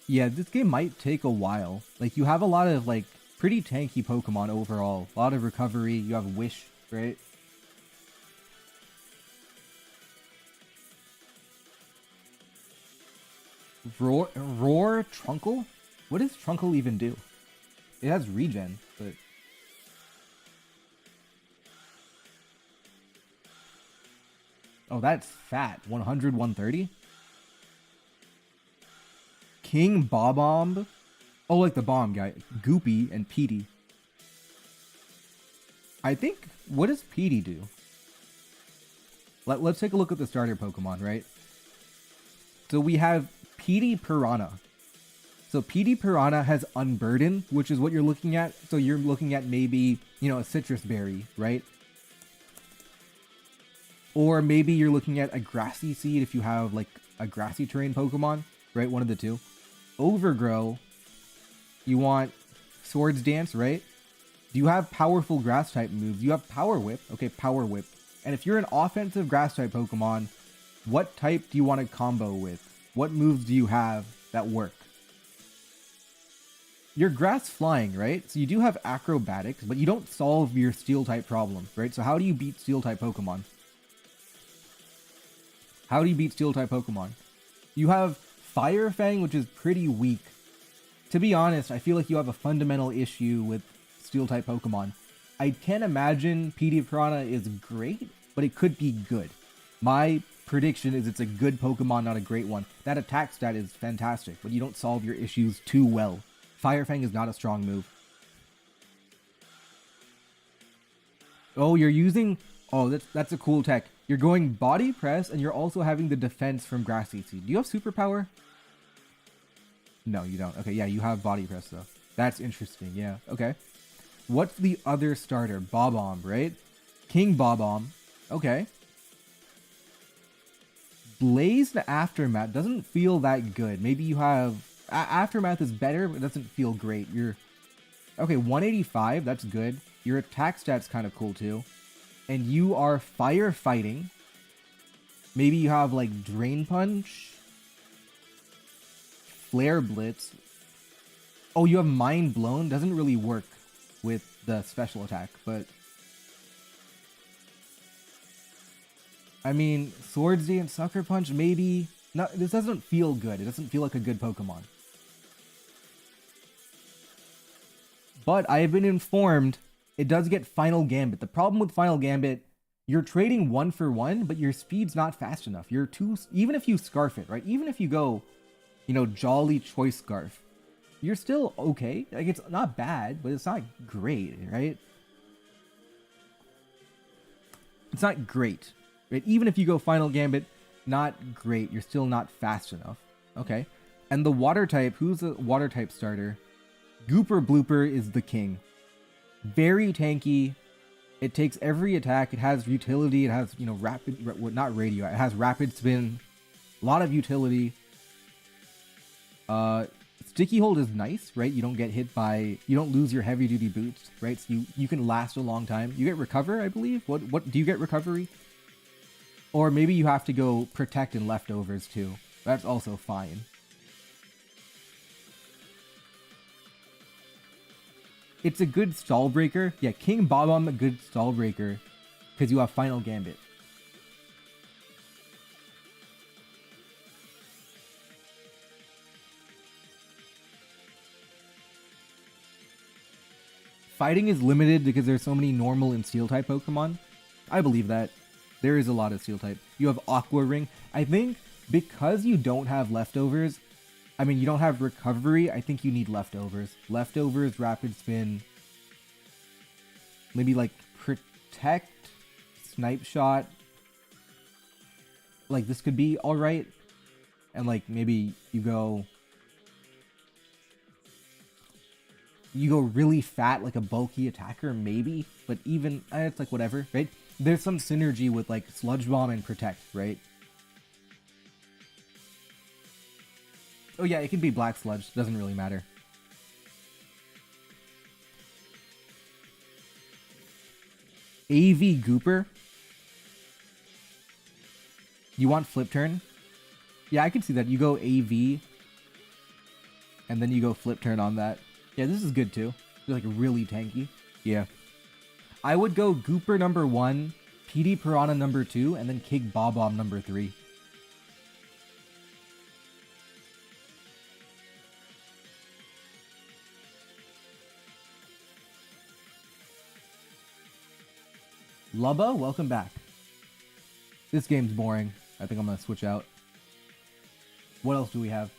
Yeah, this game might take a while. Like, you have a lot of, like, pretty tanky Pokemon overall. A lot of recovery. You have Wish, right? Roar Trunkle? What does Trunkle even do? It has regen, but... Oh, that's fat. 100, 130? King Bob-omb? Oh, like the bomb guy. Goopy and Petey. I think... What does Petey do? Let's take a look at the starter Pokemon, right? So we have Petey Piranha. So Petey Piranha has Unburden, which is what you're looking at. So you're looking at maybe, you know, a citrus berry, right? Or maybe you're looking at a Grassy Seed if you have, like, a grassy terrain Pokemon, right? One of the two. Overgrow, you want Swords Dance, right? Do you have powerful grass type moves? You have Power Whip. Okay, Power Whip. And if you're an offensive grass type Pokemon, what type do you want to combo with? What moves do you have that work? You're grass flying, right? So you do have acrobatics, but you don't solve your steel type problem, right? So how do you beat steel type Pokemon? How do you beat steel type Pokemon? You have Fire Fang, which is pretty weak. To be honest, I feel like you have a fundamental issue with steel type Pokemon. I can't imagine Petey Piranha is great, but it could be good. My prediction is it's a good Pokemon, not a great one. That attack stat is fantastic, but you don't solve your issues too well. Fire Fang is not a strong move. Oh, you're using... Oh, that's a cool tech. You're going body press, and you're also having the defense from Grassy Seed. Do you have superpower? No, you don't. Okay, yeah, you have body press, though. That's interesting, yeah. Okay. What's the other starter? Bob-omb, right? King Bob-omb. Okay. Blazed Aftermath doesn't feel that good. Maybe you have... Aftermath is better, but it doesn't feel great. You're... Okay, 185, that's good. Your attack stat's kind of cool, too. And you are firefighting. Maybe you have, like, Drain Punch... Flare Blitz. Oh, you have Mind Blown. Doesn't really work with the special attack, but... I mean, Swords Dance, Sucker Punch, maybe... No, this doesn't feel good. It doesn't feel like a good Pokemon. But I have been informed it does get Final Gambit. The problem with Final Gambit, you're trading 1-for-1, but your speed's not fast enough. You're too... Even if you Scarf it, right? Even if you go... You know, Jolly Choice Scarf. You're still okay. Like, it's not bad, but it's not great, right? It's not great. Right? Even if you go Final Gambit, not great. You're still not fast enough. Okay. And the Water type, who's the Water type starter? Gooper Blooper is the king. Very tanky. It takes every attack. It has utility. It has, you know, rapid... Not radio. It has rapid spin. A lot of utility. Sticky Hold is nice, right? You don't get hit by... You don't lose your heavy duty boots, right? So you can last a long time. You get Recover, I believe? What do you get Recovery? Or maybe you have to go Protect and Leftovers too. That's also fine. It's a good stall breaker. Yeah, King Bob-omb a good stall breaker because you have Final Gambit. Fighting is limited because there's so many normal and steel type Pokemon. I believe that. There is a lot of steel type. You have Aqua Ring. I think because you don't have leftovers, I mean, you don't have recovery, I think you need leftovers. Leftovers, rapid spin. Maybe like Protect, Snipe Shot. Like this could be alright. And like maybe you go really fat, like a bulky attacker, maybe, but even, it's like whatever, right? There's some synergy with like Sludge Bomb and Protect, right? Oh yeah, it can be Black Sludge, doesn't really matter. AV Gooper? You want Flip Turn? Yeah, I can see that. You go AV, and then you go Flip Turn on that. Yeah, this is good too. They're like really tanky. Yeah. I would go Gooper number 1, PD Piranha number 2, and then King Bob-omb number 3. Lubba, welcome back. This game's boring. I think I'm gonna switch out. What else do we have?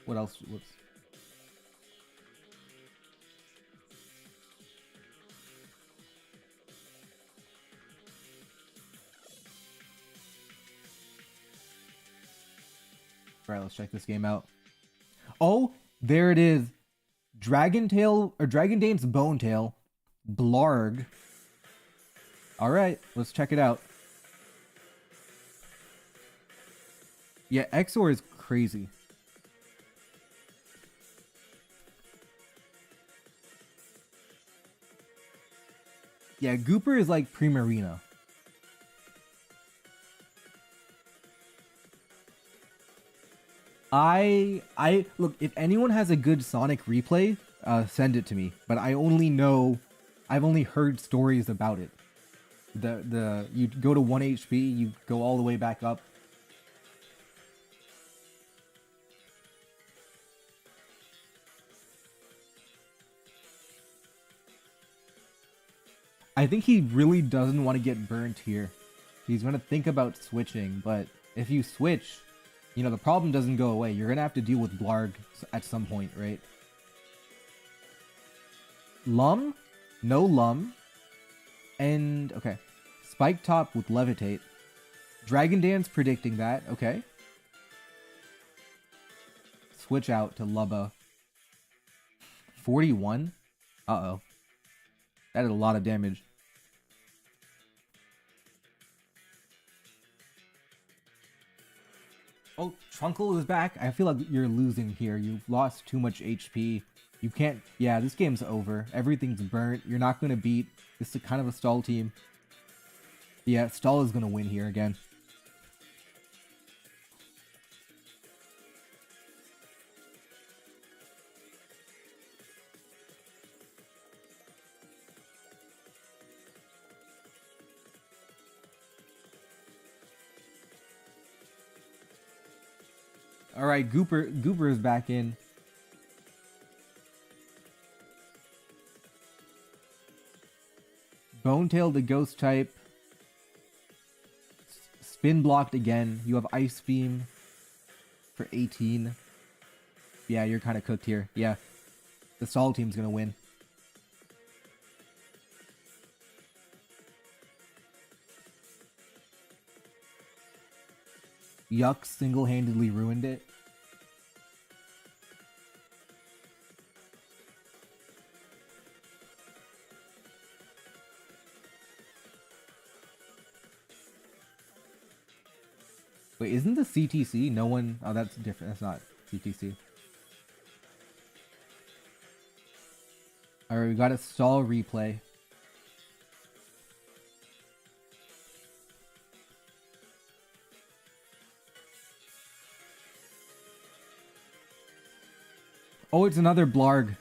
What else? Whoops. Alright, let's check this game out. Oh, there it is. Dragon Tail, or Dragon Dane's Bone Tail. Blarg. Alright, let's check it out. Yeah, Exor is crazy. Yeah, Gooper is like Primarina. I look, if anyone has a good Sonic replay, send it to me. But I've only heard stories about it. You go to 1 HP, you go all the way back up. I think he really doesn't want to get burnt here. He's going to think about switching, but if you switch, You know, the problem doesn't go away. You're gonna have to deal with Blarg at some point, right? Lum? No Lum. And, okay. Spike Top with Levitate. Dragon Dance predicting that, okay. Switch out to Lubba. 41? Uh-oh. That did a lot of damage. Oh, Trunkle is back. I feel like you're losing here. You've lost too much HP. You can't... Yeah, this game's over. Everything's burnt. You're not going to beat... This is kind of a stall team. Yeah, stall is going to win here again. Alright, Gooper is back in. Bonetail, the ghost type. Spin blocked again. You have Ice Beam for 18. Yeah, you're kind of cooked here. Yeah. The stall team's gonna win. Yuck single-handedly ruined it. Wait, isn't the CTC? No one... Oh, that's different. That's not CTC. Alright, we got a stall replay. Oh, it's another Blarg.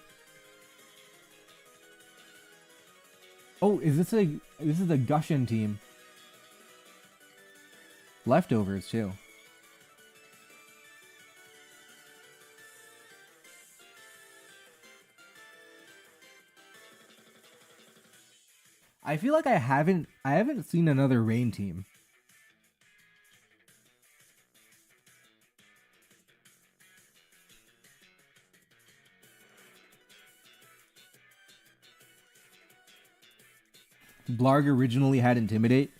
Oh, is this a... This is a Gushin team. Leftovers, too. I feel like I haven't seen another Rain team. Blarg originally had Intimidate.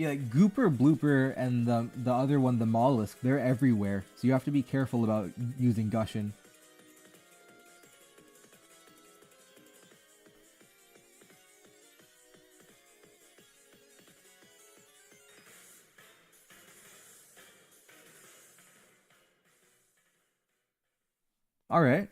Yeah, like Gooper, Blooper, and the other one, the Mollusk, they're everywhere. So you have to be careful about using Gushin. Alright.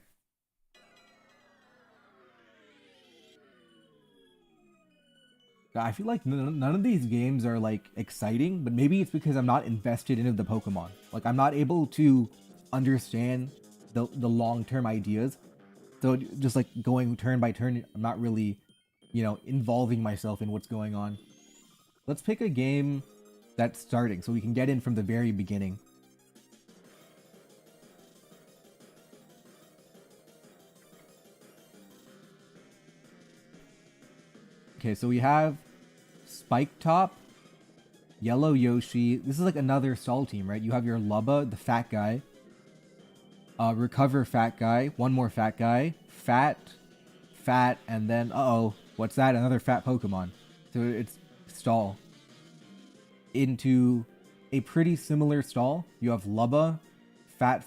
I feel like none of these games are like exciting, but maybe it's because I'm not invested into the Pokemon. Like I'm not able to understand the long-term ideas. So just like going turn by turn, I'm not really, you know, involving myself in what's going on. Let's pick a game that's starting so we can get in from the very beginning. Okay, so we have Spike Top, Yellow Yoshi. This is like another stall team, right? You have your Lubba, the fat guy. Recover fat guy. One more fat guy. Fat, and then, uh-oh. What's that? Another fat Pokemon. So it's stall. Into a pretty similar stall. You have Lubba, fat.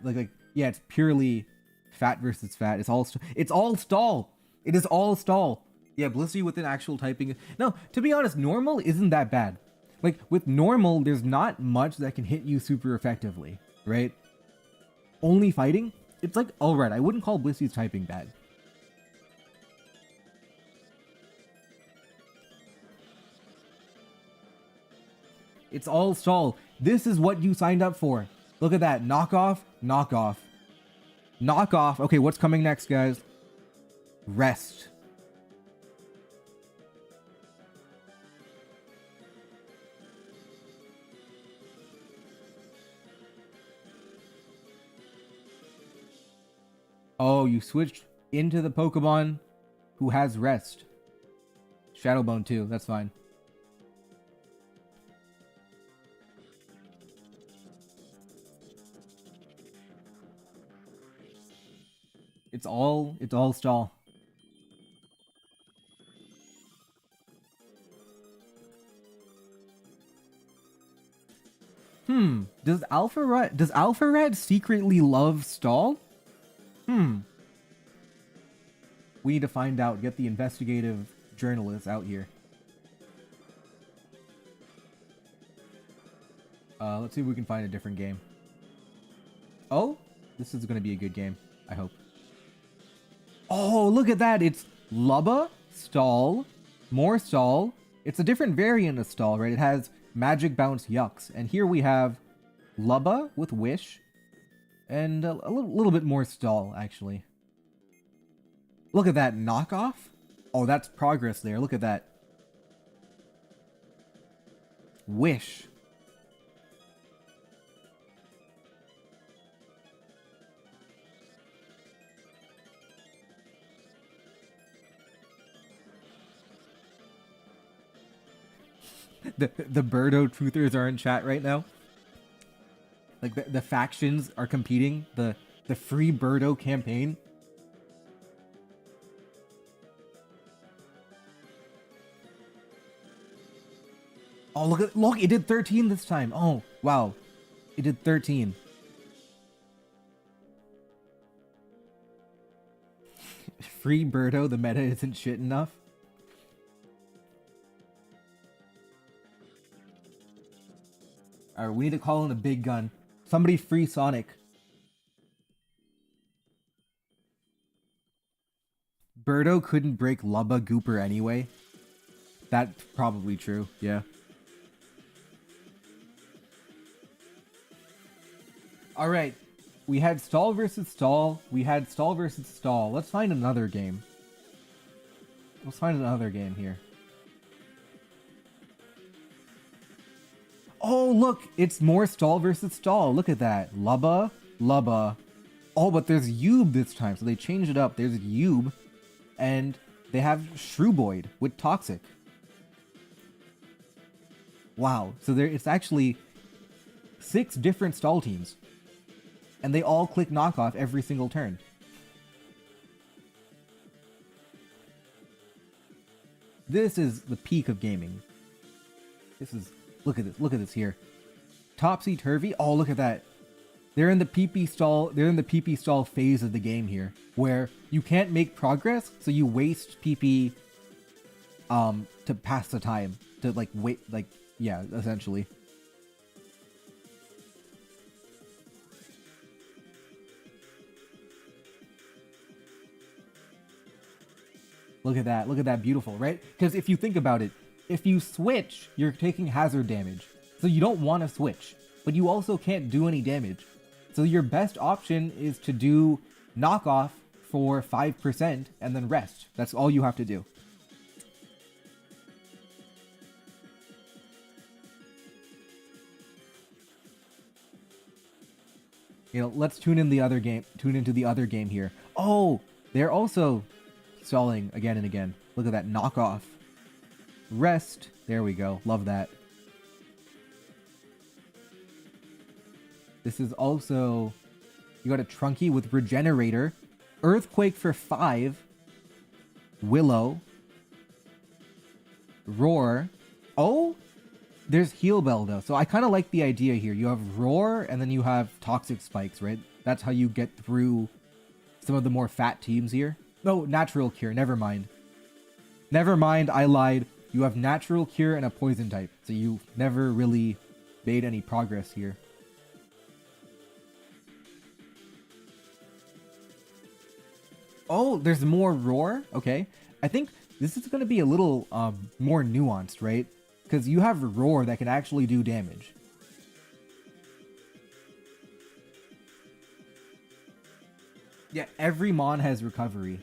Like, yeah, it's purely fat versus fat. It's all stall. It is all stall. Yeah, Blissey with an actual typing. No, to be honest, normal isn't that bad. Like, with normal, there's not much that can hit you super effectively, right? Only fighting? It's like, alright, I wouldn't call Blissey's typing bad. It's all stall. This is what you signed up for. Look at that. Knockoff. Okay, what's coming next, guys? Rest. Oh, you switched into the Pokemon who has rest. Shadowbone too, that's fine. It's all stall. Does Alpha Red secretly love stall? We need to find out, get the investigative journalists out here. Let's see if we can find a different game. Oh, this is gonna be a good game, I hope. Oh, look at that! It's Lubba, Stall, more Stall. It's a different variant of Stall, right? It has Magic Bounce Yucks. And here we have Lubba with Wish. And a little bit more Stall, actually. Look at that knockoff. Oh, that's progress there. Look at that. Wish. The Birdo truthers are in chat right now. Like the factions are competing. The free Birdo campaign. Oh, look, it did 13 this time. Oh, wow. It did 13. Free Birdo, the meta isn't shit enough. Alright, we need to call in a big gun. Somebody free Sonic. Birdo couldn't break Lubba Gooper anyway. That's probably true, yeah. Alright, we had Stall versus Stall. We had Stall versus Stall. Let's find another game. Let's find another game here. Oh, look! It's more Stall versus Stall. Look at that. Lubba, Lubba. Oh, but there's Yube this time, so they changed it up. There's Yube, and they have Shrewboyd with Toxic. Wow, so it's actually 6 different Stall teams. And they all click knockoff every single turn. This is the peak of gaming. This is... Look at this here. Topsy-turvy. Oh, look at that. They're in the PP stall. They're in the PP stall phase of the game here, where you can't make progress, so you waste PP to pass the time. To wait, yeah, essentially. Look at that. Look at that beautiful, right? Because if you think about it, if you switch, you're taking hazard damage. So you don't want to switch, but you also can't do any damage. So your best option is to do knockoff for 5% and then rest. That's all you have to do. You know, let's tune in the other game. Tune into the other game here. Oh, they're also stalling again and again. Look at that knockoff. Rest. There we go. Love that. This is also... You got a Trunky with Regenerator. Earthquake for 5. Willow. Roar. Oh! There's Heal Bell, though. So I kind of like the idea here. You have Roar, and then you have Toxic Spikes, right? That's how you get through some of the more fat teams here. No, Natural Cure. Never mind. Never mind, I lied. You have Natural Cure and a Poison type. So you never really made any progress here. Oh, there's more Roar? Okay. I think this is going to be a little more nuanced, right? Because you have Roar that can actually do damage. Yeah, every Mon has Recovery.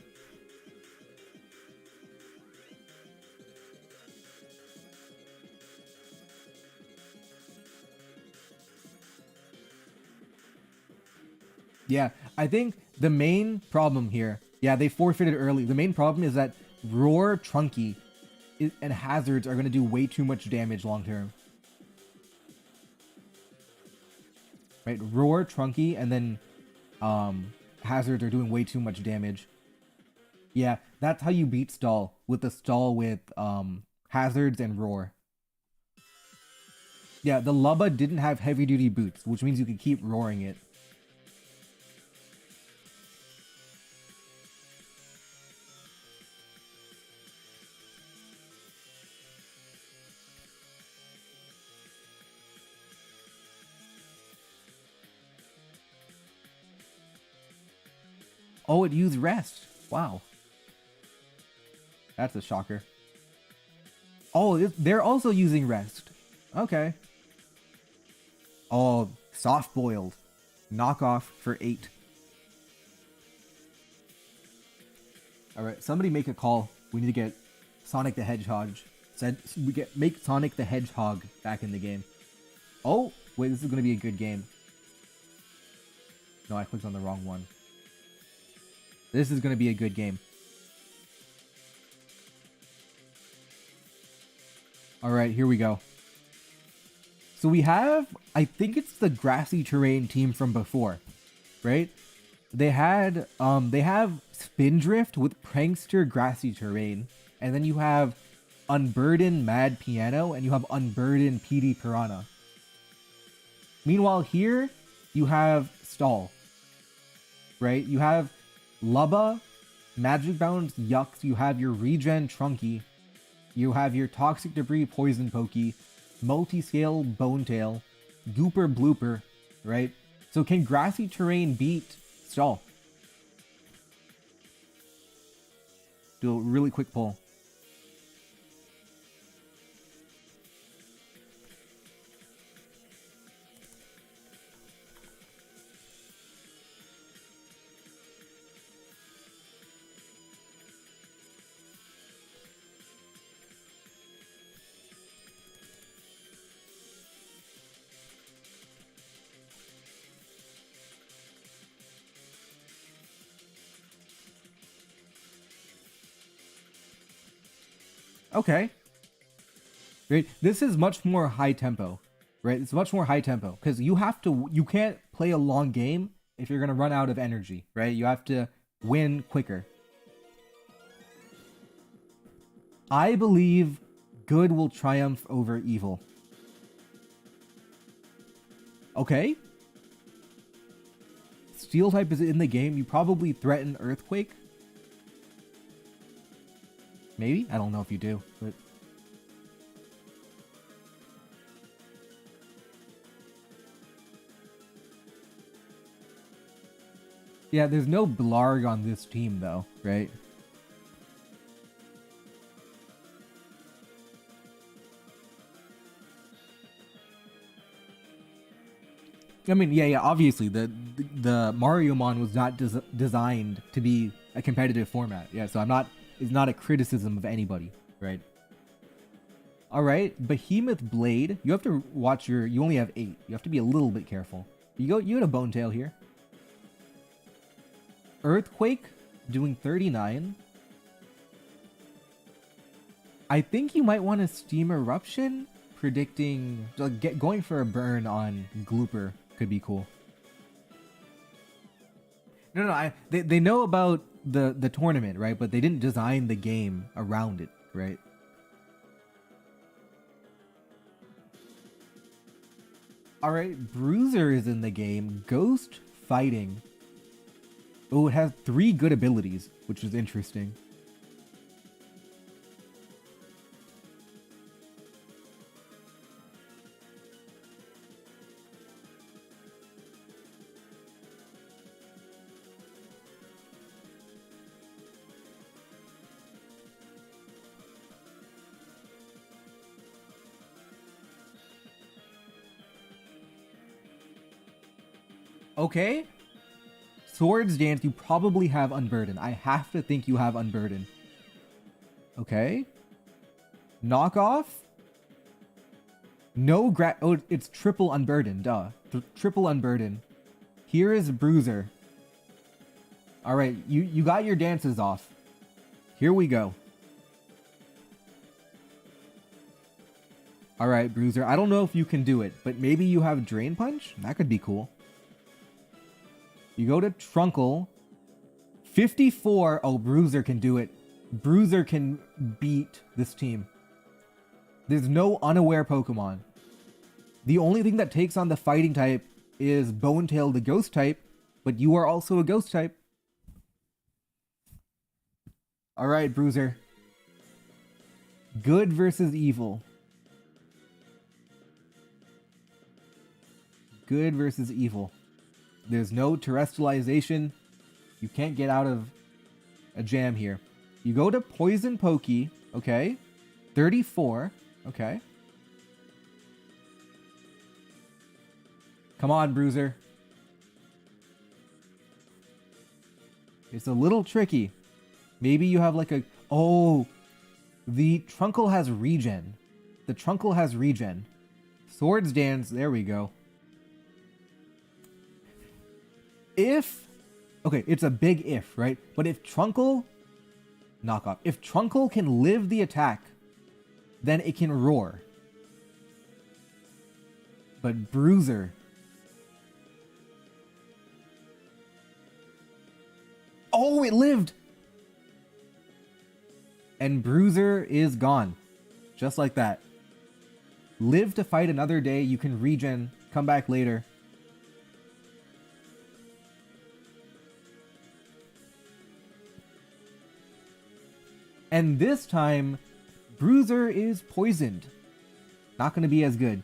Yeah, I think the main problem here, yeah, they forfeited early. The main problem is that Roar, Trunky, and Hazards are going to do way too much damage long term. Right? Roar, Trunky, and then Hazards are doing way too much damage. Yeah, that's how you beat Stall, with the Stall with Hazards and Roar. Yeah, the Lubba didn't have heavy duty boots, which means you could keep roaring it. Oh, it used rest. Wow. That's a shocker. Oh, they're also using rest. Okay. Oh, soft boiled. Knockoff for 8. Alright, somebody make a call. We need to get Sonic the Hedgehog. Make Sonic the Hedgehog back in the game. Oh, wait, this is gonna be a good game. No, I clicked on the wrong one. This is gonna be a good game. Alright, here we go. So we have, I think it's the grassy terrain team from before, right? They have Spindrift with Prankster grassy terrain, and then you have Unburdened Mad Piano, and you have Unburdened PD Piranha. Meanwhile here, you have Stall, right? You have Lubba, Magic Bounce, Yucks, you have your Regen Trunky, you have your Toxic Debris Poison Pokey, Multi-Scale Bonetail, Gooper Blooper, right? So can Grassy Terrain beat Stall? Do a really quick poll. Okay. Right. This is much more high tempo, right? It's much more high tempo because you can't play a long game if you're going to run out of energy, right? You have to win quicker. I believe good will triumph over evil. Okay. Steel type is in the game. You probably threaten Earthquake. Maybe? I don't know if you do, but... Yeah, there's no Blarg on this team, though, right? I mean, yeah, obviously, the Mariomon was not designed to be a competitive format. Yeah, so it's not a criticism of anybody, right? Alright, Behemoth Blade. You have to watch you only have 8. You have to be a little bit careful. You had a Bonetail here. Earthquake, doing 39. I think you might want a Steam Eruption, predicting, going for a burn on Glooper could be cool. No, they know about the tournament, right? But they didn't design the game around it, right? Alright, Bruiser is in the game. Ghost Fighting. Oh, it has 3 good abilities, which is interesting. Okay. Swords Dance, you probably have Unburden. I have to think you have Unburden. Okay. Knockoff? No oh, it's triple Unburden, duh. Triple Unburden. Here is Bruiser. All right, you got your dances off. Here we go. All right, Bruiser. I don't know if you can do it, but maybe you have Drain Punch? That could be cool. You go to Trunkle. 54. Oh, Bruiser can do it. Bruiser can beat this team. There's no unaware Pokemon. The only thing that takes on the fighting type is Bonetail, the ghost type, but you are also a ghost type. All right, Bruiser. Good versus evil. Good versus evil. There's no terrestrialization. You can't get out of a jam here. You go to Poison Pokey, okay? 34, okay. Come on, Bruiser. It's a little tricky. Maybe you have like a... Oh, the Trunkle has regen. The Trunkle has regen. Swords Dance, there we go. If... Okay, it's a big if, right? But if Trunkle... Knock off. If Trunkle can live the attack, then it can roar. But Bruiser... Oh, it lived! And Bruiser is gone. Just like that. Live to fight another day. You can regen. Come back later. And this time, Bruiser is poisoned. Not going to be as good.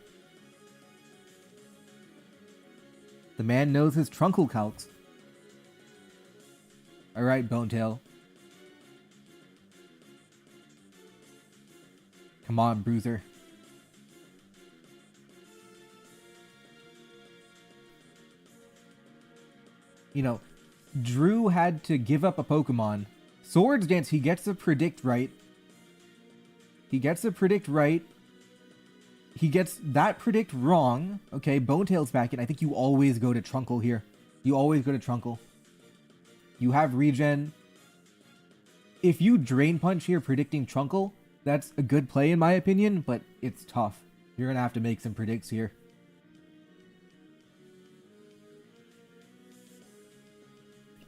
The man knows his Trunkle calcs. Alright, Bonetail. Come on, Bruiser. You know, Drew had to give up a Pokemon. Swords Dance, he gets a predict right. He gets a predict right. He gets that predict wrong. Okay, Bonetail's back in. I think you always go to Trunkle here. You always go to Trunkle. You have regen. If you Drain Punch here predicting Trunkle, that's a good play in my opinion, but it's tough. You're going to have to make some predicts here.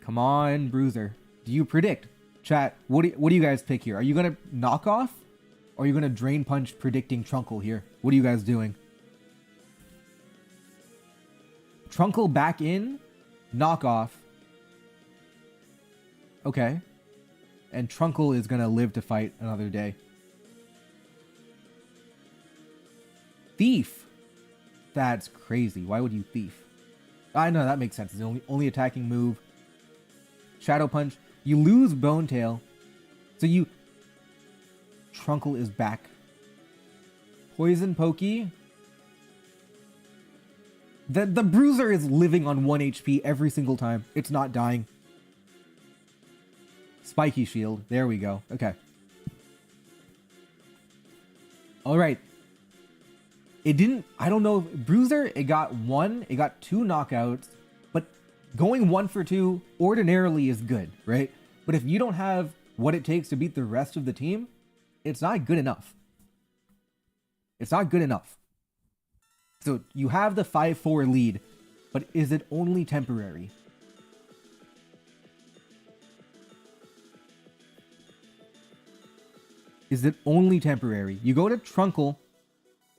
Come on, Bruiser. Do you predict? Chat, what do you guys pick here? Are you going to knock off? Or are you going to Drain Punch predicting Trunkle here? What are you guys doing? Trunkle back in. Knock off. Okay. And Trunkle is going to live to fight another day. Thief. That's crazy. Why would you Thief? I know, that makes sense. It's the only attacking move. Shadow Punch. You lose Bonetail. So you... Trunkle is back. Poison Pokey. The Bruiser is living on 1 HP every single time. It's not dying. Spiky Shield. There we go. Okay. Alright. It didn't... I don't know. Bruiser, it got 2 knockouts. But going 1 for 2 ordinarily is good, right? But if you don't have what it takes to beat the rest of the team, it's not good enough. It's not good enough. So you have the 5-4 lead, but is it only temporary? Is it only temporary? You go to Trunkle.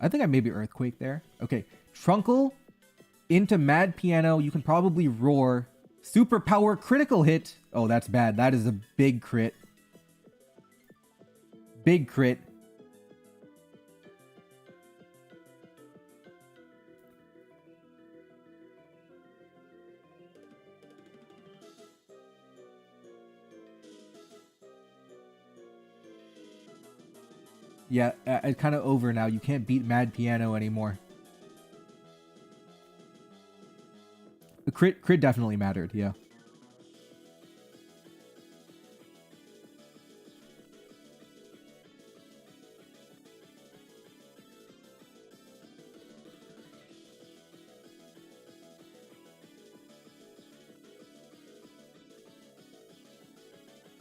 I think I maybe Earthquake there. Okay. Trunkle into Mad Piano. You can probably Roar. Superpower critical hit. Oh, that's bad. That is a big crit. Big crit. Yeah, it's kind of over now. You can't beat Mad Piano anymore. The crit definitely mattered, yeah.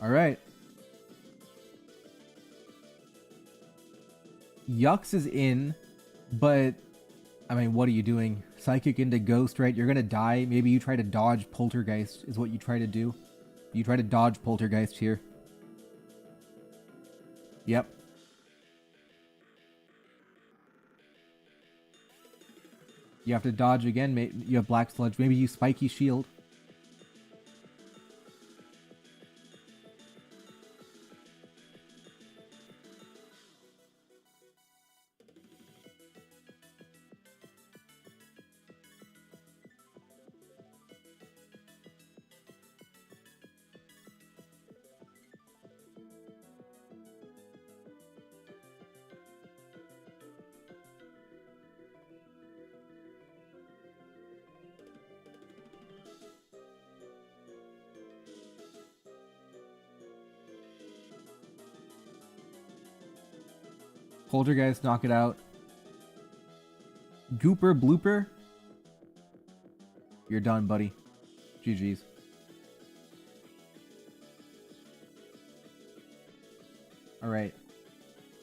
All right. Yux is in, but I mean, what are you doing? Psychic into Ghost, right? You're gonna die. Maybe you try to dodge Poltergeist is what you try to do. You try to dodge Poltergeist here. Yep. You have to dodge again. You have Black Sludge. Maybe you Spiky Shield. Poltergeist, knock it out. Gooper Blooper. You're done, buddy. GG's. Alright.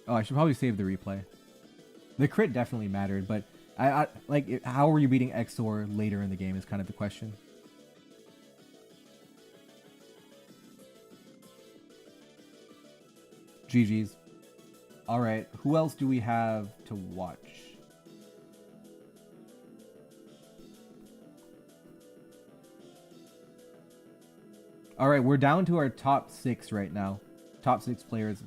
Oh, I should probably save the replay. The crit definitely mattered, but I like, how were you beating Exor later in the game is kind of the question. GG's. Alright, who else do we have to watch? Alright, we're down to our top 6 right now. Top 6 players.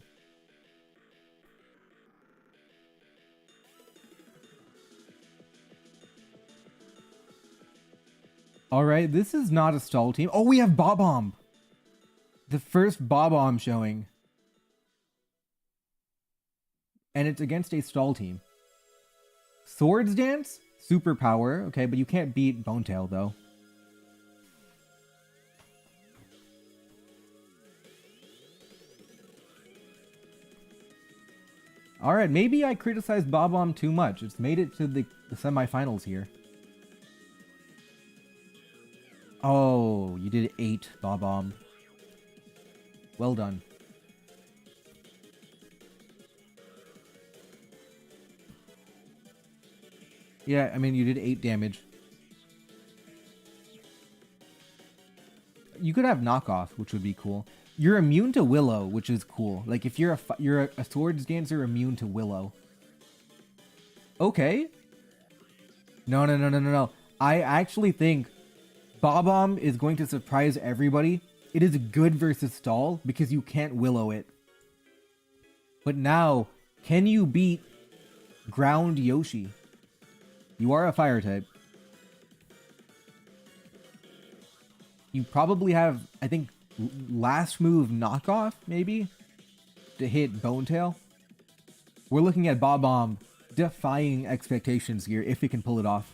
Alright, this is not a stall team. Oh, we have Bob-omb! The first Bob-omb showing. And it's against a stall team. Swords Dance? Superpower. Okay, but you can't beat Bonetail, though. Alright, maybe I criticized Bob-omb too much. It's made it to the semifinals here. Oh, you did 8, Bob-omb. Well done. Yeah, I mean, you did 8 damage. You could have knockoff, which would be cool. You're immune to Willow, which is cool. Like, if you're a swords dancer immune to Willow. Okay. No. I actually think Bob-omb is going to surprise everybody. It is good versus stall because you can't Willow it. But now, can you beat Ground Yoshi? You are a fire type. You probably have, I think, last move knockoff, maybe, to hit Bonetail. We're looking at Bob-omb defying expectations here, if it can pull it off.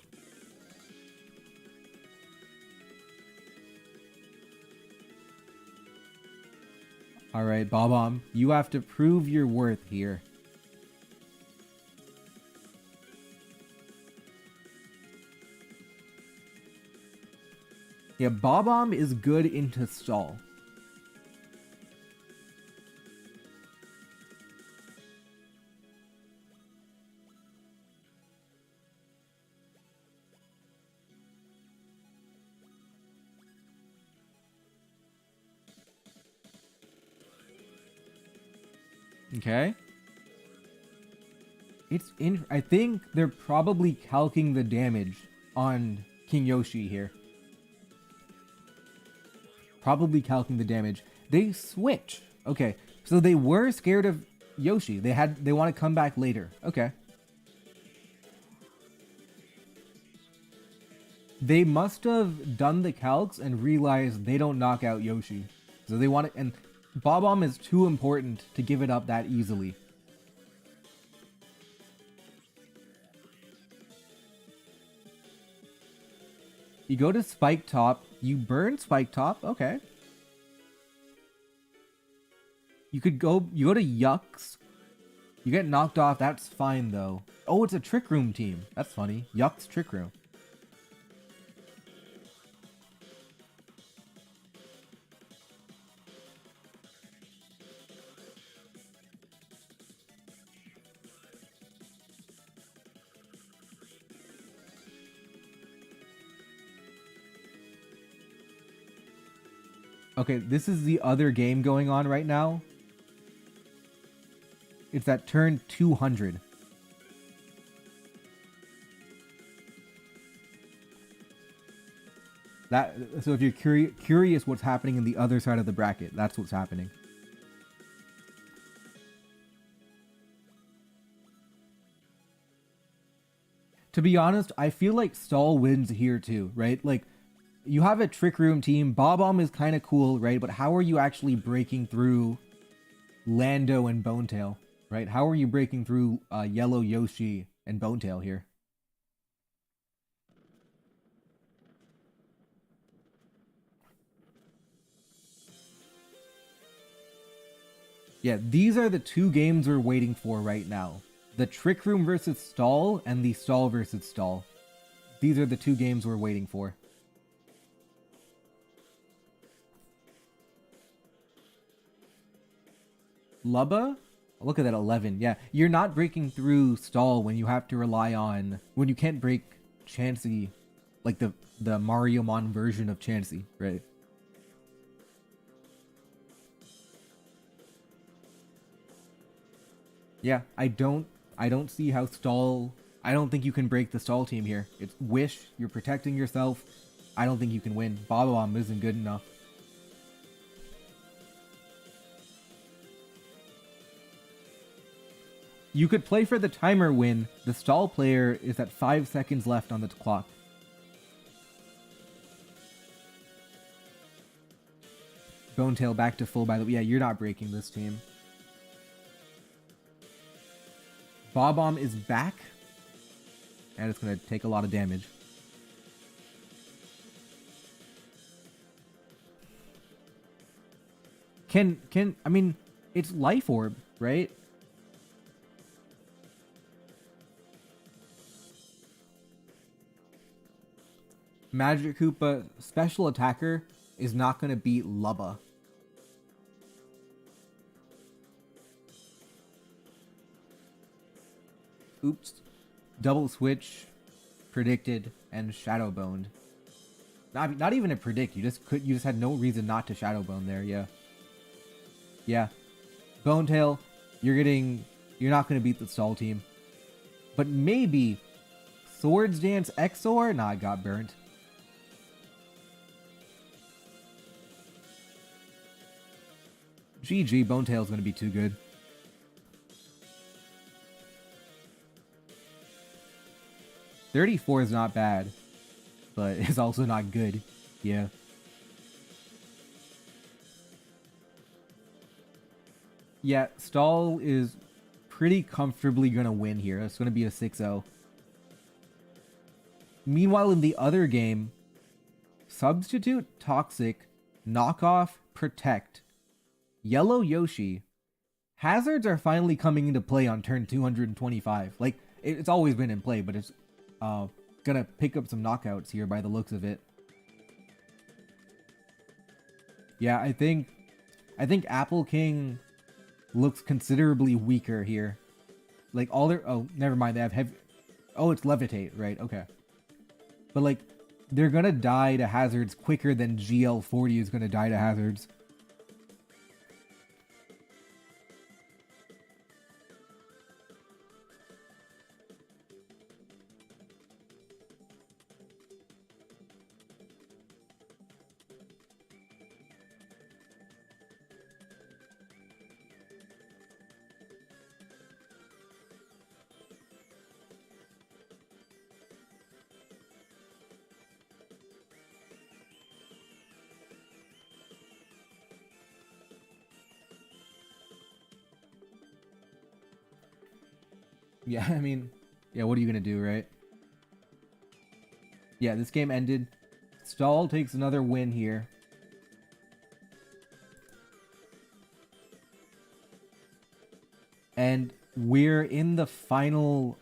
Alright, Bob-omb, you have to prove your worth here. Yeah, Bob-omb is good into stall. Okay. I think they're probably calcing the damage on King Yoshi here. Probably calcing the damage. They switch. Okay. So they were scared of Yoshi. They want to come back later. Okay. They must have done the calcs and realized they don't knock out Yoshi. So they want to, and Bob-omb is too important to give it up that easily. You go to Spike Top, you burn Spike Top, okay. You go to Yucks. You get knocked off, that's fine though. Oh, it's a Trick Room team. That's funny. Yucks Trick Room. Okay, this is the other game going on right now. It's at turn 200. So if you're curious what's happening in the other side of the bracket, that's what's happening. To be honest, I feel like Stall wins here too, right? Like, you have a Trick Room team. Bob-omb is kind of cool, right? But how are you actually breaking through Lando and Bonetail, right? How are you breaking through Yellow Yoshi and Bonetail here? Yeah, these are the two games we're waiting for right now. The Trick Room versus Stall and the Stall versus Stall. These are the two games we're waiting for. Lubba? Look at that 11. Yeah, you're not breaking through Stall when you have to rely on... When you can't break Chansey, like the Mariomon version of Chansey, right? Yeah, I don't see how Stall... I don't think you can break the Stall team here. It's Wish, you're protecting yourself. I don't think you can win. Bob-omb isn't good enough. You could play for the timer win. The Stall player is at 5 seconds left on the clock. Bonetail back to full by the way. Yeah, you're not breaking this team. Bob-omb is back. And it's going to take a lot of damage. I mean, it's Life Orb, right? Magic Koopa special attacker is not going to beat Lubba. Oops. Double switch, predicted, and shadowboned. Not even a predict. You just had no reason not to shadowbone there. Yeah. Yeah. Bonetail, you're not gonna beat the Stall team. But maybe Swords Dance XOR? Nah, it got burnt. GG, Bonetail's gonna be too good. $34 is not bad, but it's also not good. Yeah. Yeah, Stall is pretty comfortably going to win here. It's going to be a 6-0. Meanwhile, in the other game, Substitute, Toxic, Knockoff, Protect, Yellow Yoshi. Hazards are finally coming into play on turn 225. Like, it's always been in play, but it's gonna pick up some knockouts here by the looks of it. Yeah, I think Apple King looks considerably weaker here. Like, all their... Oh, never mind. They have heavy... Oh, it's Levitate, right? Okay. But, like, they're gonna die to hazards quicker than GL40 is gonna die to hazards. Yeah, I mean, yeah, what are you gonna do, right? Yeah, this game ended. Stall takes another win here. And we're in the final,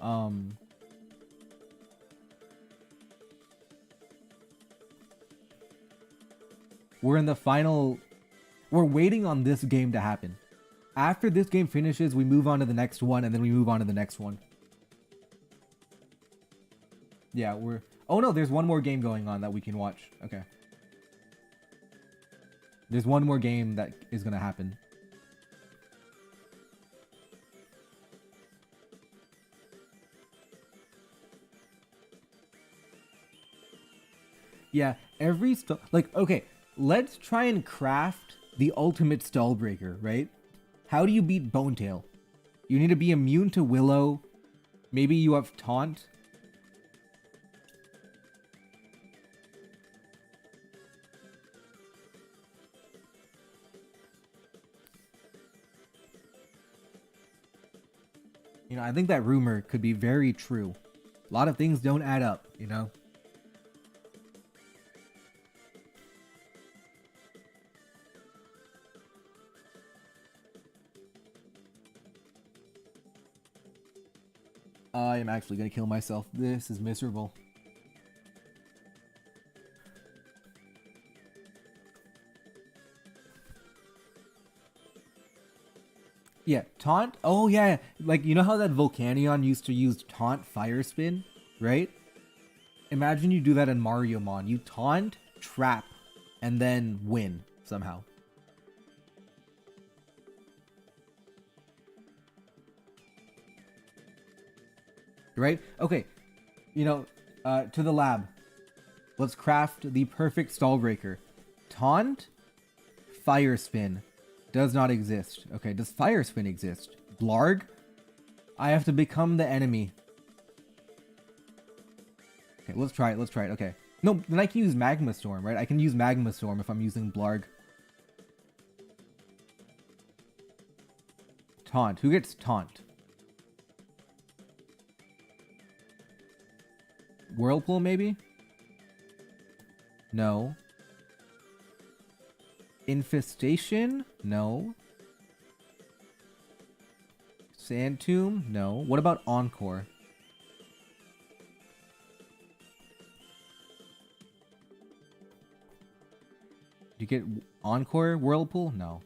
we're waiting on this game to happen. After this game finishes, we move on to the next one, and then we move on to the next one. Yeah, oh no, there's one more game going on that we can watch. Okay. There's one more game that is gonna happen. Yeah, every like, okay, let's try and craft the ultimate stall breaker, right? How do you beat Bonetail? You need to be immune to Willow. Maybe you have Taunt. You know, I think that rumor could be very true. A lot of things don't add up, you know? I am actually gonna kill myself. This is miserable. Yeah, taunt? Oh yeah, like you know how that Volcanion used to use taunt fire spin, right? Imagine you do that in Mariomon. You taunt, trap, and then win somehow. Right? Okay. You know, to the lab. Let's craft the perfect stall breaker. Taunt, fire spin. Does not exist. Okay, does fire spin exist? Blarg? I have to become the enemy. Okay, let's try it. Let's try it. Okay. No, then I can use Magma Storm, right? I can use Magma Storm if I'm using Blarg. Taunt. Who gets taunt? Whirlpool, maybe? No. Infestation? No. Sand Tomb? No. What about Encore? Do you get Encore Whirlpool? No.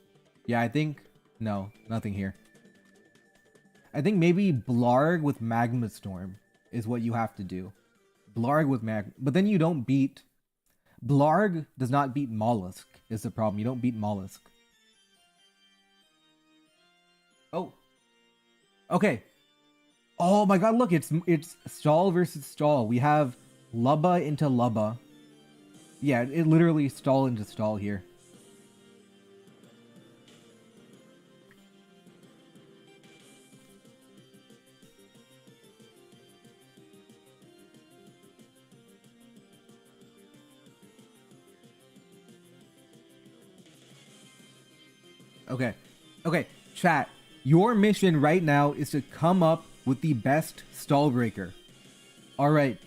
Yeah, I think... No, nothing here. I think maybe Blarg with Magma Storm is what you have to do. Blarg with but then you don't beat... Blarg does not beat Mollusk, is the problem. You don't beat Mollusk. Oh. Okay. Oh my god, look, it's stall versus stall. We have Lubba into Lubba. Yeah, it literally stall into stall here. Okay. Okay, chat. Your mission right now is to come up with the best stall breaker. Alright.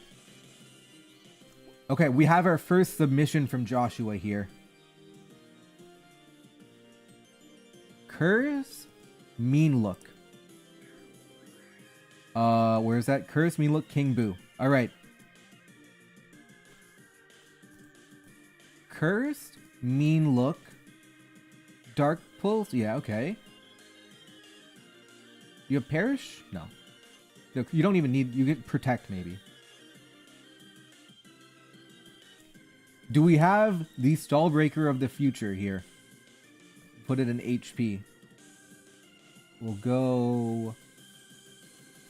Okay, we have our first submission from Joshua here. Curse? Mean Look. Where is that? Curse, Mean Look, King Boo. Alright. Curse, Mean Look, Dark Pulse? Yeah, okay. You have Perish? No. You don't even need... You get Protect, maybe. Do we have the stall breaker of the future here? Put it in HP. We'll go...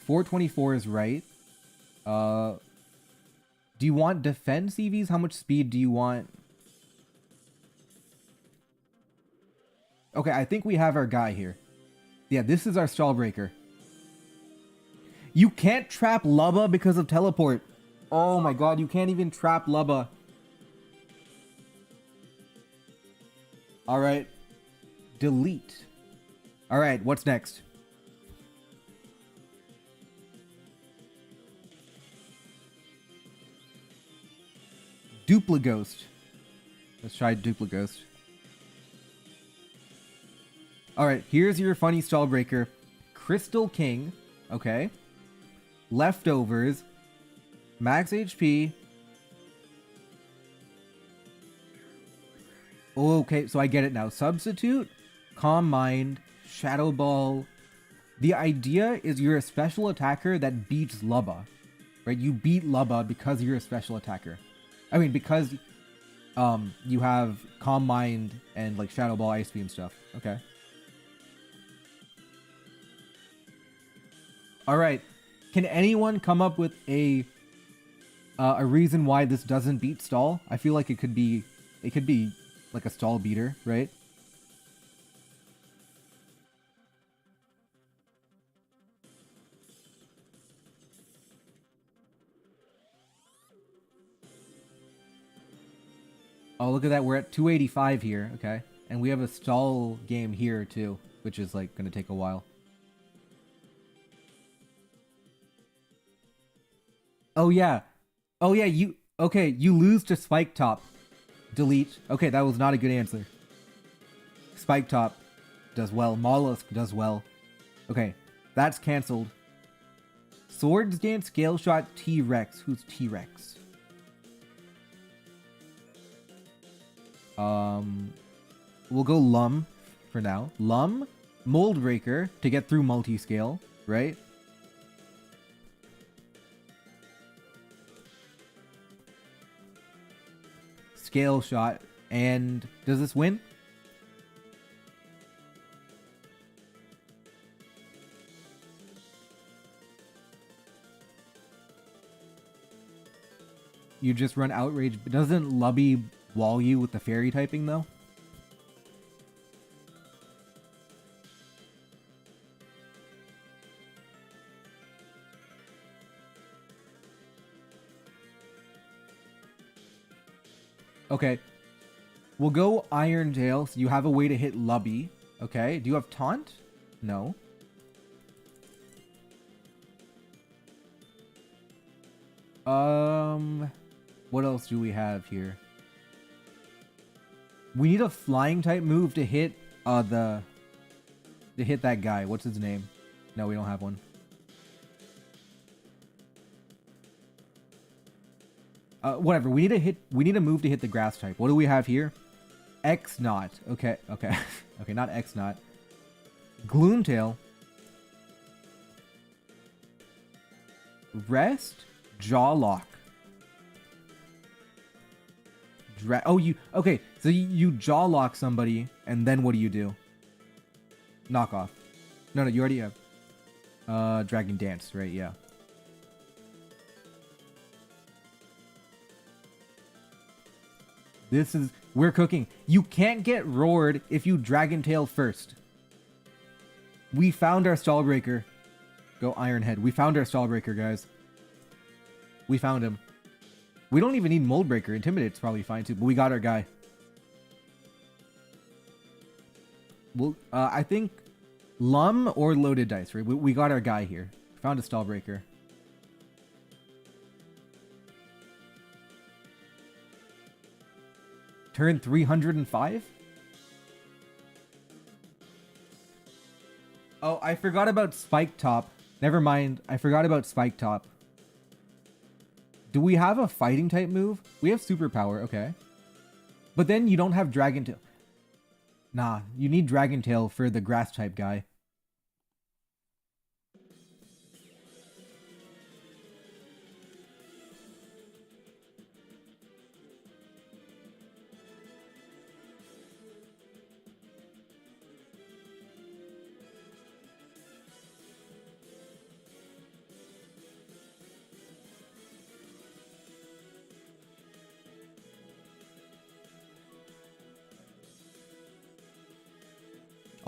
424 is right. Do you want defense EVs? How much speed do you want? Okay, I think we have our guy here. Yeah, this is our stall breaker. You can't trap Lubba because of teleport. Oh my god, you can't even trap Lubba. Alright. Delete. Alright, what's next? Duplighost. Let's try Duplighost. Alright, here's your funny stall breaker. Crystal King. Okay. Leftovers. Max HP. Okay, so I get it now. Substitute. Calm Mind. Shadow Ball. The idea is you're a special attacker that beats Lubba. Right? You beat Lubba because you're a special attacker. I mean, because... You have Calm Mind and like Shadow Ball, Ice Beam stuff. Okay. All right. Can anyone come up with a reason why this doesn't beat stall? I feel like it could be like a stall beater, right? Oh, look at that. We're at 285 here. Okay. And we have a stall game here too, which is like going to take a while. Oh yeah. Oh yeah, you lose to Spike Top. Delete. Okay, that was not a good answer. Spike Top does well. Mollusk does well. Okay, that's canceled. Swords Dance, Scale Shot, T-Rex. Who's T-Rex? We'll go Lum for now. Lum, Mold Breaker to get through multi-scale, right? Scale Shot, and does this win? You just run Outrage. Doesn't Lubby wall you with the fairy typing though? Okay. We'll go Iron Tail, so you have a way to hit Lubby. Okay. Do you have Taunt? No. What else do we have here? We need a flying type move to hit to hit that guy. What's his name? No, we don't have one. Whatever. We need a move to hit the grass type. What do we have here? X Knot. Okay, okay. Okay, not X Knot. Gloomtail. Rest. Jawlock. Okay, so you Jawlock somebody, and then what do? Knock off. No, you already have. Dragon Dance, right? Yeah. We're cooking. You can't get roared if you Dragon Tail first. We found our stall breaker. Go Ironhead. We found our stall breaker, guys. We found him. We don't even need Mold Breaker. Intimidate's probably fine too, but we got our guy. Well, I think Lum or Loaded Dice, right? We got our guy here. Found a stall breaker. Turn 305? Oh, I forgot about Spike Top. Never mind. I forgot about Spike Top. Do we have a fighting type move? We have superpower, okay. But then you don't have Dragon Tail. Nah, you need Dragon Tail for the grass type guy.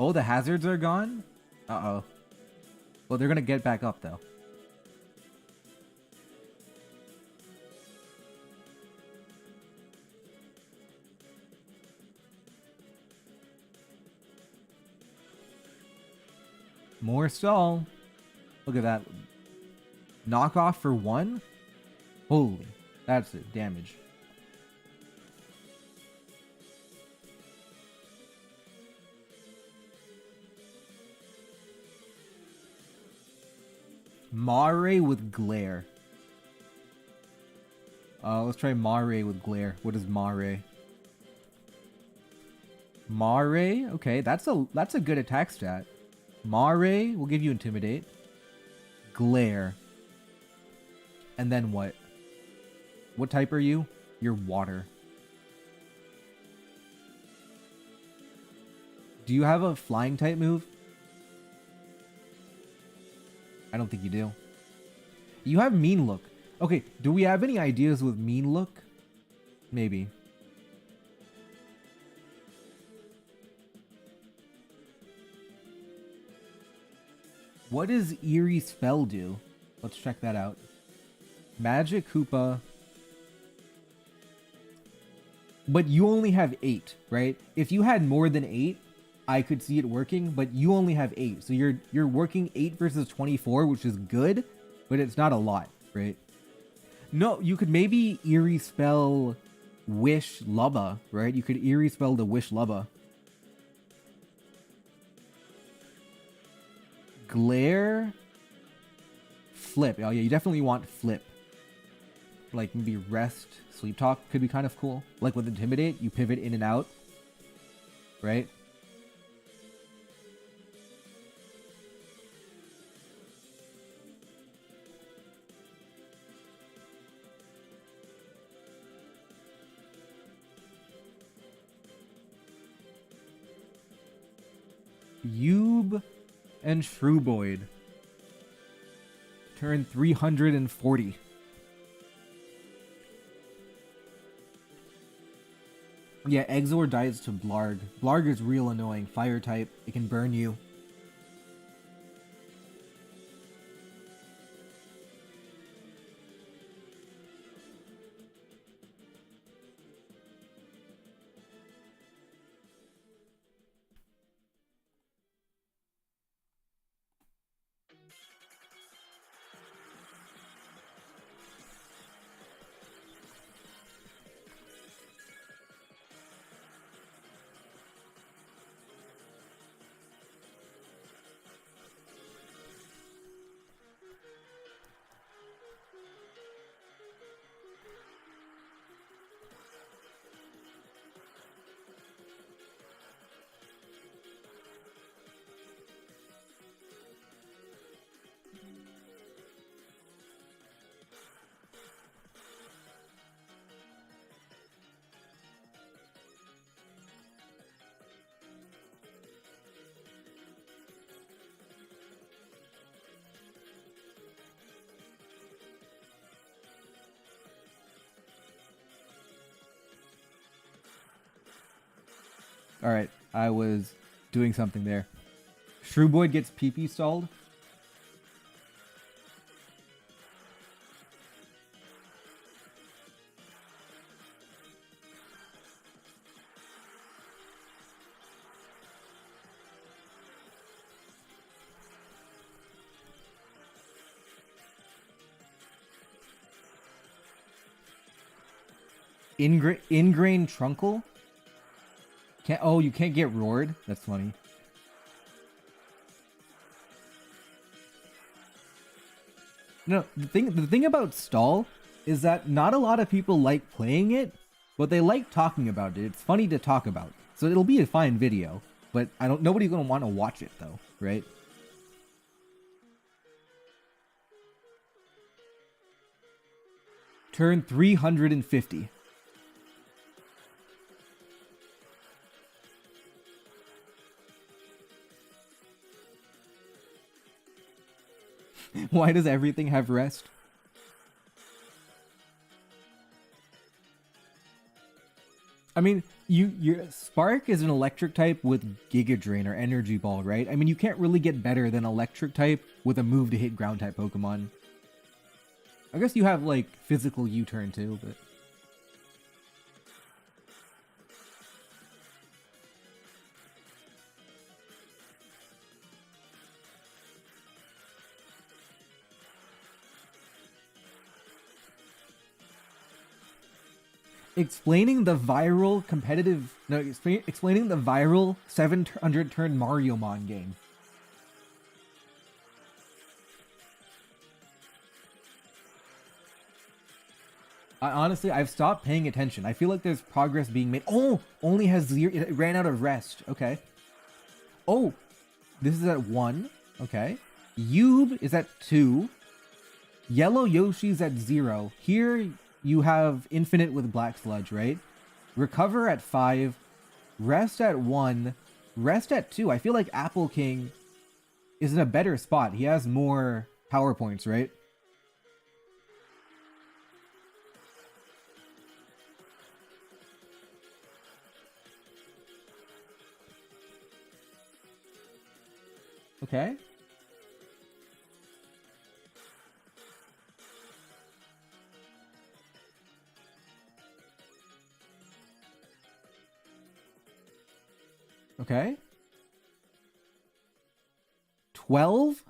Oh, the hazards are gone? Uh-oh. Well, they're gonna get back up, though. More stall. Look at that. Knockoff for 1? Holy. That's it. Damage. Mare with Glare. Let's try Mare with Glare. What is Mare? Mare? Okay, that's a good attack stat. Mare will give you Intimidate. Glare. And then what? What type are you? You're water. Do you have a flying type move? I don't think you do. You have mean look. Okay, do we have any ideas with mean look? Maybe. What does Eerie Spell do? Let's check that out. Magic Koopa. But you only have 8, right? If you had more than 8, I could see it working, but you only have 8. So you're working 8 versus 24, which is good, but it's not a lot, right? No, you could maybe Eerie Spell Wish Lubba, right? You could Eerie Spell the Wish Lubba. Glare. Flip. Oh yeah, you definitely want Flip. Like maybe Rest, Sleep Talk could be kind of cool. Like with Intimidate, you pivot in and out, right? Yube and Shrewboyd. Turn 340. Yeah, Exor dies to Blarg. Blarg is real annoying. Fire type. It can burn you. Alright, I was doing something there. Shrewboyd gets PP stalled. Ingrained Trunkle? Oh, you can't get roared? That's funny. No, the thing about Stall is that not a lot of people like playing it, but they like talking about it. It's funny to talk about. So it'll be a fine video, but nobody's gonna want to watch it though, right? Turn 350. Why does everything have rest? I mean, your Spark is an electric type with Giga Drain or Energy Ball, right? I mean, you can't really get better than electric type with a move to hit ground type Pokemon. I guess you have like physical U-turn too, but explaining the viral 700 turn Mariomon game. Honestly, I've stopped paying attention. I feel like there's progress being made. Oh, only has 0. It ran out of rest. Okay. Oh, this is at 1. Okay. Yube is at 2. Yellow Yoshi's at 0. Here you have Infinite with Black Sludge, right? Recover at 5. Rest at 1. Rest at 2. I feel like Apple King is in a better spot. He has more power points, right? Okay. Okay. 12?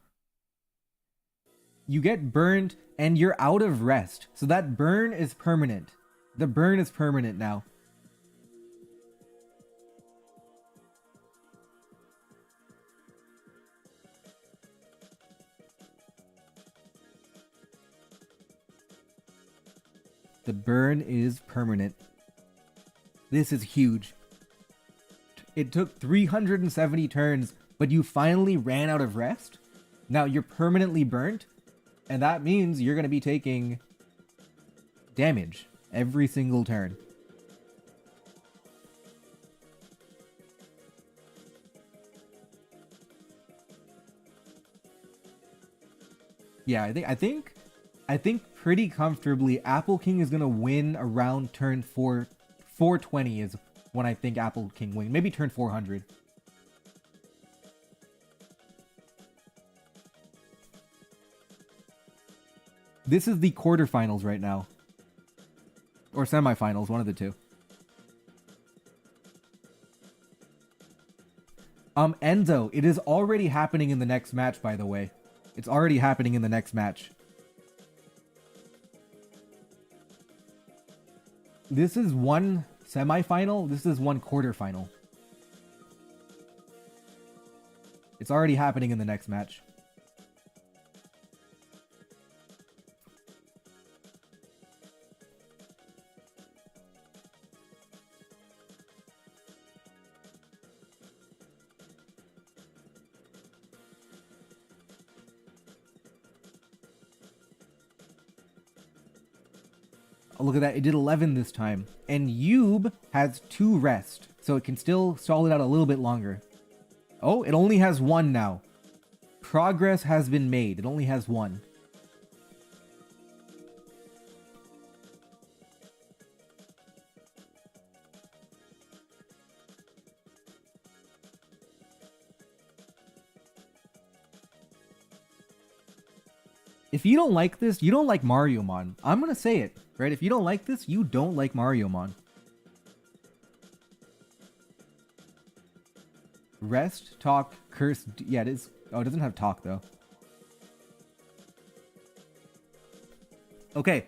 You get burned and you're out of rest. So that burn is permanent. The burn is permanent now. The burn is permanent. This is huge. It took 370 turns, but you finally ran out of rest. Now you're permanently burnt, and that means you're going to be taking damage every single turn. Yeah, I think pretty comfortably Apple King is going to win around turn 420 is when I think Apple King wins. Maybe turn 400. This is the quarterfinals right now. Or semifinals, one of the two. Enzo, it is already happening in the next match, by the way. It's already happening in the next match. This is one semifinal. This is one quarterfinal. It's already happening in the next match. Oh, look at that. It did 11 this time. And Yube has 2 rest, so it can still stall it out a little bit longer. Oh, it only has 1 now. Progress has been made. It only has 1. If you don't like this, you don't like Mariomon. I'm gonna say it, right? If you don't like this, you don't like Mariomon. Rest, talk, curse. Yeah, it is. Oh, it doesn't have talk, though. Okay.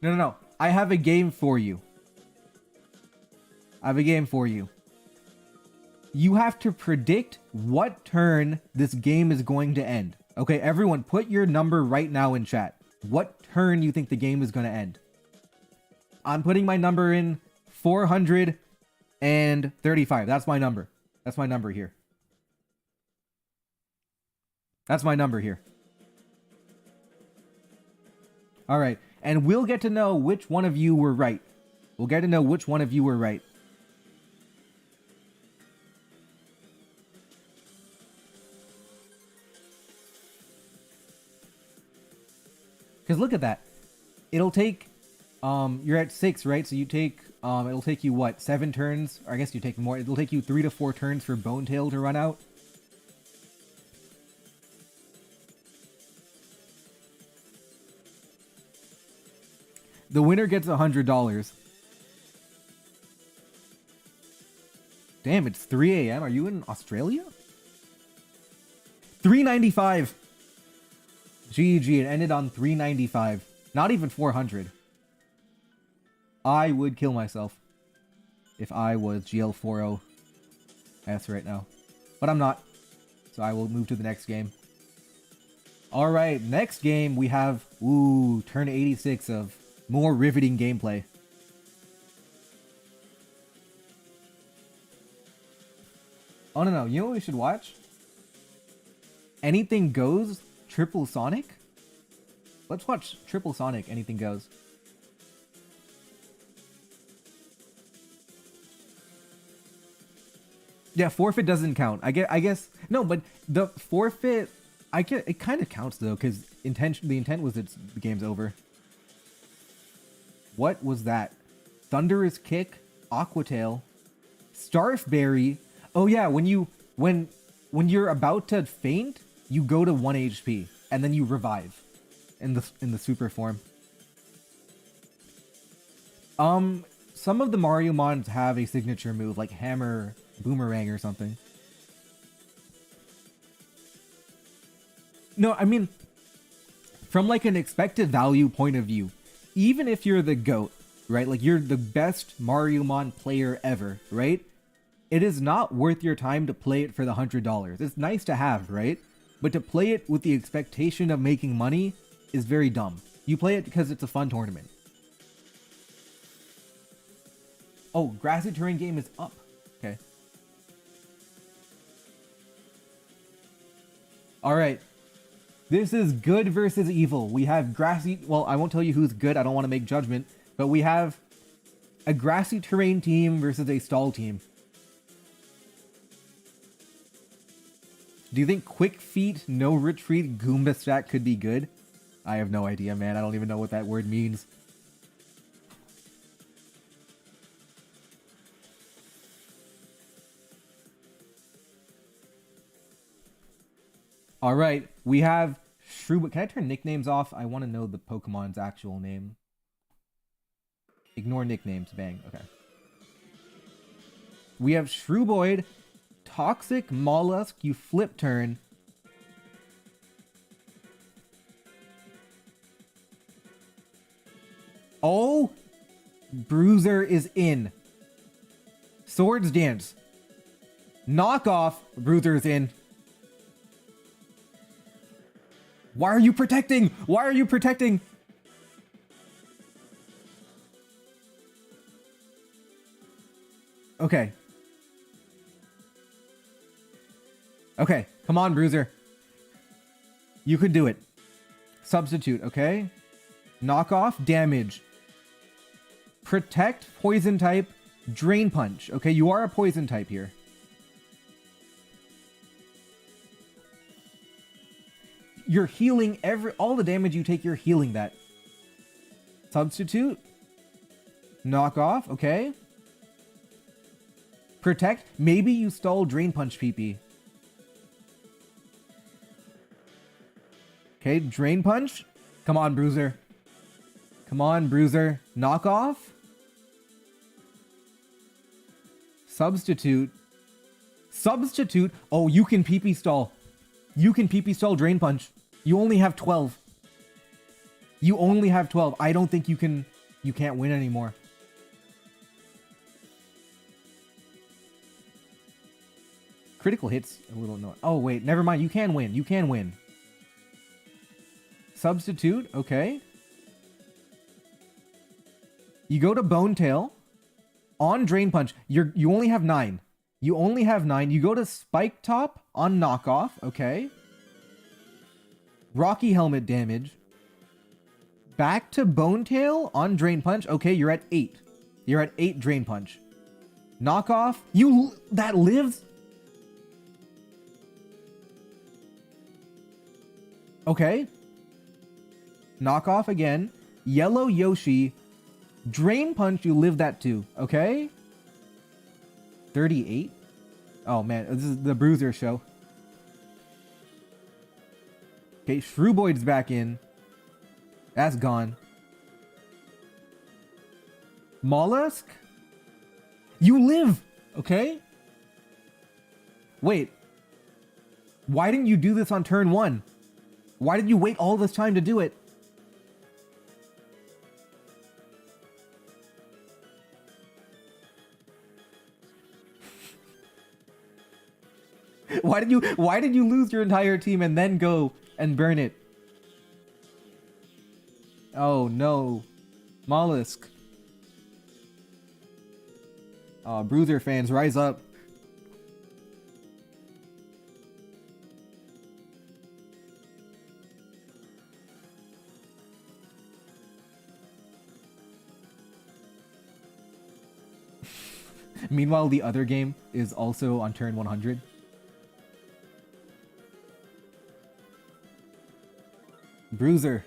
No. I have a game for you. I have a game for you. You have to predict what turn this game is going to end. Okay, everyone, put your number right now in chat. What turn you think the game is going to end? I'm putting my number in 435. That's my number. That's my number here. That's my number here. All right, and we'll get to know which one of you were right. We'll get to know which one of you were right. Because look at that. It'll take, you're at 6, right? So you take, it'll take you what, 7 turns? Or I guess you take more. It'll take you 3 to 4 turns for Bonetail to run out. The winner gets $100. Damn, it's 3 a.m. Are you in Australia? $395. GG, it ended on 395. Not even 400. I would kill myself if I was GL40S right now. But I'm not. So I will move to the next game. Alright, next game we have, turn 86 of more riveting gameplay. Oh no, you know what we should watch? Anything Goes Triple Sonic? Let's watch Triple Sonic, Anything Goes. Yeah, forfeit doesn't count. I guess no, but the forfeit, it kind of counts though, because the intent was the game's over. What was that? Thunderous Kick, Aquatail, Starfberry. Oh yeah, when you're about to faint, you go to 1 HP and then you revive in the super form. Some of the Mariomons have a signature move like Hammer, Boomerang, or something. No, I mean, from like an expected value point of view, even if you're the GOAT, right? Like you're the best Mariomon player ever, right? It is not worth your time to play it for the $100. It's nice to have, right? But to play it with the expectation of making money is very dumb. You play it because it's a fun tournament. Oh, grassy terrain game is up. Okay. All right. This is good versus evil. We have grassy... Well, I won't tell you who's good. I don't want to make judgment. But we have a grassy terrain team versus a stall team. Do you think quick feet, no retreat, Goomba stack could be good? I have no idea, man. I don't even know what that word means. All right, we have Shrew. Can I turn nicknames off? I want to know the Pokemon's actual name. Ignore nicknames. Bang. Okay. We have Shrewboyd, Toxic Mollusk. You flip turn. Oh, Bruiser is in. Swords Dance. Knockoff. Bruiser's in. Why are you protecting? Why are you protecting? Okay. Okay, come on, Bruiser. You can do it. Substitute, okay? Knock off, damage. Protect, poison type, drain punch. Okay, you are a poison type here. You're healing all the damage you take, you're healing that. Substitute. Knock off, okay. Protect. Maybe you stall Drain Punch PP. Okay, Drain Punch. Come on, Bruiser. Come on, Bruiser. Knock off. Substitute. Substitute. Oh, you can PP stall. You can PP stall Drain Punch. You only have 12. You only have 12. I don't think you can't win anymore. Critical hits a little no. Oh wait, never mind. You can win. You can win. Substitute, okay. You go to Bone Tail. On Drain Punch, you only have 9. You only have 9. You go to Spike Top on Knockoff, okay. Rocky Helmet damage. Back to Bone Tail on Drain Punch. Okay, you're at 8. You're at 8 Drain Punch. Knockoff. That lives? Okay. Knockoff again. Yellow Yoshi. Drain Punch, you live that too. Okay. 38? Oh man, this is the Bruiser show. Okay, Shrewboyd's back in. That's gone. Mollusk? You live! Okay? Wait. Why didn't you do this on turn 1? Why did you wait all this time to do it? Why did you lose your entire team and then go and burn it? Oh no. Mollusk. Bruiser fans, rise up. Meanwhile, the other game is also on turn 100. Bruiser.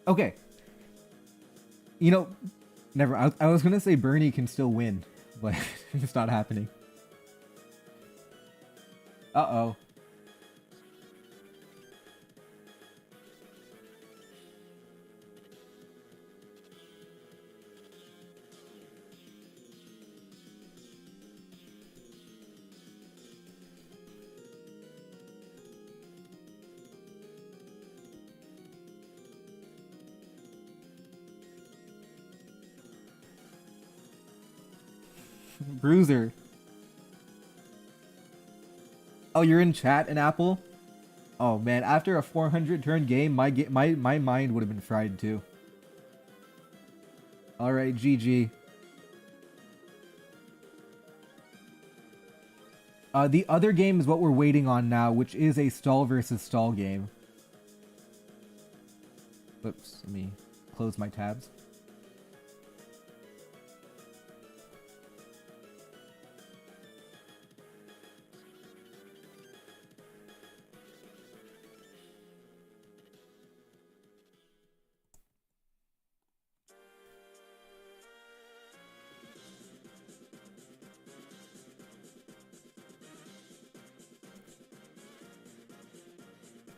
Okay. You know, never. I was gonna say Bernie can still win, but it's not happening. Uh-oh. Bruiser. Oh, you're in chat in Apple? Oh man, after a 400 turn game, my mind would have been fried too. All right, GG. The other game is what we're waiting on now, which is a stall versus stall game. Oops, let me close my tabs.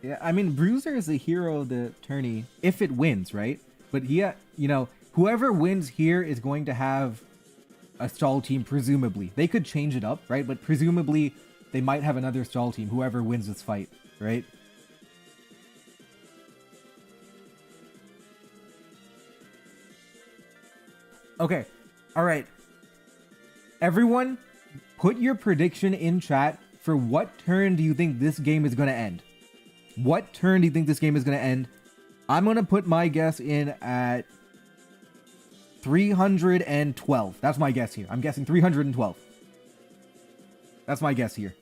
Yeah, I mean, Bruiser is the hero of the tourney if it wins, right? But yeah, you know, whoever wins here is going to have a stall team, presumably. They could change it up, right? But presumably, they might have another stall team, whoever wins this fight, right? Okay, alright. Everyone, put your prediction in chat for what turn do you think this game is going to end? What turn do you think this game is going to end? I'm going to put my guess in at 312. That's my guess here. I'm guessing 312. That's my guess here.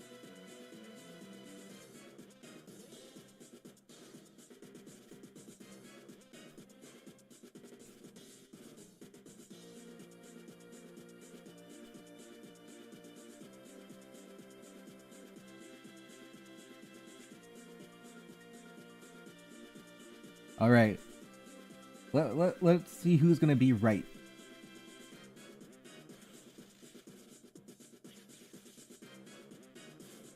All right. Let's see who's going to be right.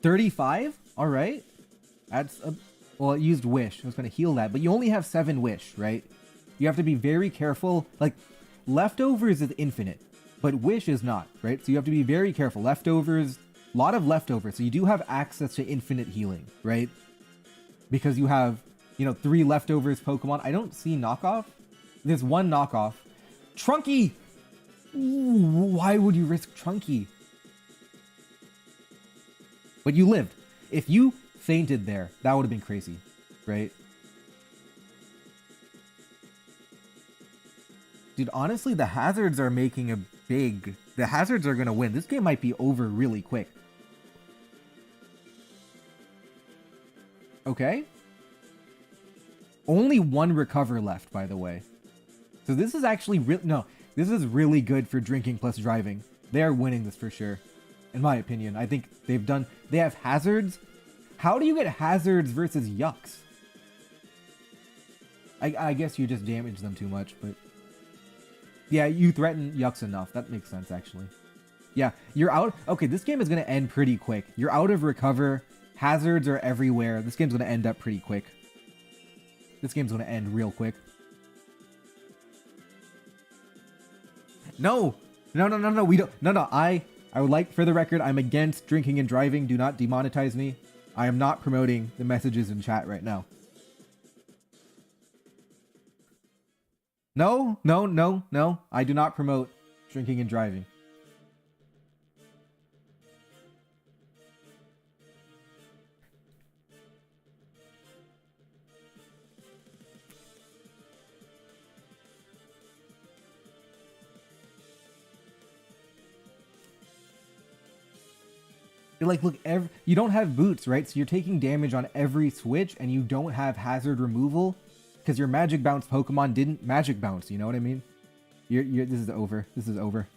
$35? All right. That's a... Well, it used wish. I was going to heal that. But you only have 7 wish, right? You have to be very careful. Like, leftovers is infinite. But wish is not, right? So you have to be very careful. Leftovers... A lot of leftovers. So you do have access to infinite healing, right? Because you have... You know, 3 leftovers Pokemon. I don't see knockoff. There's 1 knockoff. Trunky! Ooh, why would you risk Trunky? But you lived. If you fainted there, that would have been crazy, right? Dude, honestly, the hazards are making a big... The hazards are going to win. This game might be over really quick. Okay. Only 1 recover left, by the way. So this is actually this is really good for drinking plus driving. They are winning this for sure, in my opinion. I think they have hazards. How do you get hazards versus yucks? I guess you just damage them too much, but yeah, you threaten yucks enough. That makes sense, actually. Yeah, you're out. Okay, this game is gonna end pretty quick. You're out of recover. Hazards are everywhere. This game's gonna end up pretty quick. This game's gonna end real quick. No! No, we don't. No, I would like, for the record, I'm against drinking and driving. Do not demonetize me. I am not promoting the messages in chat right now. No. I do not promote drinking and driving. Like, look, you don't have boots, right? So you're taking damage on every switch, and you don't have hazard removal because your magic bounce Pokemon didn't magic bounce. You know what I mean? This is over. This is over.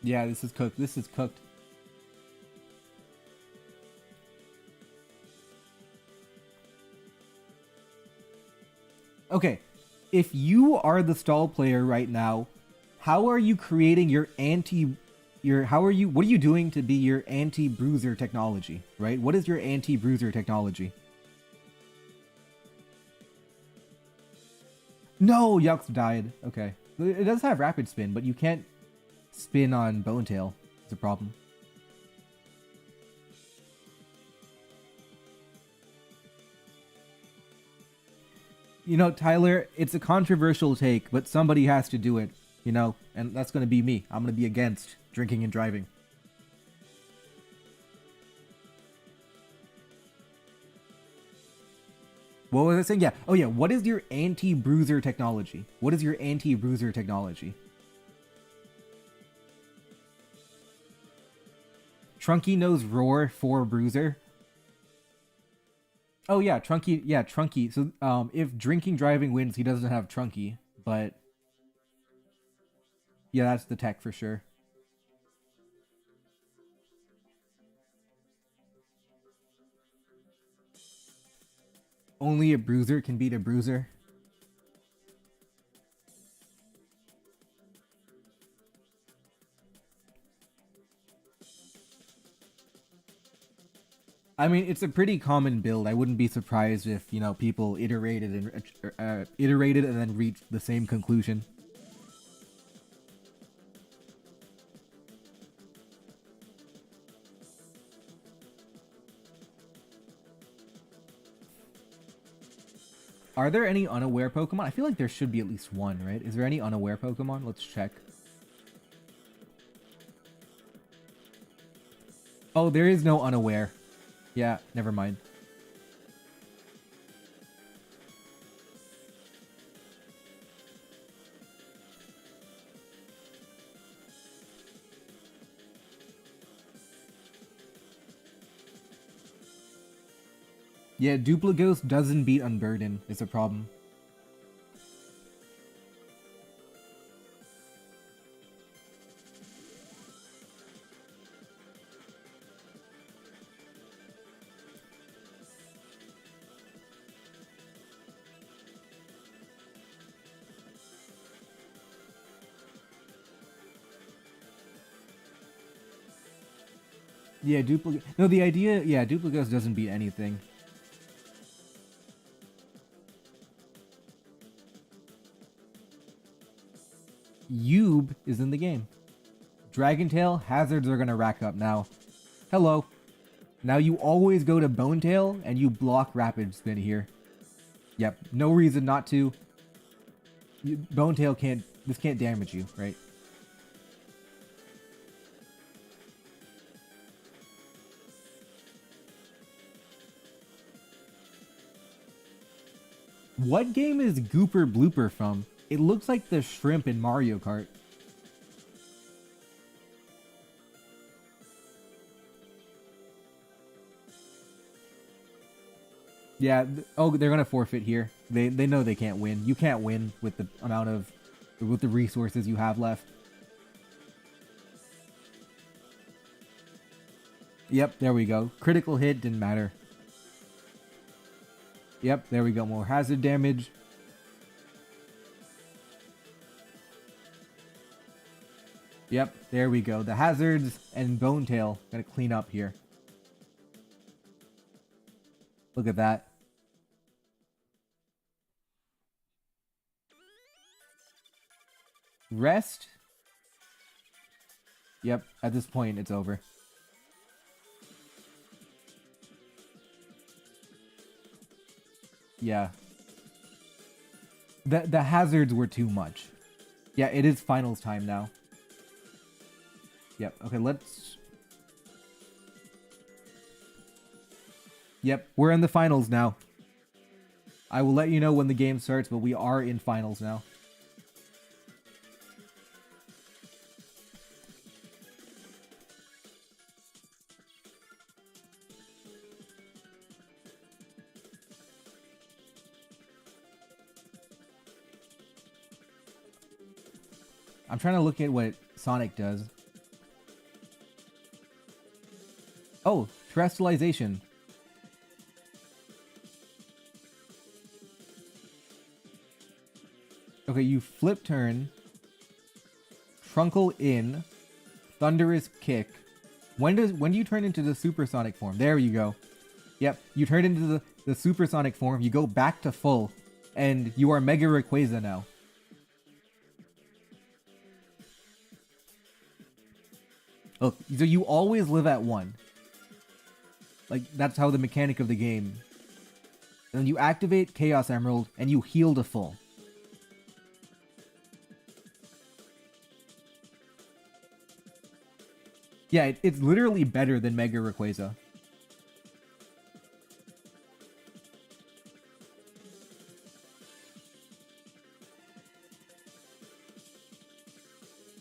Yeah, this is cooked. This is cooked. Okay, if you are the stall player right now, how are you creating your what are you doing to be your anti-bruiser technology, right? What is your anti-bruiser technology? No, Yux died. Okay. It does have rapid spin, but you can't spin on Bone Tail. It's a problem. You know, Tyler, it's a controversial take, but somebody has to do it, you know? And that's going to be me. I'm going to be against drinking and driving. What was I saying? Yeah. Oh, yeah. What is your anti-bruiser technology? What is your anti-bruiser technology? Trunky knows Roar for Bruiser. Oh yeah, Trunky. Yeah, Trunky. So if drinking driving wins, he doesn't have Trunky, but yeah, that's the tech for sure. Only a bruiser can beat a bruiser. I mean, it's a pretty common build. I wouldn't be surprised if, you know, people iterated and then reached the same conclusion. Are there any unaware Pokemon? I feel like there should be at least one, right? Is there any unaware Pokemon? Let's check. Oh, there is no unaware. Yeah, never mind. Yeah, Dupligos doesn't beat Unburden. It's a problem. Yeah, Dupligos. No, the idea. Yeah, Dupligos doesn't beat anything. Yube is in the game. Dragon Tail hazards are gonna rack up now. Hello. Now you always go to Bone Tail and you block Rapid Spin here. Yep, no reason not to. Bone Tail can't. This can't damage you, right? What game is Gooper Blooper from? It looks like the shrimp in Mario Kart. Yeah, oh, they're gonna forfeit here. They know they can't win. You can't win with the amount of with the resources you have left. Yep, there we go. Critical hit didn't matter. Yep, there we go. More hazard damage. Yep, there we go. The hazards and Bone Tail gotta clean up here. Look at that. Rest. Yep, at this point it's over. Yeah. The hazards were too much. Yeah, it is finals time now. Yep, okay, let's... Yep, we're in the finals now. I will let you know when the game starts, but we are in finals now. I'm trying to look at what Sonic does. Oh, terrestrialization. Okay, you flip turn, trunkle in, thunderous kick. When do you turn into the supersonic form? There you go. Yep, you turn into the supersonic form, you go back to full, and you are Mega Rayquaza now. Look, so you always live at 1. Like, that's how the mechanic of the game. Then you activate Chaos Emerald, and you heal to full. Yeah, it's literally better than Mega Rayquaza.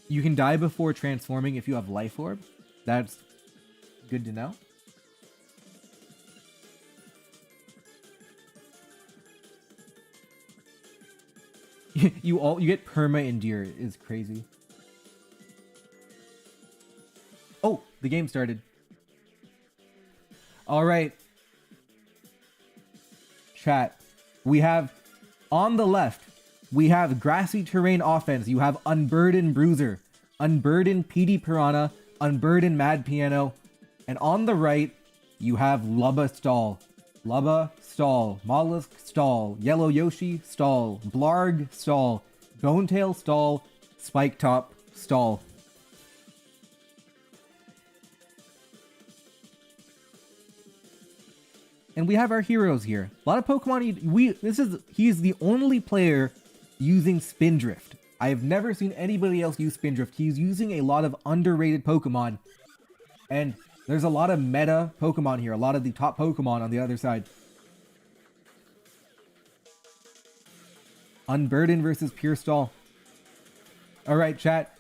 You can die before transforming if you have Life Orb. That's good to know. You get perma endure is crazy. Oh, the game started. All right. Chat. We have on the left, we have Grassy Terrain Offense. You have Unburden Bruiser, Unburden PD Piranha, Unburden Mad Piano, and on the right, you have Lubba Stall. Lubba Stall, Mollusk Stall, Yellow Yoshi Stall, Blarg Stall, Bonetail Stall, Spike Top Stall. And we have our heroes here. A lot of Pokemon. He's the only player using Spindrift. I have never seen anybody else use Spindrift. He's using a lot of underrated Pokemon. And there's a lot of meta Pokemon here. A lot of the top Pokemon on the other side. Unburden versus Pure Stall. Alright, chat.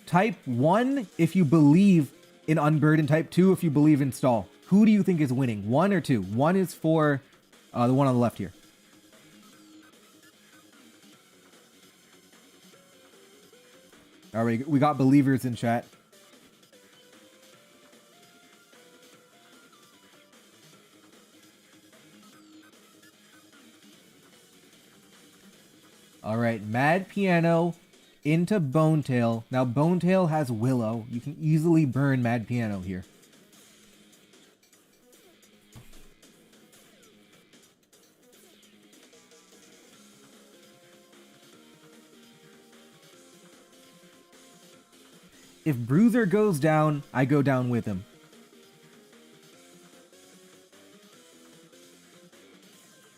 Type 1 if you believe in Unburden. Type 2 if you believe in Stall. Who do you think is winning? 1 or 2? 1 is for the one on the left here. Alright, we got believers in chat. Alright, Mad Piano into Bonetail. Now Bonetail has Willow. You can easily burn Mad Piano here. If Bruiser goes down, I go down with him.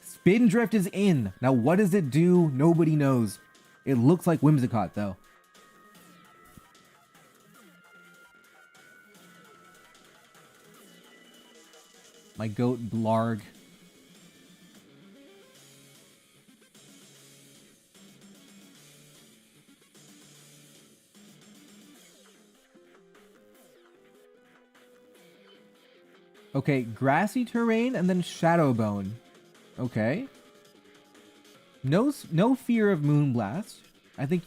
Spindrift is in. Now what does it do? Nobody knows. It looks like Whimsicott though. My goat Blarg. Okay, Grassy Terrain and then Shadowbone. Okay. No fear of Moonblast. I think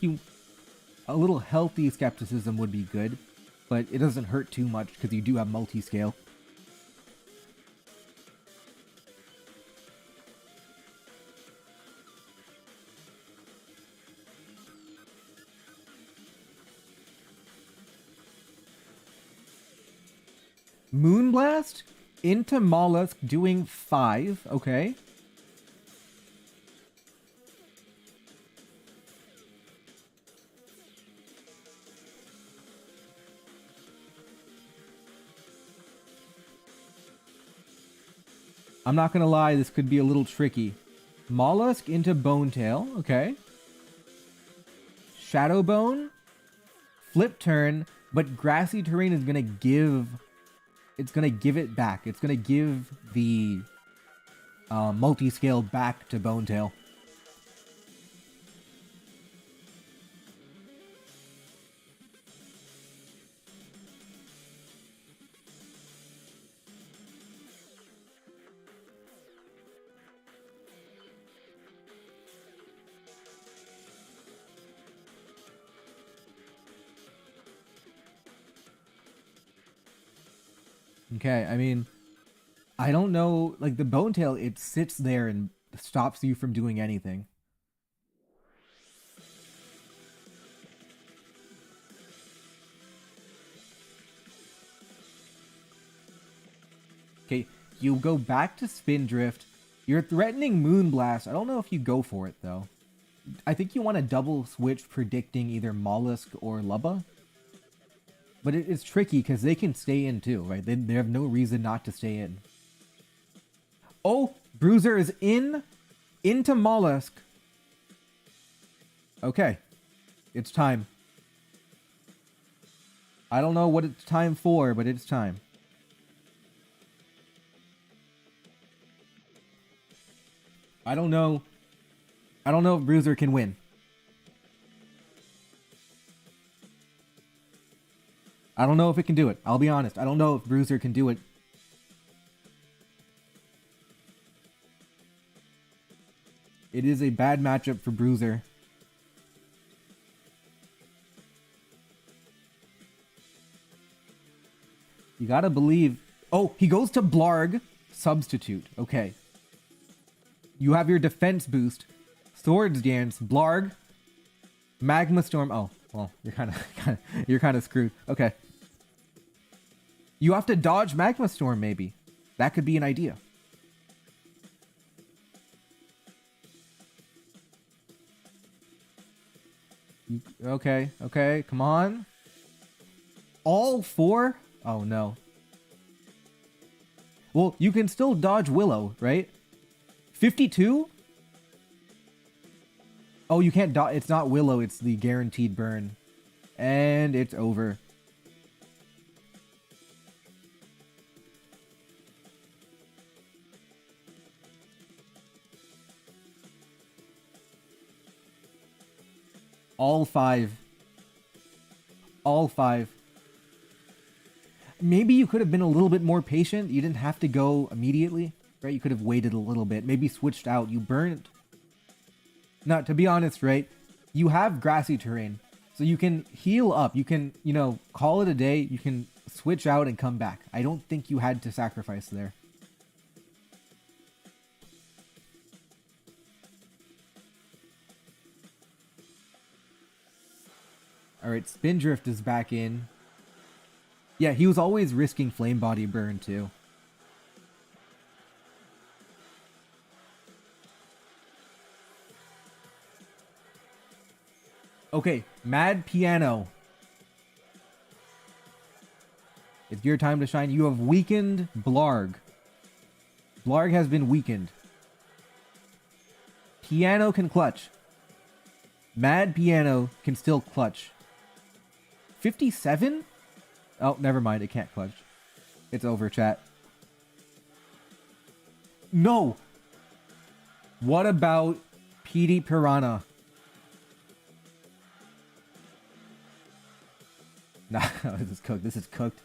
a little healthy skepticism would be good, but it doesn't hurt too much because you do have multi-scale. Moonblast into Mollusk doing 5, okay. I'm not gonna lie, this could be a little tricky. Mollusk into Bonetail, okay. Shadow Bone, flip turn, but Grassy Terrain is gonna give... It's gonna give it back. It's gonna give the multi-scale back to Bonetail. Okay, I mean, I don't know, like the Bonetail, it sits there and stops you from doing anything. Okay, you go back to Spindrift. You're threatening Moonblast. I don't know if you go for it, though. I think you want to double switch predicting either Mollusk or Lubba. But it's tricky because they can stay in too, right? They have no reason not to stay in. Oh, Bruiser is into Mollusk. Okay, it's time. I don't know what it's time for, but it's time. I don't know if Bruiser can win. I don't know if it can do it. I'll be honest. I don't know if Bruiser can do it. It is a bad matchup for Bruiser. You gotta believe... Oh, he goes to Blarg. Substitute. Okay. You have your defense boost. Swords Dance. Blarg. Magma Storm. Oh, well, you're kind of screwed. Okay. You have to dodge Magma Storm, maybe. That could be an idea. Okay, okay, come on. All four? Oh, no. Well, you can still dodge Willow, right? 52? Oh, you can't dodge. It's not Willow, it's the guaranteed burn. And it's over. All five. All five. Maybe you could have been a little bit more patient. You didn't have to go immediately, right? You could have waited a little bit. Maybe switched out. You burned. Now, to be honest, right? You have grassy terrain. So you can heal up. You can, you know, call it a day. You can switch out and come back. I don't think you had to sacrifice there. Alright, Spindrift is back in. Yeah, he was always risking Flame Body burn too. Okay, Mad Piano. It's your time to shine. You have weakened Blarg. Blarg has been weakened. Piano can clutch. Mad Piano can still clutch. 57? Oh, never mind. It can't clutch. It's over, chat. No! What about PD Piranha? Nah, this is cooked. This is cooked.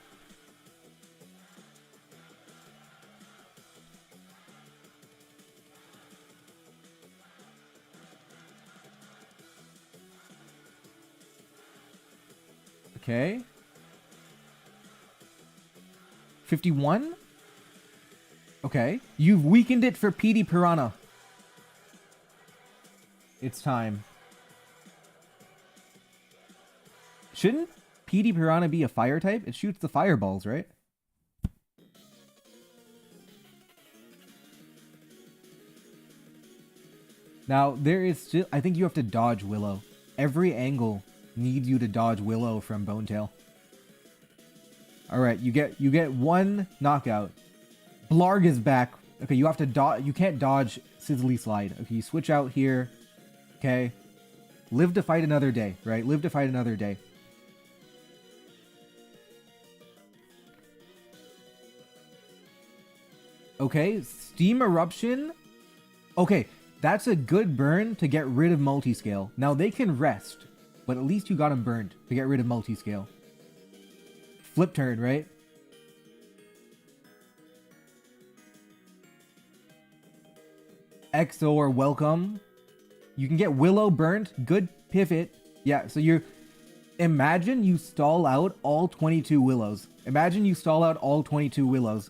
Okay. 51? Okay. You've weakened it for PD Piranha. It's time. Shouldn't PD Piranha be a fire type? It shoots the fireballs, right? Now, there is still... I think you have to dodge Willow. Every angle needs you to dodge Willow from Bonetail. Alright, you get one knockout. Blarg is back. Okay, you have to dodge... You can't dodge Sizzly Slide. Okay, you switch out here. Okay. Live to fight another day, right? Live to fight another day. Okay, Steam Eruption. Okay, that's a good burn to get rid of multiscale. Now they can rest, but at least you got them burned to get rid of multiscale. Flip turn, right? XOR, welcome. You can get Willow burnt. Good pivot. Yeah, so you're... Imagine you stall out all 22 Willows. Imagine you stall out all 22 Willows.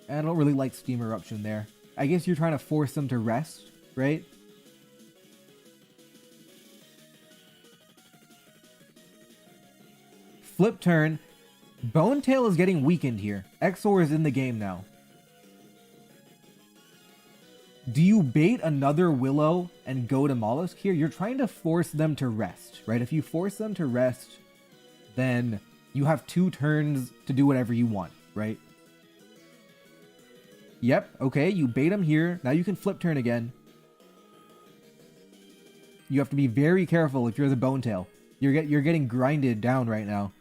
I don't really like Steam Eruption there. I guess you're trying to force them to rest, right? Flip turn. Bone Tail is getting weakened here. XOR is in the game now. Do you bait another Willow and go to Mollusk here? You're trying to force them to rest, right? If you force them to rest, then you have 2 turns to do whatever you want, right? Yep, okay, you bait them here. Now you can flip turn again. You have to be very careful if you're the Bone Tail. You're getting grinded down right now.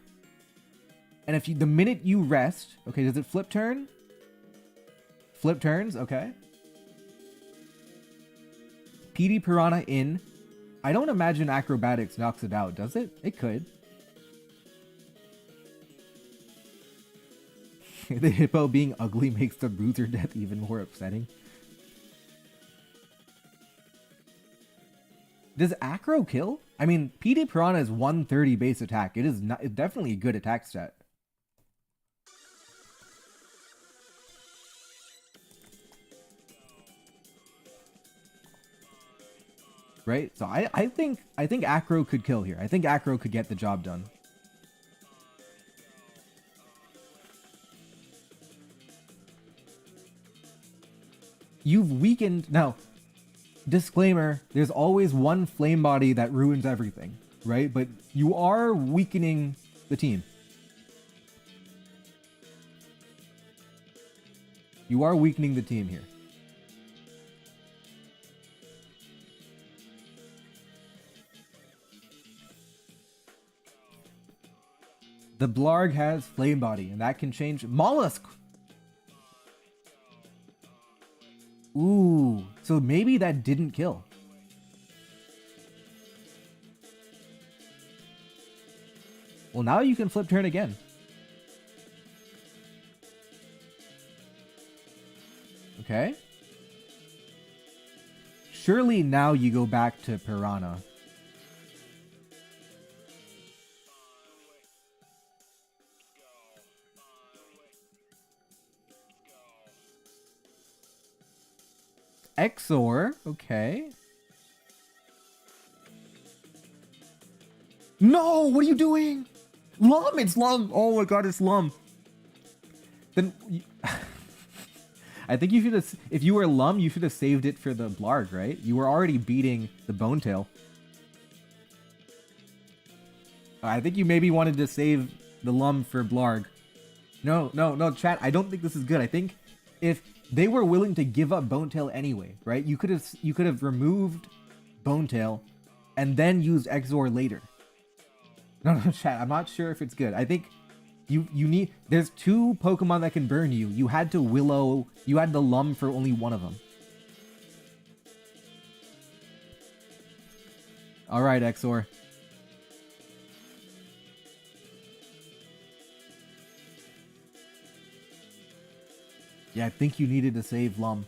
And if you, the minute you rest, okay, does it flip turn? Flip turns, okay. PD Piranha in. I don't imagine Acrobatics knocks it out, does it? It could. The hippo being ugly makes the bruiser death even more upsetting. Does Acro kill? I mean, PD Piranha is 130 base attack. It is not, it's definitely a good attack stat. Right? So I think Acro could kill here. I think Acro could get the job done. You've weakened... Now, disclaimer, there's always one flame body that ruins everything, right? But you are weakening the team. You are weakening the team here. The Blarg has flame body, and that can change... Mollusk! Ooh, so maybe that didn't kill. Well, now you can flip turn again. Okay. Surely now you go back to Piranha. XOR, okay. No, what are you doing? Lum, it's Lum. Oh my god, it's Lum. Then, I think you should have, if you were Lum, you should have saved it for the Blarg, right? You were already beating the Bone Tail. I think you maybe wanted to save the Lum for Blarg. No, chat, I don't think this is good. I think if they were willing to give up Bone Tail anyway, right? You could have removed Bone Tail and then used XOR later. No, chat, I'm not sure if it's good. I think you need... There's 2 Pokemon that can burn you. You had to Willow... You had the Lum for only one of them. Alright, XOR. Yeah, I think you needed to save Lum.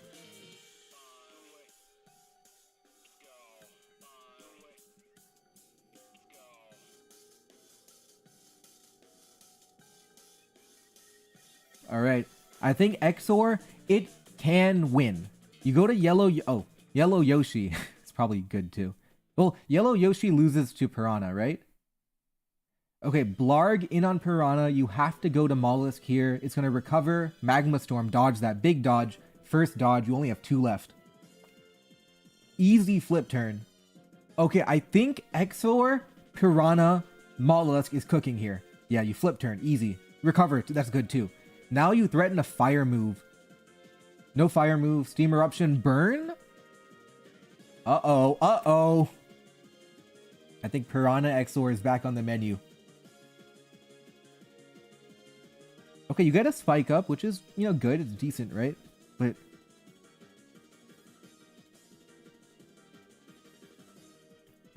Alright. I think XOR, it can win. You go to Yellow... Oh, Yellow Yoshi. It's probably good too. Well, Yellow Yoshi loses to Piranha, right? Okay, Blarg in on Piranha. You have to go to Mollusk here. It's going to recover. Magma Storm. Dodge that. Big dodge. First dodge. You only have 2 left. Easy flip turn. Okay, I think XOR, Piranha, Mollusk is cooking here. Yeah, you flip turn. Easy. Recover. That's good too. Now you threaten a fire move. No fire move. Steam Eruption. Burn? Uh-oh, uh-oh. I think Piranha XOR is back on the menu. Okay, you get a spike up, which is, you know, good. It's decent, right? But...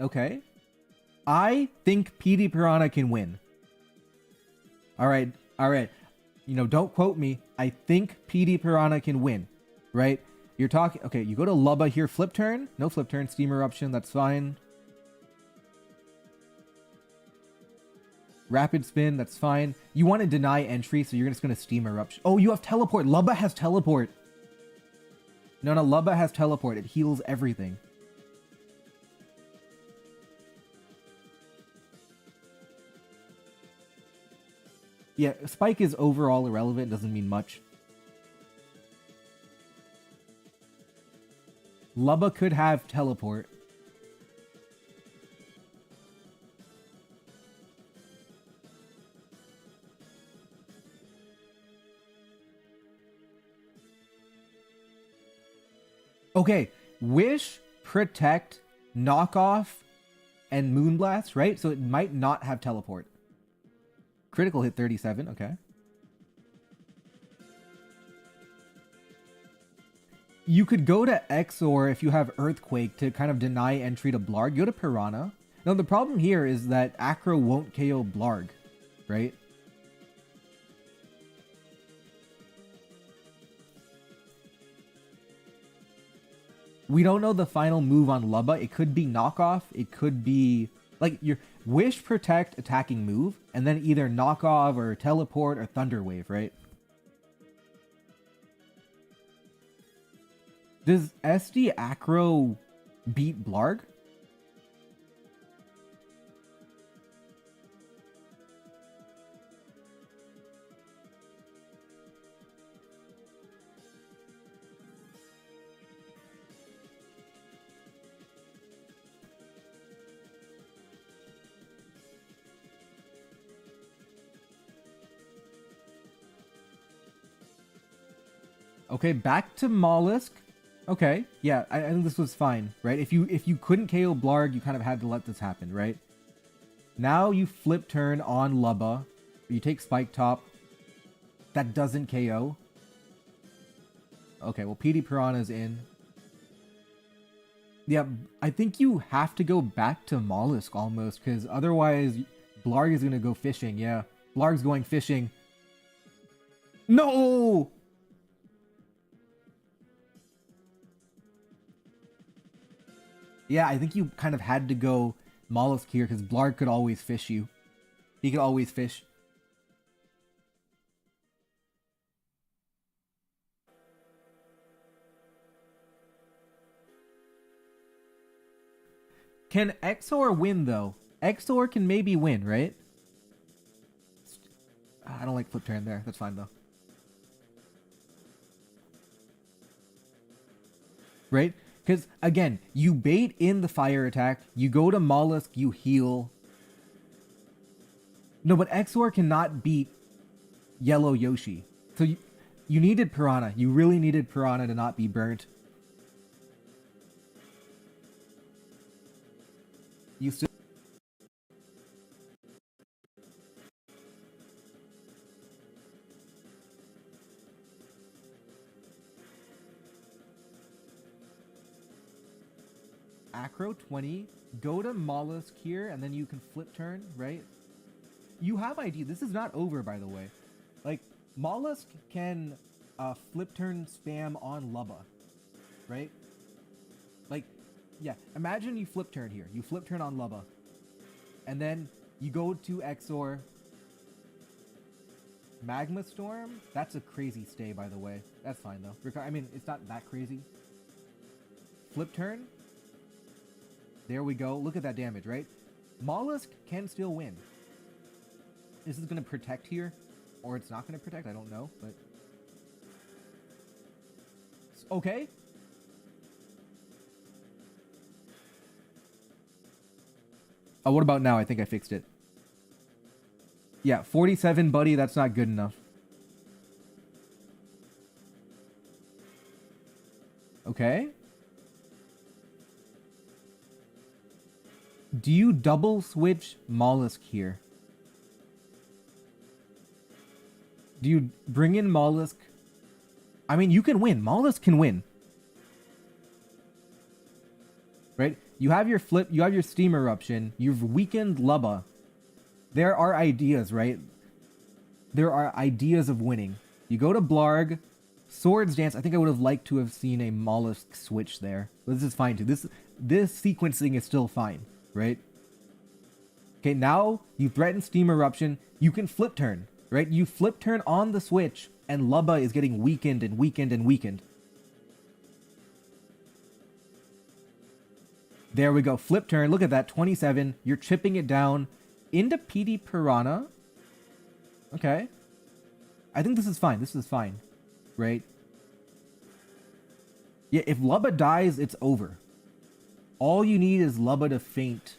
okay. I think PD Piranha can win. Alright, alright. You know, don't quote me. I think PD Piranha can win. Right? You're talking... okay, you go to Lubba here. Flip turn. No flip turn. Steam Eruption. That's fine. Rapid Spin. That's fine. You want to deny entry, so you're just going to Steam Eruption. Oh, you have Teleport. Lubba has Teleport. No, Lubba has Teleport. It heals everything. Yeah, Spike is overall irrelevant. Doesn't mean much. Lubba could have Teleport. Okay, Wish, Protect, Knock Off, and Moonblast, right? So it might not have Teleport. Critical hit 37, okay. You could go to XOR if you have Earthquake to kind of deny entry to Blarg. Go to Piranha. Now, the problem here is that Acro won't KO Blarg, right? We don't know the final move on Lubba. It could be Knockoff. It could be... like, your Wish, Protect, attacking move, and then either Knockoff or Teleport or Thunder Wave, right? Does SD Acro beat Blarg? Okay, back to Mollusk. Okay, yeah, I think this was fine, right? If you couldn't KO Blarg, you kind of had to let this happen, right? Now you flip turn on Lubba. You take Spike Top. That doesn't KO. Okay, well, PD Piranha's in. Yeah, I think you have to go back to Mollusk almost, because otherwise Blarg is going to go fishing, yeah. Blarg's going fishing. No! Yeah, I think you kind of had to go Mollusk here, because Blarg could always fish you. He could always fish. Can XOR win, though? XOR can maybe win, right? I don't like flip turn there. That's fine, though. Right? Because, again, you bait in the fire attack, you go to Mollusk, you heal. No, but XOR cannot beat Yellow Yoshi. So you needed Piranha. You really needed Piranha to not be burnt. You still... Acro 20, go to Mollusk here, and then you can flip turn, right? You have ID. This is not over, by the way. Like, Mollusk can flip turn spam on Lubba, right? Like, yeah, imagine you flip turn here. You flip turn on Lubba. And then you go to XOR. Magma Storm? That's a crazy stay, by the way. That's fine, though. I mean, it's not that crazy. Flip turn. There we go. Look at that damage, right? Mollusk can still win. This is going to protect here. Or it's not going to protect. I don't know, but... okay. Oh, what about now? I think I fixed it. Yeah, 47, buddy. That's not good enough. Okay. Do you double switch Mollusk here? Do you bring in Mollusk? I mean, you can win. Mollusk can win. Right? You have your flip, you have your Steam Eruption, you've weakened Lubba. There are ideas, right? There are ideas of winning. You go to Blarg, Swords Dance. I think I would have liked to have seen a Mollusk switch there. But this is fine too. This sequencing is still fine, right? Okay, now you threaten Steam Eruption. You can flip turn, right? You flip turn on the switch, and Lubba is getting weakened and weakened and weakened. There we go. Flip turn. Look at that. 27. You're chipping it down into PD Piranha. Okay. I think this is fine. This is fine. Right? Yeah, if Lubba dies, it's over. All you need is Lubba to faint.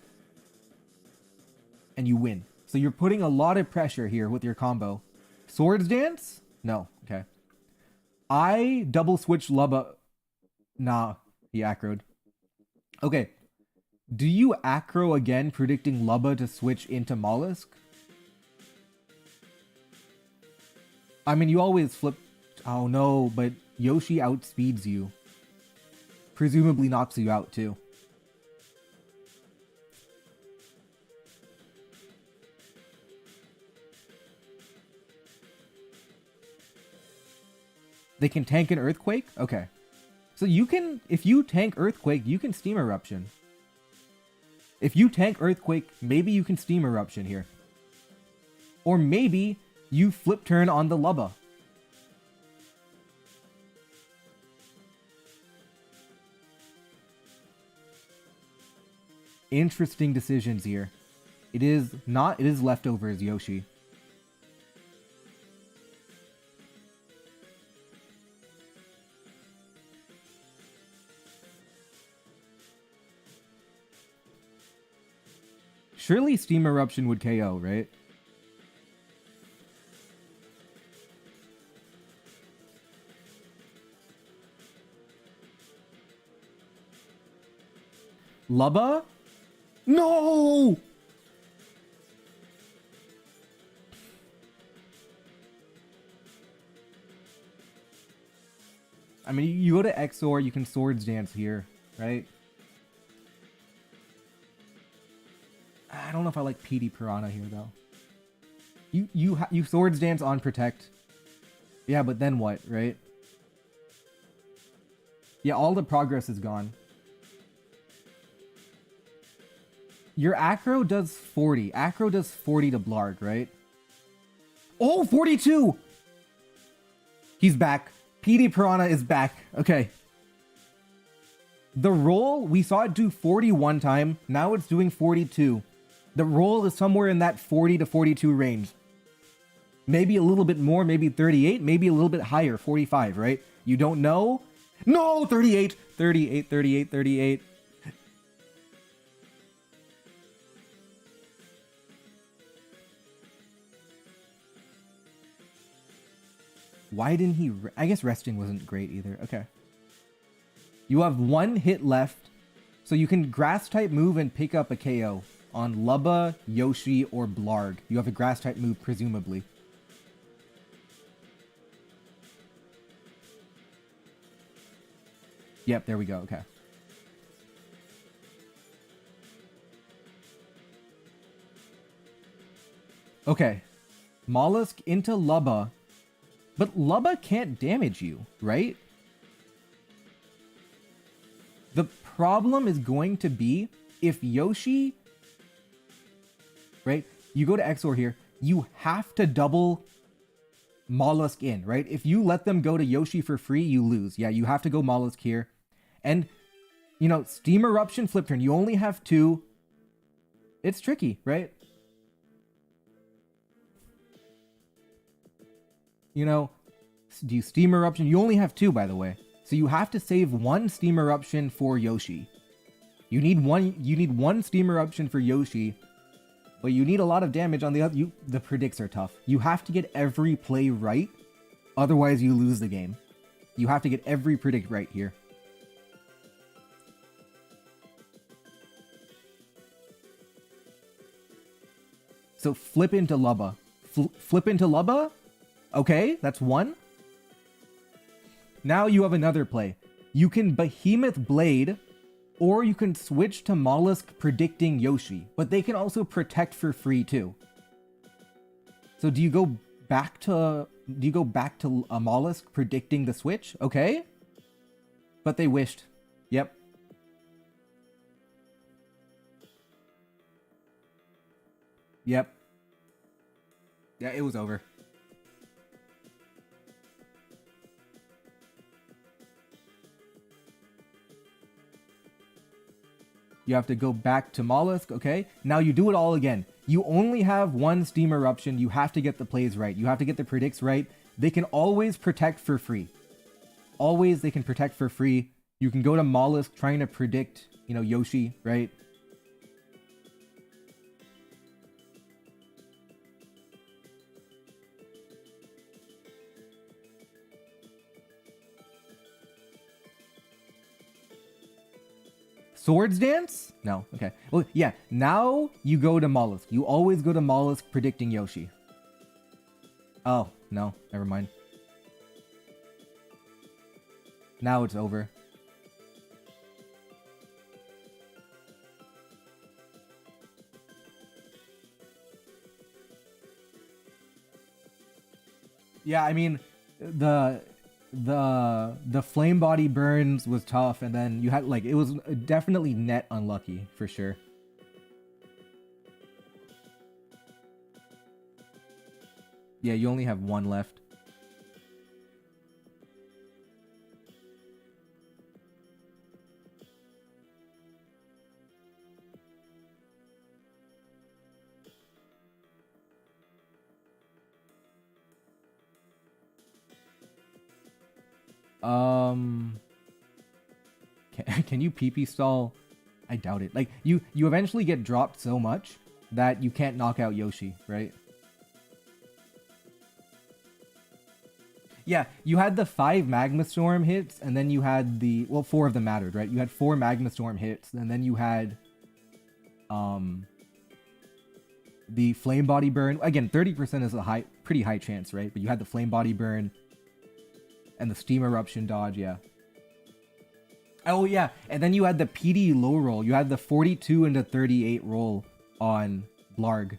And you win. So you're putting a lot of pressure here with your combo. Swords Dance? No. Okay. I double switch Lubba. Nah. He acroed. Okay. Do you acro again, predicting Lubba to switch into Mollusk? I mean, you always flip... Oh no, but Yoshi outspeeds you. Presumably knocks you out too. They can tank an Earthquake? Okay. So you can... If you tank Earthquake, you can Steam Eruption. If you tank Earthquake, maybe you can Steam Eruption here. Or maybe you flip turn on the Lubba. Interesting decisions here. It is leftovers, Yoshi. Surely Steam Eruption would KO, right? Lubba? No! I mean, you go to XOR, you can Swords Dance here, right? I don't know if I like PD Piranha here, though. You Swords Dance on Protect. Yeah, but then what, right? Yeah, all the progress is gone. Your Acro does 40. Acro does 40 to Blarg, right? Oh, 42! He's back. PD Piranha is back. Okay. The roll, we saw it do 40 one time. Now it's doing 42. The roll is somewhere in that 40 to 42 range. Maybe a little bit more, maybe 38, maybe a little bit higher, 45, right? You don't know? No, 38, 38, 38, 38. Why didn't he... I guess resting wasn't great either. Okay. You have one hit left, so you can grass-type move and pick up a KO on Lubba, Yoshi, or Blarg. You have a grass-type move, presumably. Yep, there we go. Okay. Okay. Mollusk into Lubba. But Lubba can't damage you, right? The problem is going to be if Yoshi... Right? You go to XOR here. You have to double Mollusk in, right? If you let them go to Yoshi for free, you lose. Yeah, you have to go Mollusk here. And, you know, Steam Eruption, Flip Turn. You only have 2. It's tricky, right? You know, do you Steam Eruption? You only have 2, by the way. So you have to save 1 Steam Eruption for Yoshi. You need one Steam Eruption for Yoshi, but you need a lot of damage on the other. The predicts are tough. You have to get every play right, otherwise you lose the game. You have to get every predict right here. So flip into Lubba. Flip into Lubba? Okay, that's one. Now you have another play. You can Behemoth Blade, or you can switch to Mollusk predicting Yoshi, but they can also protect for free too. So do you go back to a Mollusk predicting the switch? Okay. But they wished. Yep. Yep. Yeah, it was over. You have to go back to Mollusk, okay? Now you do it all again. You only have one Steam Eruption. You have to get the plays right. You have to get the predicts right. They can always protect for free. Always they can protect for free. You can go to Mollusk trying to predict, you know, Yoshi, right? Swords Dance? No. Okay. Well, yeah. Now you go to Mollusk. You always go to Mollusk predicting Yoshi. Oh, no. Never mind. Now it's over. Yeah, I mean, the flame body burns was tough, and then you had, like, it was definitely net unlucky for sure. Yeah, you only have one left. Can you PP stall? I doubt it. Like, you eventually get dropped so much that you can't knock out Yoshi, right? Yeah, you had the 5 Magma Storm hits, and then you had the... Well, 4 of them mattered, right? You had 4 Magma Storm hits, and then you had... the Flame Body Burn. Again, 30% is a pretty high chance, right? But you had the Flame Body Burn, and the Steam Eruption dodge, yeah. Oh, yeah, and then you had the PD low roll. You had the 42 into 38 roll on Blarg.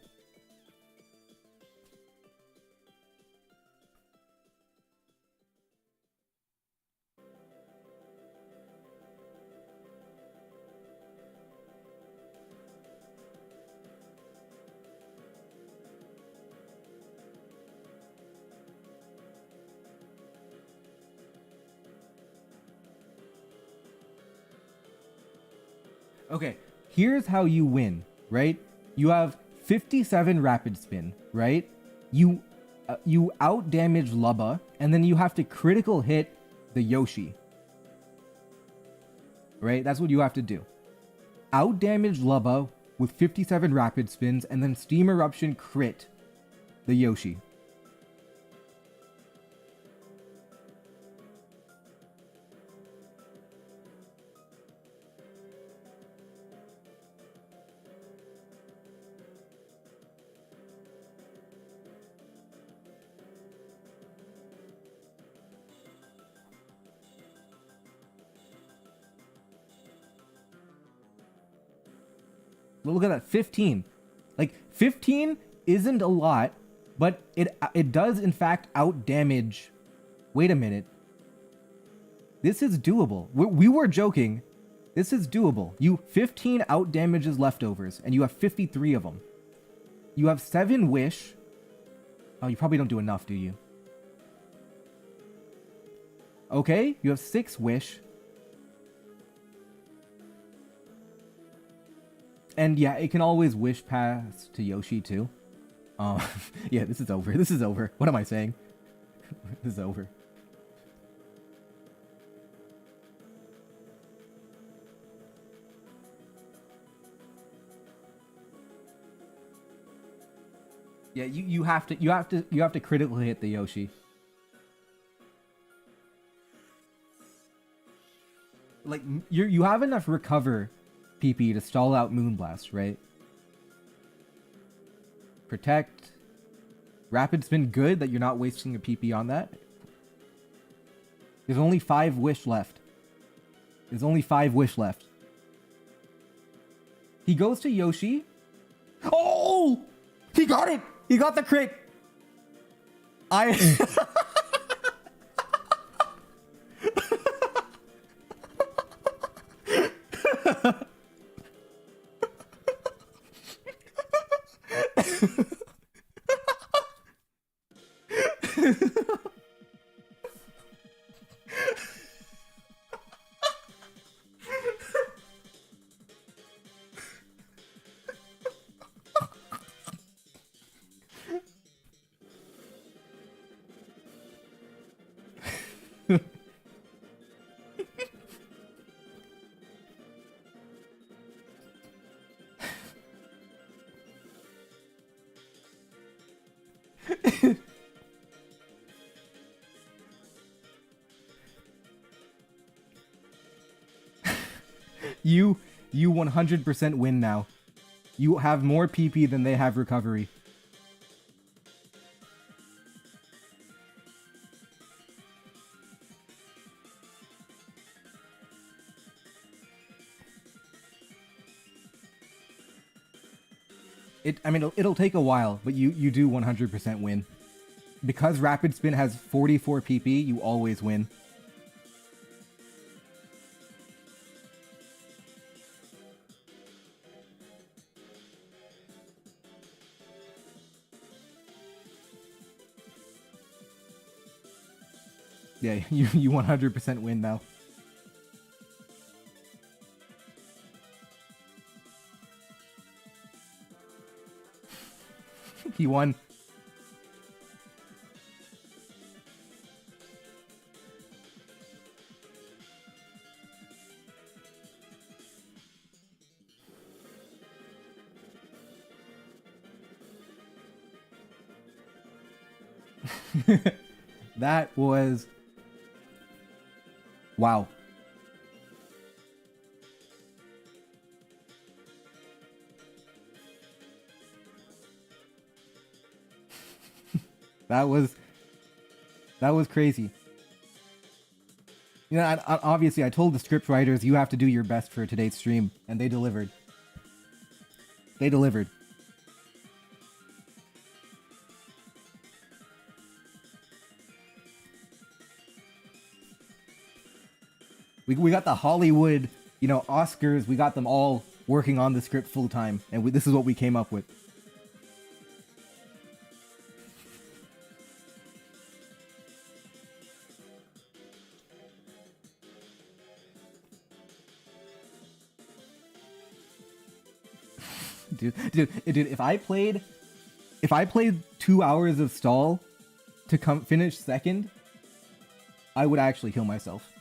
Okay, here's how you win, right? You have 57 rapid spin, right? You out damage Lubba, and then you have to critical hit the Yoshi. Right? That's what you have to do. Out damage Lubba with 57 rapid spins, and then Steam Eruption crit the Yoshi. Look at that, 15. Like, 15 isn't a lot, but it does in fact out damage. Wait a minute. This is doable. We were joking. This is doable. You 15 out damages leftovers, and you have 53 of them. You have 7 wish. Oh, you probably don't do enough, do you? Okay, you have 6 wish. And yeah, it can always wish pass to Yoshi too. Yeah, this is over. This is over. What am I saying? This is over. Yeah, you have to critically hit the Yoshi. Like, you have enough recover PP to stall out Moonblast, right? Protect. Rapid spin, good that you're not wasting a PP on that. There's only 5 wish left. There's only 5 wish left. He goes to Yoshi. Oh! He got it! He got the crit! You 100% win now. You have more PP than they have recovery. I mean, it'll take a while, but you do 100% win. Because Rapid Spin has 44 PP, you always win. Yeah, you 100% win now. He won. That was... Wow. That was crazy. You know, obviously I told the script writers you have to do your best for today's stream, and they delivered. They delivered. We got the Hollywood, you know, Oscars, we got them all working on the script full time, and this is what we came up with. Dude, if I played 2 hours of stall to finish second, I would actually kill myself.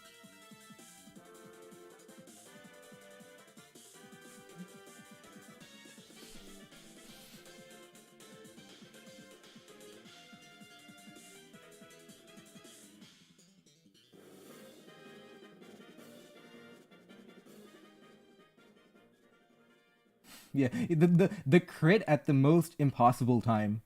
Yeah, the crit at the most impossible time.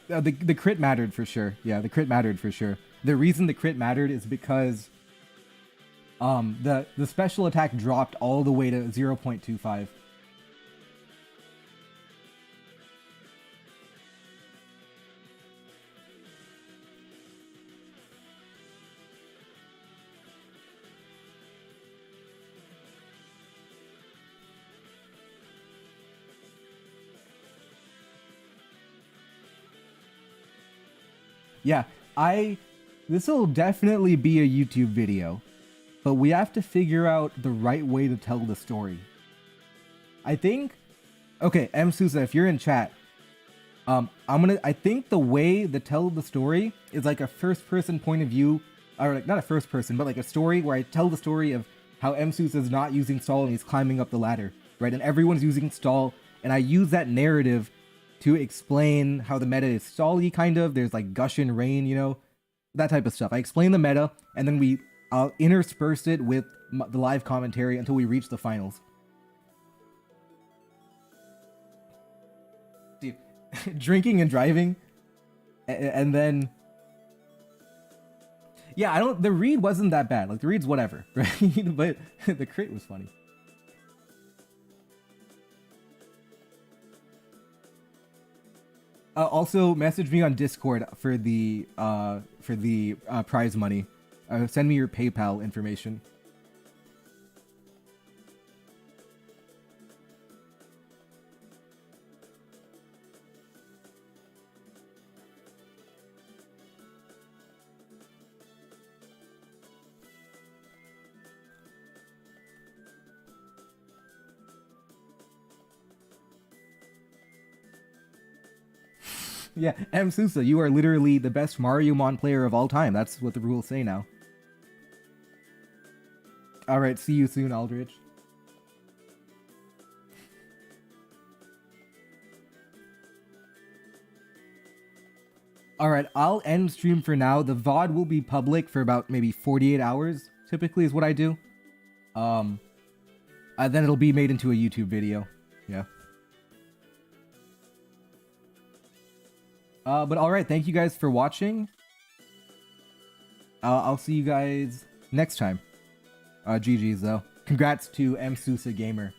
The crit mattered for sure. Yeah, the crit mattered for sure. The reason the crit mattered is because the special attack dropped all the way to 0.25. Yeah, this will definitely be a YouTube video. But we have to figure out the right way to tell the story. I think... Okay, M. Sousa, if you're in chat, I think the way to tell the story is like a first-person point of view, or like not a first-person, but like a story where I tell the story of how MSUS is not using stall and he's climbing up the ladder, right? And everyone's using stall, and I use that narrative to explain how the meta is stally, kind of. There's like gush and rain, you know, that type of stuff. I explain the meta, and then we intersperse it with the live commentary until we reach the finals. Dude, drinking and driving, and then... Yeah, the read wasn't that bad. Like, the read's whatever, right? But the crit was funny. Also, message me on Discord for the prize money. Send me your PayPal information. Yeah, M. Sousa, you are literally the best Mariomon player of all time. That's what the rules say now. Alright, see you soon, Aldrich. Alright, I'll end stream for now. The VOD will be public for about maybe 48 hours, typically is what I do. Then it'll be made into a YouTube video. Yeah. But alright, thank you guys for watching. I'll see you guys next time. GG's though. Congrats to M. Sousa Gamer.